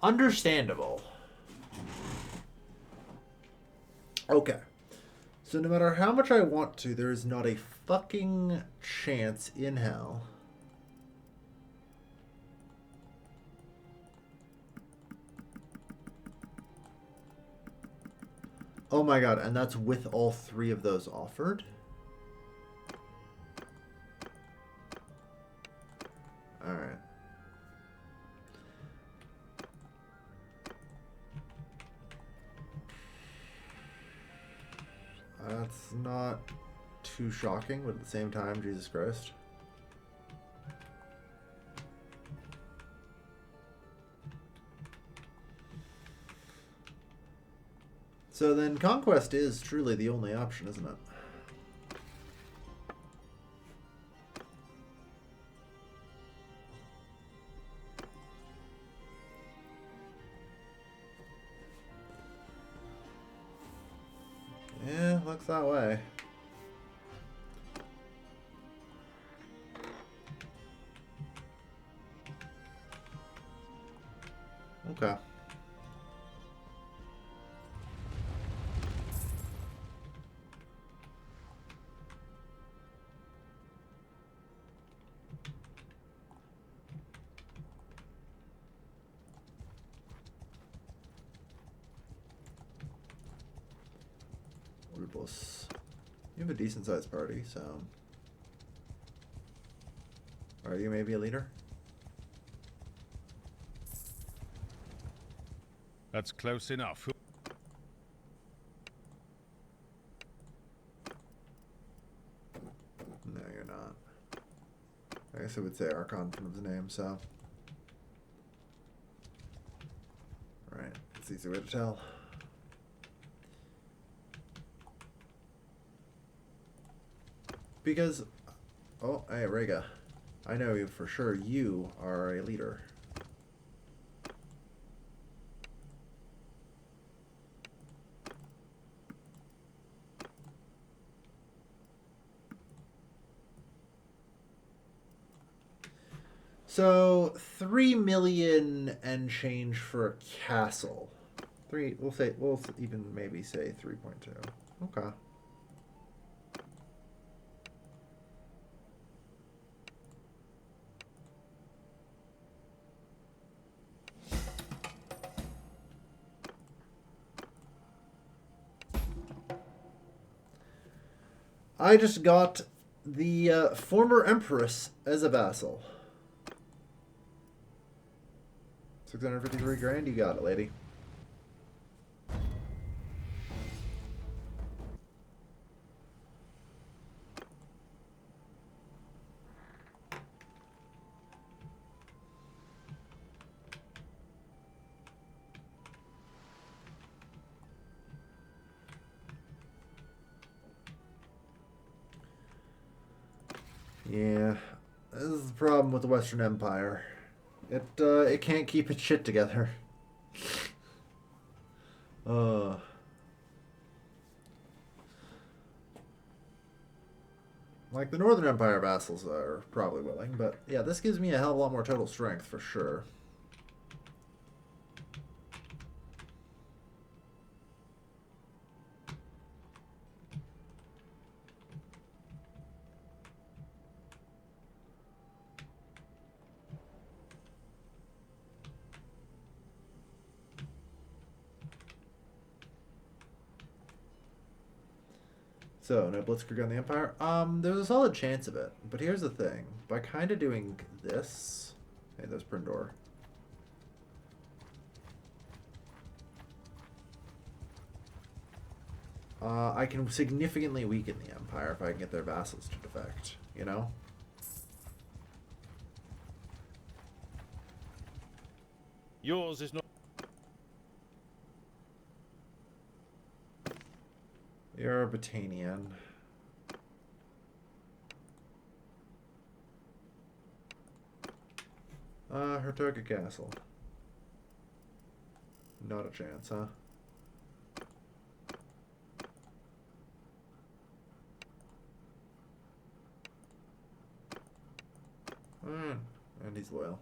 Understandable. Okay. So no matter how much I want to, there is not a fucking chance in hell. Oh my god, and that's with all three of those offered? Alright. That's not too shocking, but at the same time, Jesus Christ. So then conquest is truly the only option, isn't it? Yeah, looks that way. Okay. Ruthless. You have a decent sized party, so. Are you maybe a leader? That's close enough. No, you're not. I guess I would say Archon from his name, so. Right, it's easy way to tell. Because, oh, hey, Rega, I know you for sure you are a leader. So 3 million and change for a castle. We'll even maybe say 3.2. Okay. I just got the former Empress as a vassal. 653 grand, you got it, lady. Yeah, this is the problem with the Western Empire. It can't keep its shit together. Like the Northern Empire vassals are probably willing, but yeah, this gives me a hell of a lot more total strength for sure. So, no Blitzkrieg on the Empire? There's a solid chance of it. But here's the thing. By kind of doing this... Hey, there's Prindor. I can significantly weaken the Empire if I can get their vassals to defect. You know? Yours is not... You're a Batanian. Hertoga Castle. Not a chance, huh? Landion's loyal.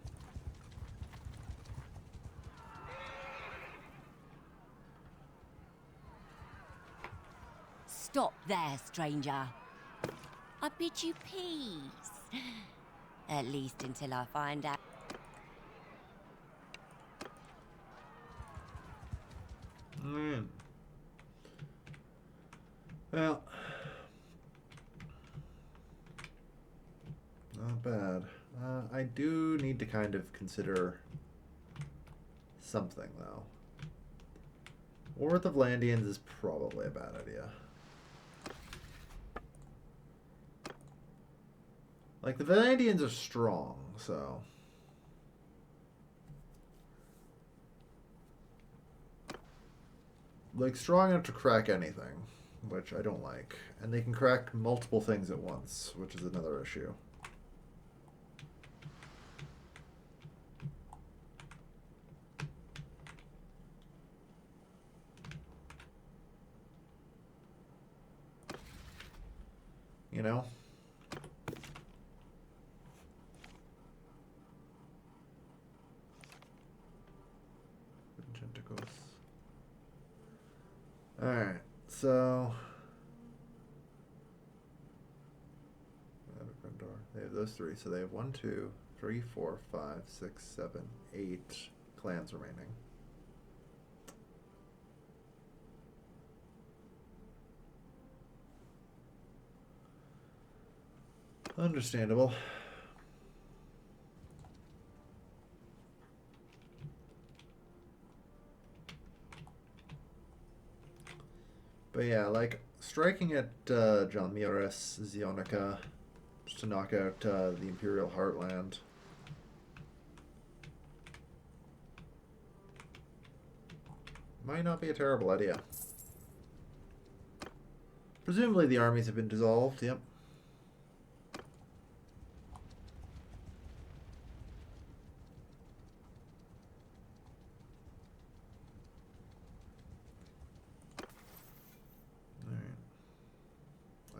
Stop there, stranger. I bid you peace. At least until I find out. Alright. Well, not bad. I do need to kind of consider something, though. War with the Vlandians is probably a bad idea. Like, the Vlandians are strong, so... like, strong enough to crack anything, which I don't like. And they can crack multiple things at once, which is another issue. You know? Alright, so... they have those three, so they have 1, 2, 3, 4, 5, 6, 7, 8 clans remaining. Understandable. But yeah, like, striking at John Mieres, Zionica, just to knock out the Imperial Heartland. Might not be a terrible idea. Presumably the armies have been dissolved, yep.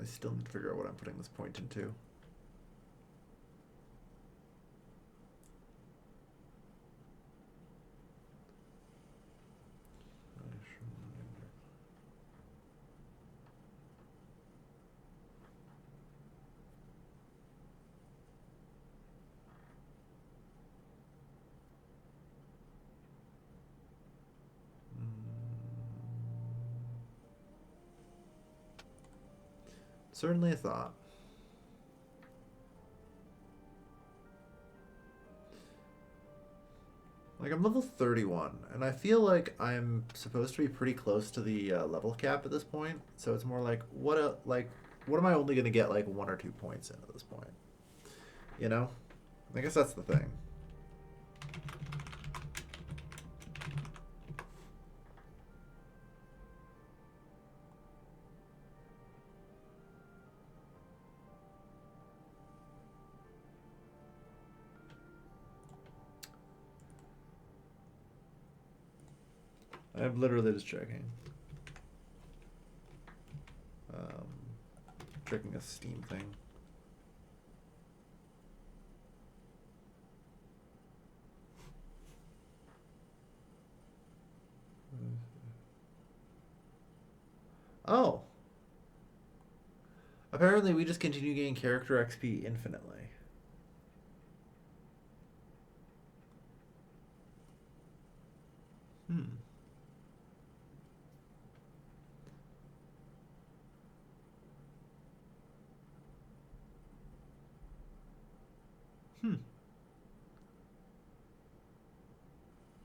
I still need to figure out what I'm putting this point into. Certainly a thought. Like, I'm level 31, and I feel like I'm supposed to be pretty close to the level cap at this point. So it's more like, what am I only going to get, like, 1 or 2 points in at this point? You know? I guess that's the thing. I'm literally just checking. Checking a Steam thing. Oh. Apparently we just continue getting character XP infinitely.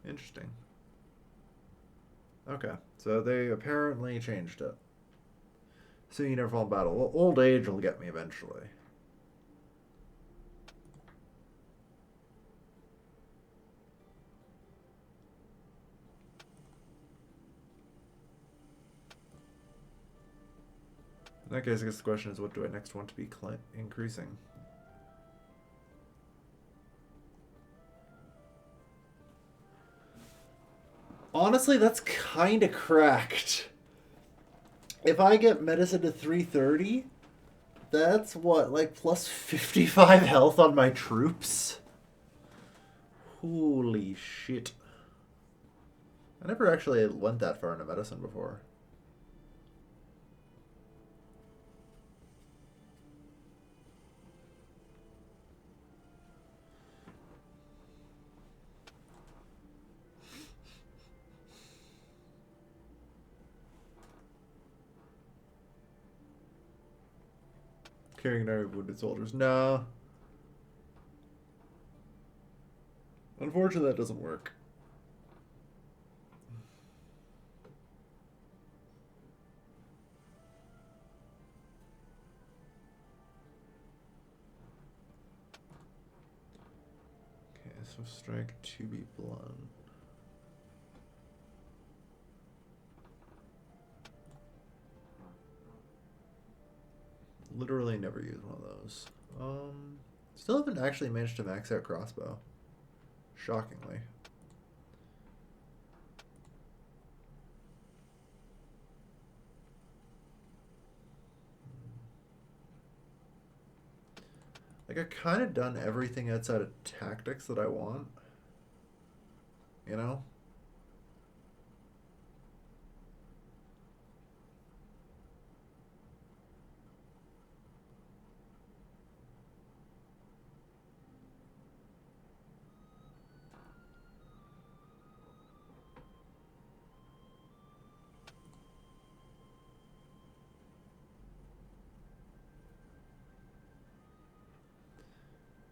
Interesting. Okay, so they apparently changed it. So you never fall in battle. Well, old age will get me eventually. In that case, I guess the question is, what do I next want to be increasing? Honestly, that's kind of cracked. If I get medicine to 330, that's what, like plus 55 health on my troops? Holy shit. I never actually went that far into medicine before. Carrying an army of wounded soldiers. No. Unfortunately, that doesn't work. Okay, so strike to be blunt. Literally never used one of those. Still haven't actually managed to max out crossbow. Shockingly. Like, I've kind of done everything outside of tactics that I want. You know?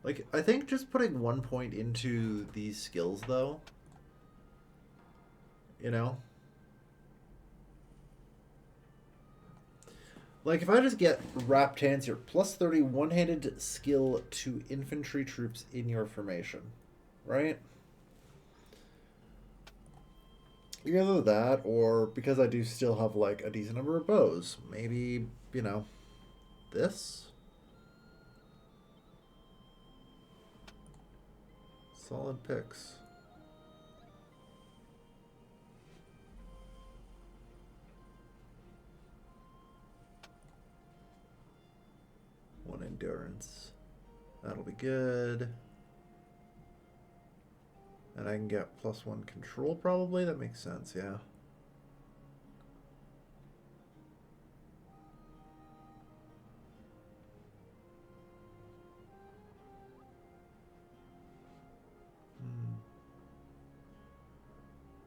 Like, I think just putting 1 point into these skills, though, you know? Like, if I just get Wrapped Hands here, plus 30 one-handed skill to infantry troops in your formation, right? Either that, or because I do still have, like, a decent number of bows, maybe, you know, this? Solid picks. One endurance. That'll be good. And I can get +1 control probably. That makes sense, yeah.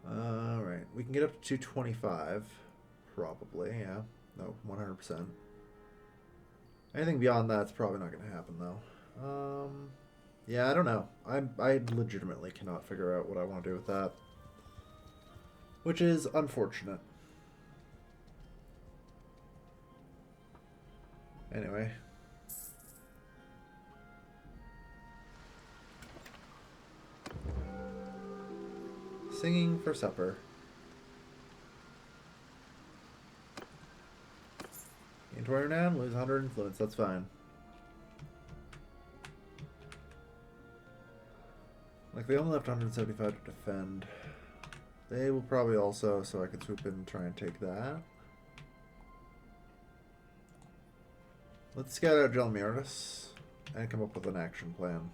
Alright, we can get up to 225, probably, yeah. No, 100%. Anything beyond that's probably not going to happen, though. Yeah, I don't know. I legitimately cannot figure out what I want to do with that. Which is unfortunate. Anyway. Singing for supper. Into our renown, lose 100 influence, that's fine. Like, they only left 175 to defend. They will probably also, so I can swoop in and try and take that. Let's scout out Gelmiratus and come up with an action plan.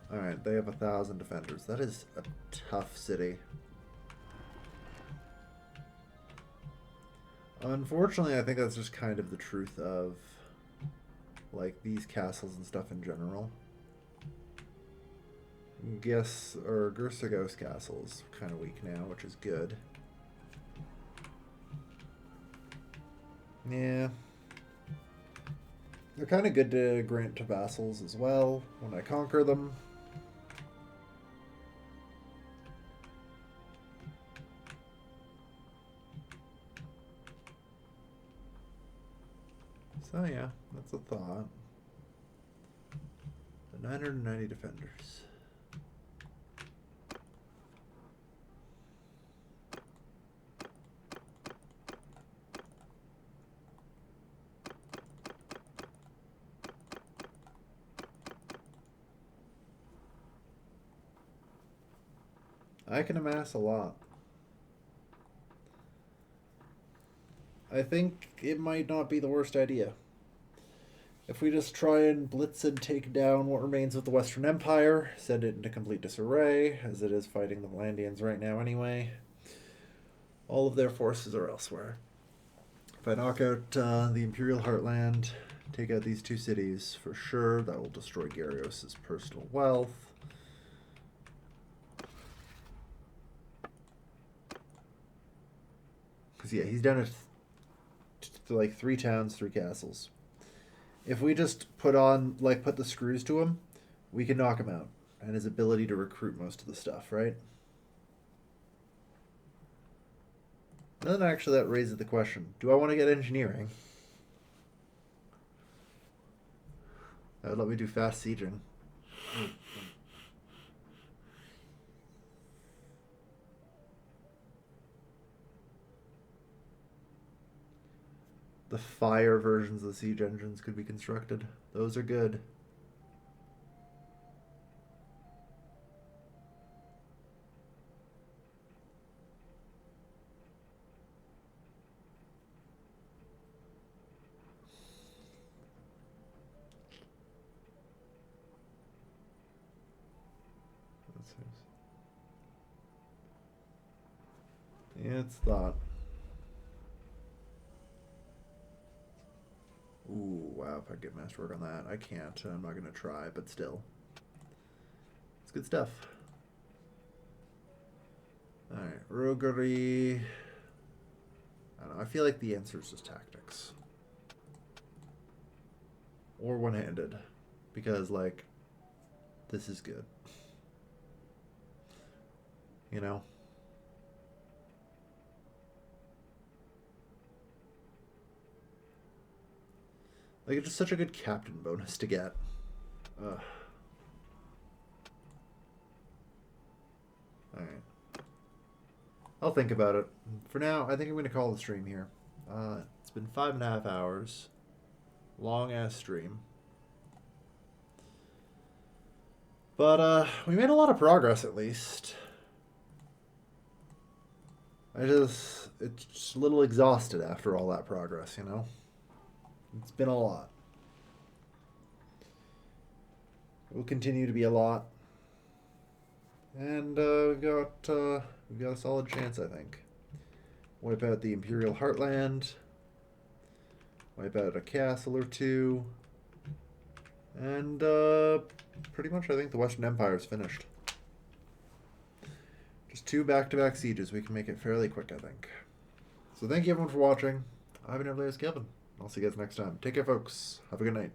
Alright, they have 1,000 defenders. That is a tough city. Unfortunately, I think that's just kind of the truth of, like, these castles and stuff in general. Gursagos Castle is kind of weak now, which is good. Yeah. They're kind of good to grant to vassals as well when I conquer them. So yeah, that's a thought. The 990 defenders. I can amass a lot. I think it might not be the worst idea. If we just try and blitz and take down what remains of the Western Empire, send it into complete disarray, as it is fighting the Valandians right now anyway. All of their forces are elsewhere. If I knock out the Imperial Heartland, take out these two cities, for sure, that will destroy Gyarios' personal wealth. Because, yeah, he's down to like 3 towns, 3 castles. If we just put the screws to him, we can knock him out. And his ability to recruit most of the stuff, right? Then actually that raises the question, do I want to get engineering? That would let me do fast sieging. The fire versions of the siege engines could be constructed. Those are good. Yeah, it's thought. Ooh, wow, if I get masterwork on that. I can't. I'm not going to try, but still. It's good stuff. Alright, roguery. I don't know, I feel like the answer is just tactics. Or one-handed. Because, like, this is good. You know? Like, it's just such a good captain bonus to get. Ugh. Alright. I'll think about it. For now, I think I'm going to call the stream here. It's been 5.5 hours. Long-ass stream. But, we made a lot of progress, at least. It's just a little exhausted after all that progress, you know? It's been a lot. It will continue to be a lot. And we've got a solid chance, I think. Wipe out the Imperial Heartland. Wipe out a castle or two. And pretty much I think the Western Empire is finished. Just 2 back-to-back sieges. We can make it fairly quick, I think. So thank you everyone for watching. I've been your latest Kevin. I'll see you guys next time. Take care, folks. Have a good night.